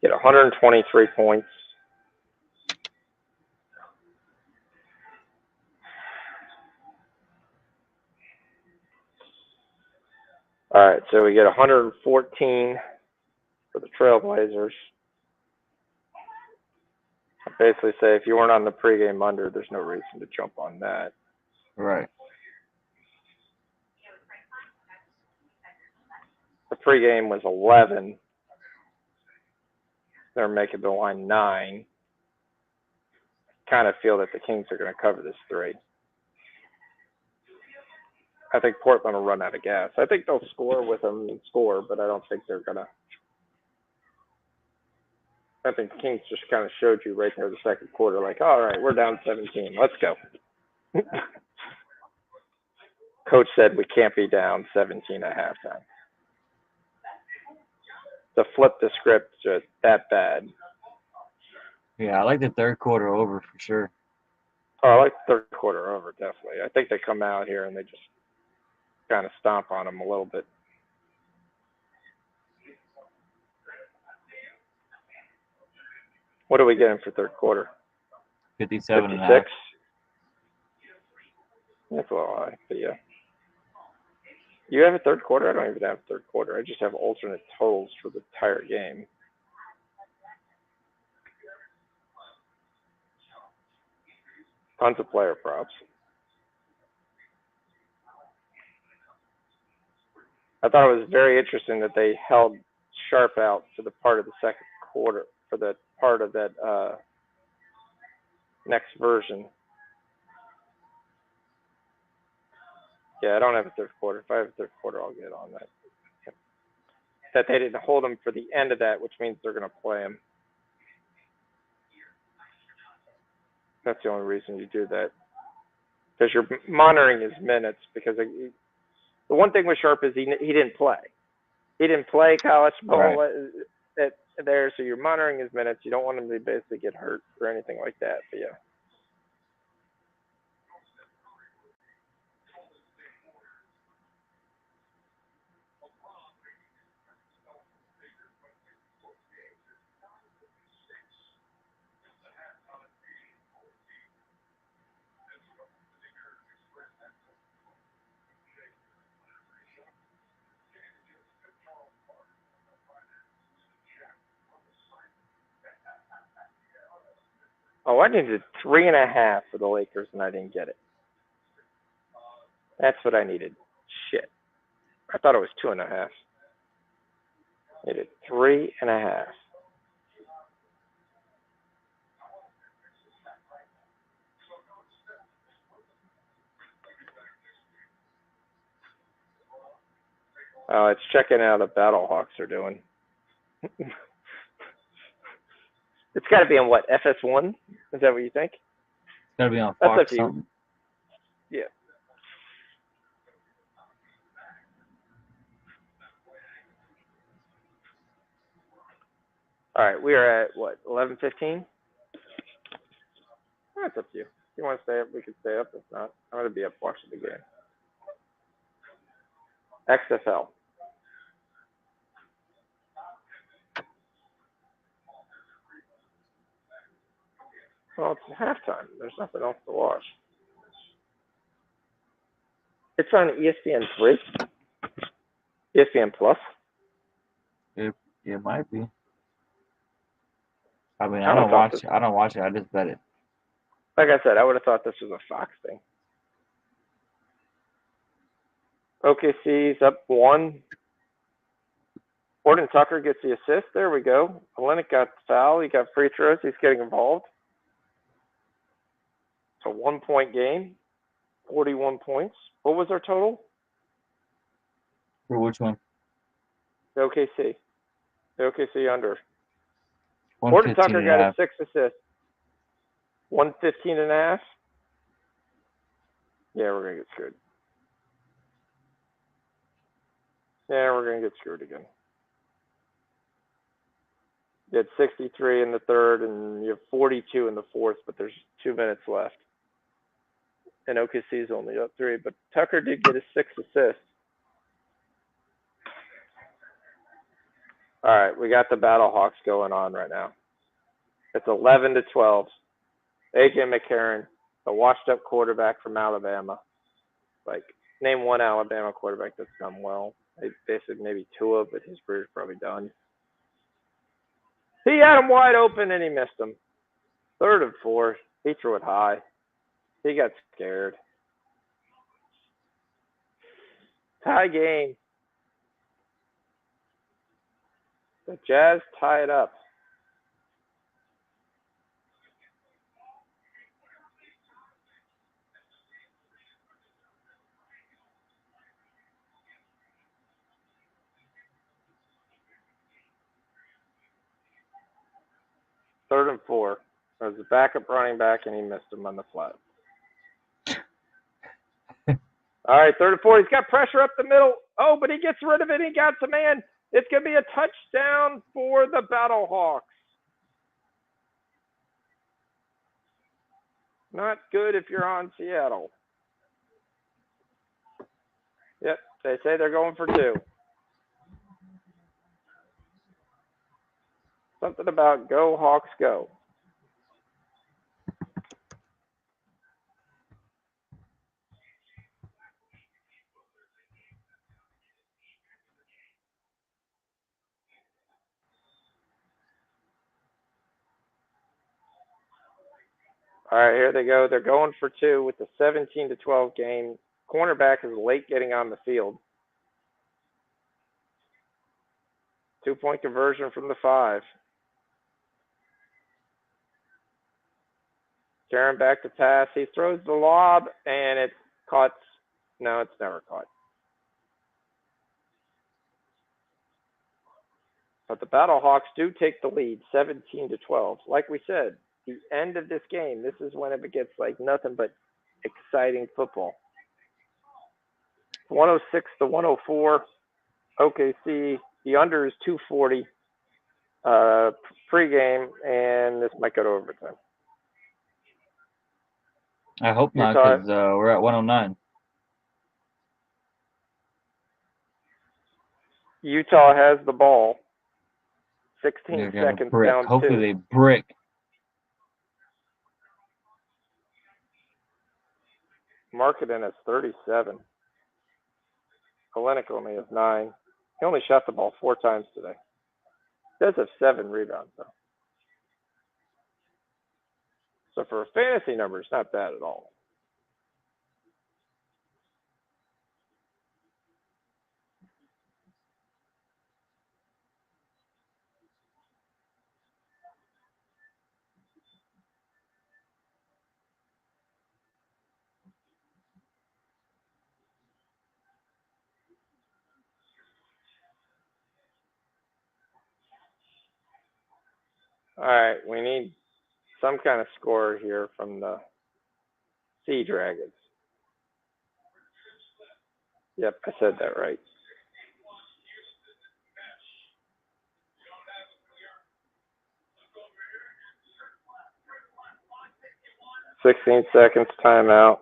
Get 123 points. All right, so we get 114 for the Trailblazers. I basically say if you weren't on the pregame under, there's no reason to jump on that. Right. The pregame was 11. They're making the line 9. Kind of feel that the Kings are going to cover this 3. I think Portland will run out of gas. I think they'll score with them and score, but I don't think they're going to. I think the Kings just kind of showed you right there the second quarter, like, all right, we're down 17. Let's go. Coach said we can't be down 17 at halftime. To flip the script just that bad. Yeah, I like the third quarter over for sure. Oh, I like the third quarter over, definitely. I think they come out here and they just kind of stomp on them a little bit. What are we getting for third quarter? 57 and a half. 56? That's a little high, but yeah. You have a third quarter? I don't even have a third quarter. I just have alternate totals for the entire game. Tons of player props. I thought it was very interesting that they held Sharp out for the part of the second quarter, for the part of that next version. Yeah, I don't have a third quarter. If I have a third quarter, I'll get on that. That they didn't hold him for the end of that, which means they're going to play him. That's the only reason you do that. Because you're monitoring his minutes. Because the one thing with Sharp is he didn't play. He didn't play college ball there, so you're monitoring his minutes. You don't want him to basically get hurt or anything like that. But yeah. Oh, I needed 3.5 for the Lakers, and I didn't get it. That's what I needed. Shit. I thought it was 2.5. Needed 3.5. Oh, it's checking out what Battlehawks are doing. It's got to be on what, FS1? Is that what you think? It's got to be on That's Fox up to you. something. Yeah. All right, we are at what, 11:15? That's up to you. If you want to stay up, we can stay up. If not, I'm going to be up watching the game. XFL. Well, it's halftime. There's nothing else to watch. It's on ESPN3. ESPN Plus. It might be. I mean, I I don't don't watch it. I don't watch it. I just bet it. Like I said, I would have thought this was a Fox thing. OKC's up 1. Gordon Tucker gets the assist. There we go. Olenek got the foul. He got free throws. He's getting involved. It's a 1-point game. 41 points. What was our total? For which one? The OKC. The OKC under. 115 Gordon Tucker and a got half. his 6 assists. 115.5. Yeah, we're going to get screwed. Yeah, we're going to get screwed again. You had 63 in the third, and you have 42 in the fourth, but there's 2 minutes left. And OKC's only up 3, but Tucker did get his 6 assists. All right, we got the Battlehawks going on right now. It's 11-12. A.J. McCarron, a washed-up quarterback from Alabama. Like, name one Alabama quarterback that's done well. They said maybe Tua, but his career's probably done. He had him wide open, and he missed him. 3rd and 4. He threw it high. He got scared. Tie game. The Jazz tie it up. Third and 4. There was a backup running back, and he missed him on the flat. All right, 3rd and 4. He's got pressure up the middle. Oh, but he gets rid of it. He got some man. It's going to be a touchdown for the Battlehawks. Not good if you're on Seattle. Yep, they say they're going for 2. Something about go Hawks go. All right, here they go. They're going for two with the 17-12 game. Cornerback is late getting on the field. 2-point conversion from the 5. Karen back to pass. He throws the lob, and it's caught. No, it's never caught. But the Battlehawks do take the lead, 17-12. Like we said, the end of this game, this is when it gets like nothing but exciting football. 106-104. OKC. The under is 240 pregame, and this might go to overtime. I hope not, because we're at 109. Utah has the ball. 16 seconds down. Hopefully 2. they brick. Marketing has 37. Hellenic only has 9. He only shot the ball 4 times today. He does have 7 rebounds, though. So for a fantasy number, it's not bad at all. All right, we need some kind of score here from the Sea Dragons. Yep, I said that right. "16 seconds, timeout."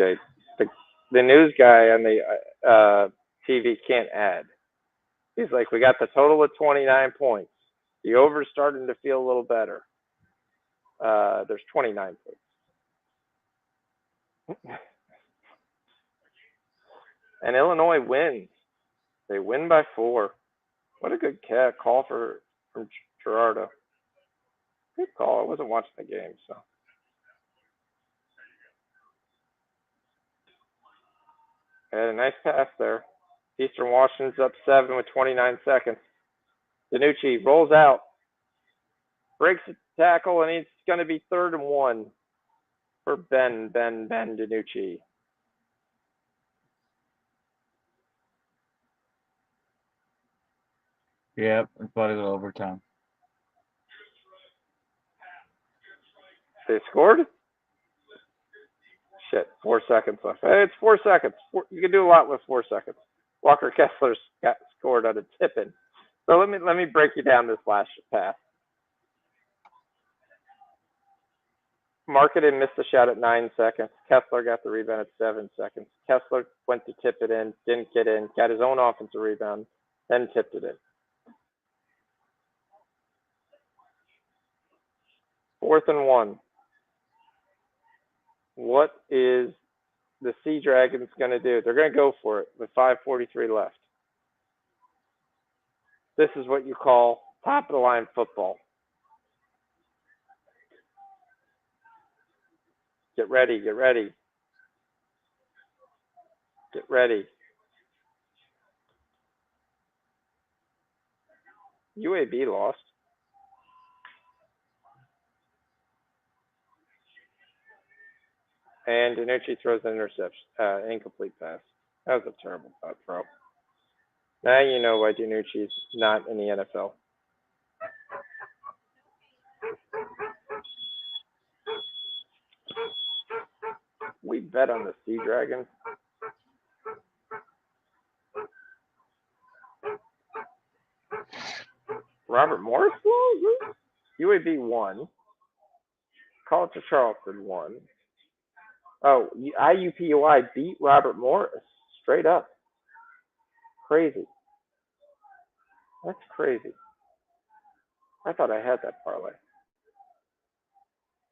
Okay, the news guy on the TV can't add. He's like, we got the total of 29 points. The over's starting to feel a little better. There's 29 points. And Illinois wins. They win by 4. What a good call from Gerardo. Good call. I wasn't watching the game, so. Had a nice pass there. Eastern Washington's up 7 with 29 seconds. DiNucci rolls out, breaks the tackle, and it's going to be 3rd and 1 for Ben DiNucci. Yep, it's about to go overtime. They scored? Shit, 4 seconds left. Hey, it's 4 seconds. You can do a lot with 4 seconds. Walker Kessler got scored on a tip-in. So let me break you down this last pass. Marketing missed the shot at 9 seconds. Kessler got the rebound at 7 seconds. Kessler went to tip it in, didn't get in, got his own offensive rebound, then tipped it in. 4th and 1. What is the Sea Dragons going to do? They're going to go for it with 5:43 left. This is what you call top-of-the-line football. Get ready, get ready. Get ready. UAB lost. And DiNucci throws an interception, incomplete pass. That was a terrible throw. Now you know why DiNucci's not in the NFL. We bet on the Sea Dragons. Robert Morris? UAB won. College of Charleston won. Oh, IUPUI beat Robert Morris. Straight up. Crazy. That's crazy. I thought I had that parlay.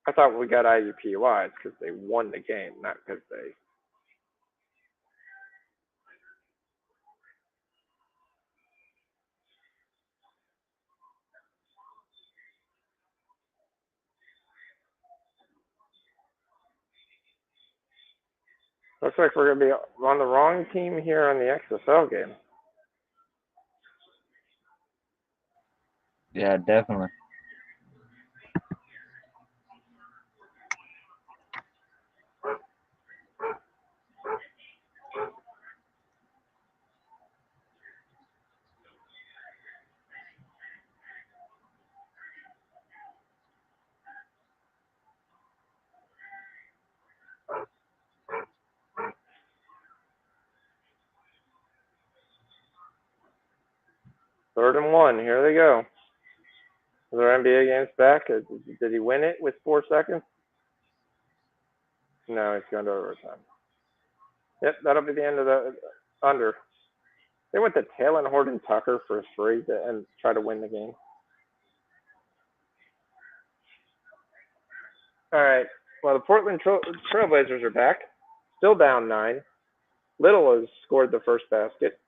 I thought we got IUPUI because they won the game, not because they. Looks like we're going to be on the wrong team here on the XSL game. Yeah, definitely. Third and 1. Here they go. Are their NBA games back? Did he win it with 4 seconds? No, he's going to overtime. Yep, that'll be the end of the under. They went to Taylor Horton Tucker for a free and try to win the game. All right. Well, the Portland Trailblazers are back. Still down 9. Little has scored the first basket.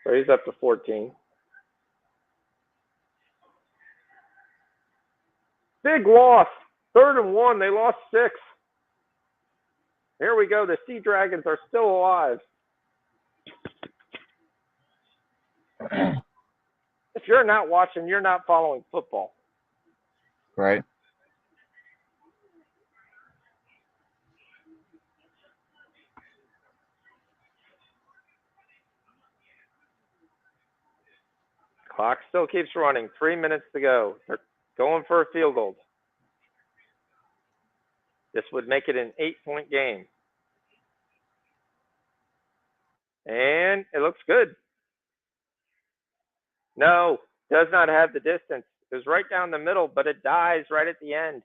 So he's up to 14. Big loss. Third and 1. They lost 6. Here we go. The Sea Dragons are still alive. If you're not watching, you're not following football. Right. Clock still keeps running. 3 minutes to go. They're going for a field goal. This would make it an 8-point game. And it looks good. No, does not have the distance. It was right down the middle, but it dies right at the end.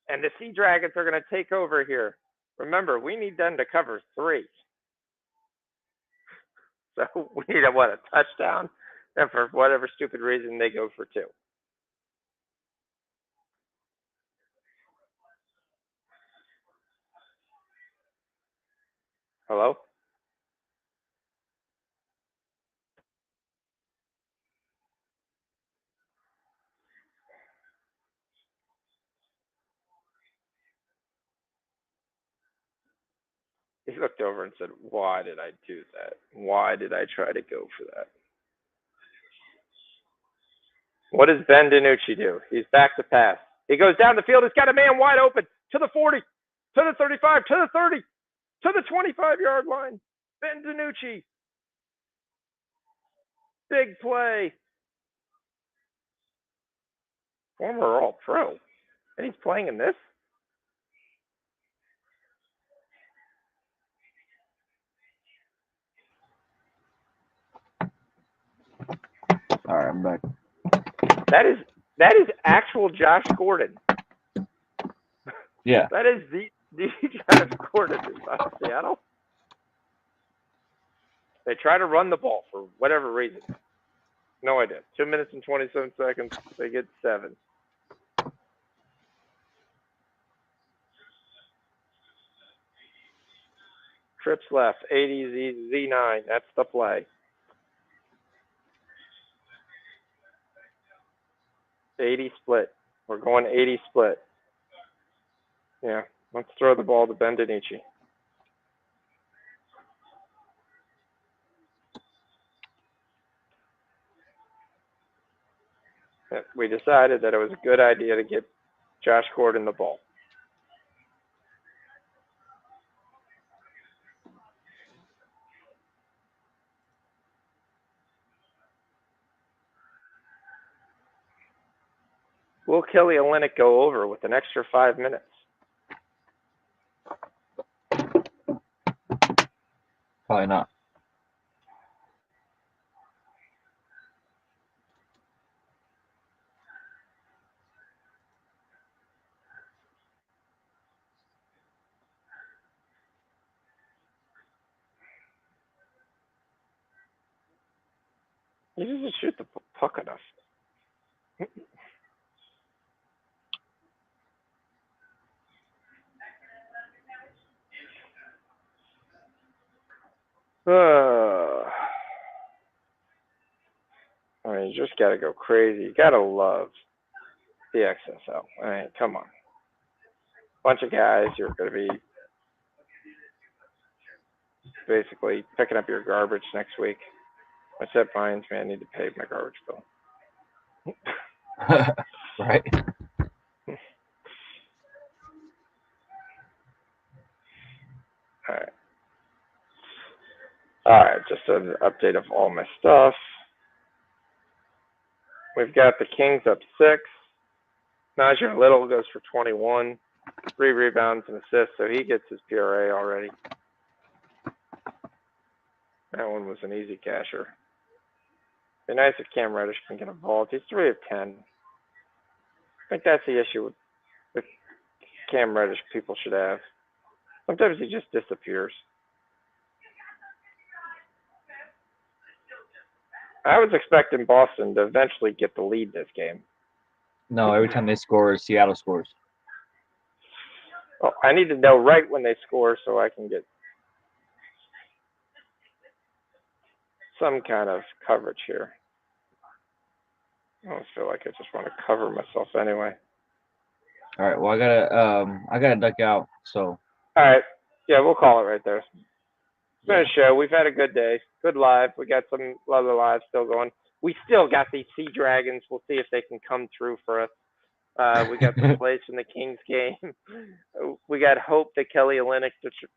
And the Sea Dragons are going to take over here. Remember, we need them to cover 3. So we need a touchdown? And for whatever stupid reason, they go for 2. Hello? He looked over and said, why did I do that? Why did I try to go for that? What does Ben DiNucci do? He's back to pass. He goes down the field. He's got a man wide open to the 40, to the 35, to the 30, to the 25-yard line. Ben DiNucci. Big play. Former All-Pro. And he's playing in this? All right, I'm back. That is actual Josh Gordon. Yeah. That is the Josh Gordon out of Seattle. They try to run the ball for whatever reason. No idea. 2 minutes and 27 seconds. They get 7. Trips left. 80 Z9. That's the play. 80 split. We're going 80 split. Yeah. Let's throw the ball to Ben DiNucci. We decided that it was a good idea to get Josh Gordon the ball. Will Kelly Olynyk go over with an extra 5 minutes? Probably not. He doesn't shoot the puck enough. I mean, you just got to go crazy. You got to love the XSL. I mean, come on. bunch of guys. You're going to be basically picking up your garbage next week. I said, reminds me, I need to pay my garbage bill. Right. All right, just an update of all my stuff. We've got the Kings up 6. Najee Little goes for 21, 3 rebounds and assists, so he gets his PRA already. That one was an easy casher. Be nice if Cam Reddish can get involved. He's 3 of 10. I think that's the issue with Cam Reddish people should have. Sometimes he just disappears. I was expecting Boston to eventually get the lead this game. No, every time they score, Seattle scores. Well, I need to know right when they score so I can get some kind of coverage here. I almost feel like I just want to cover myself anyway. All right. Well, I gotta duck out. So. All right. Yeah, we'll call it right there. It's been a show. We've had a good day. Good live. We got some other lives still going. We still got these Sea Dragons. We'll see if they can come through for us. We got the place in the Kings game. We got hope that Kelly Olynyk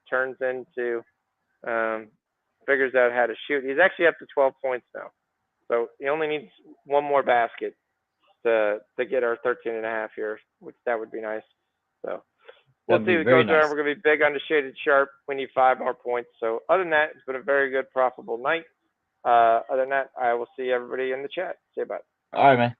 turns into, figures out how to shoot. He's actually up to 12 points now. So he only needs one more basket to get our 13.5 here, which that would be nice. So we'll see what goes around. We're going to be big on the shaded sharp. We need 5 more points. So other than that, it's been a very good, profitable night. Other than that, I will see everybody in the chat. See you, bye. All right, man.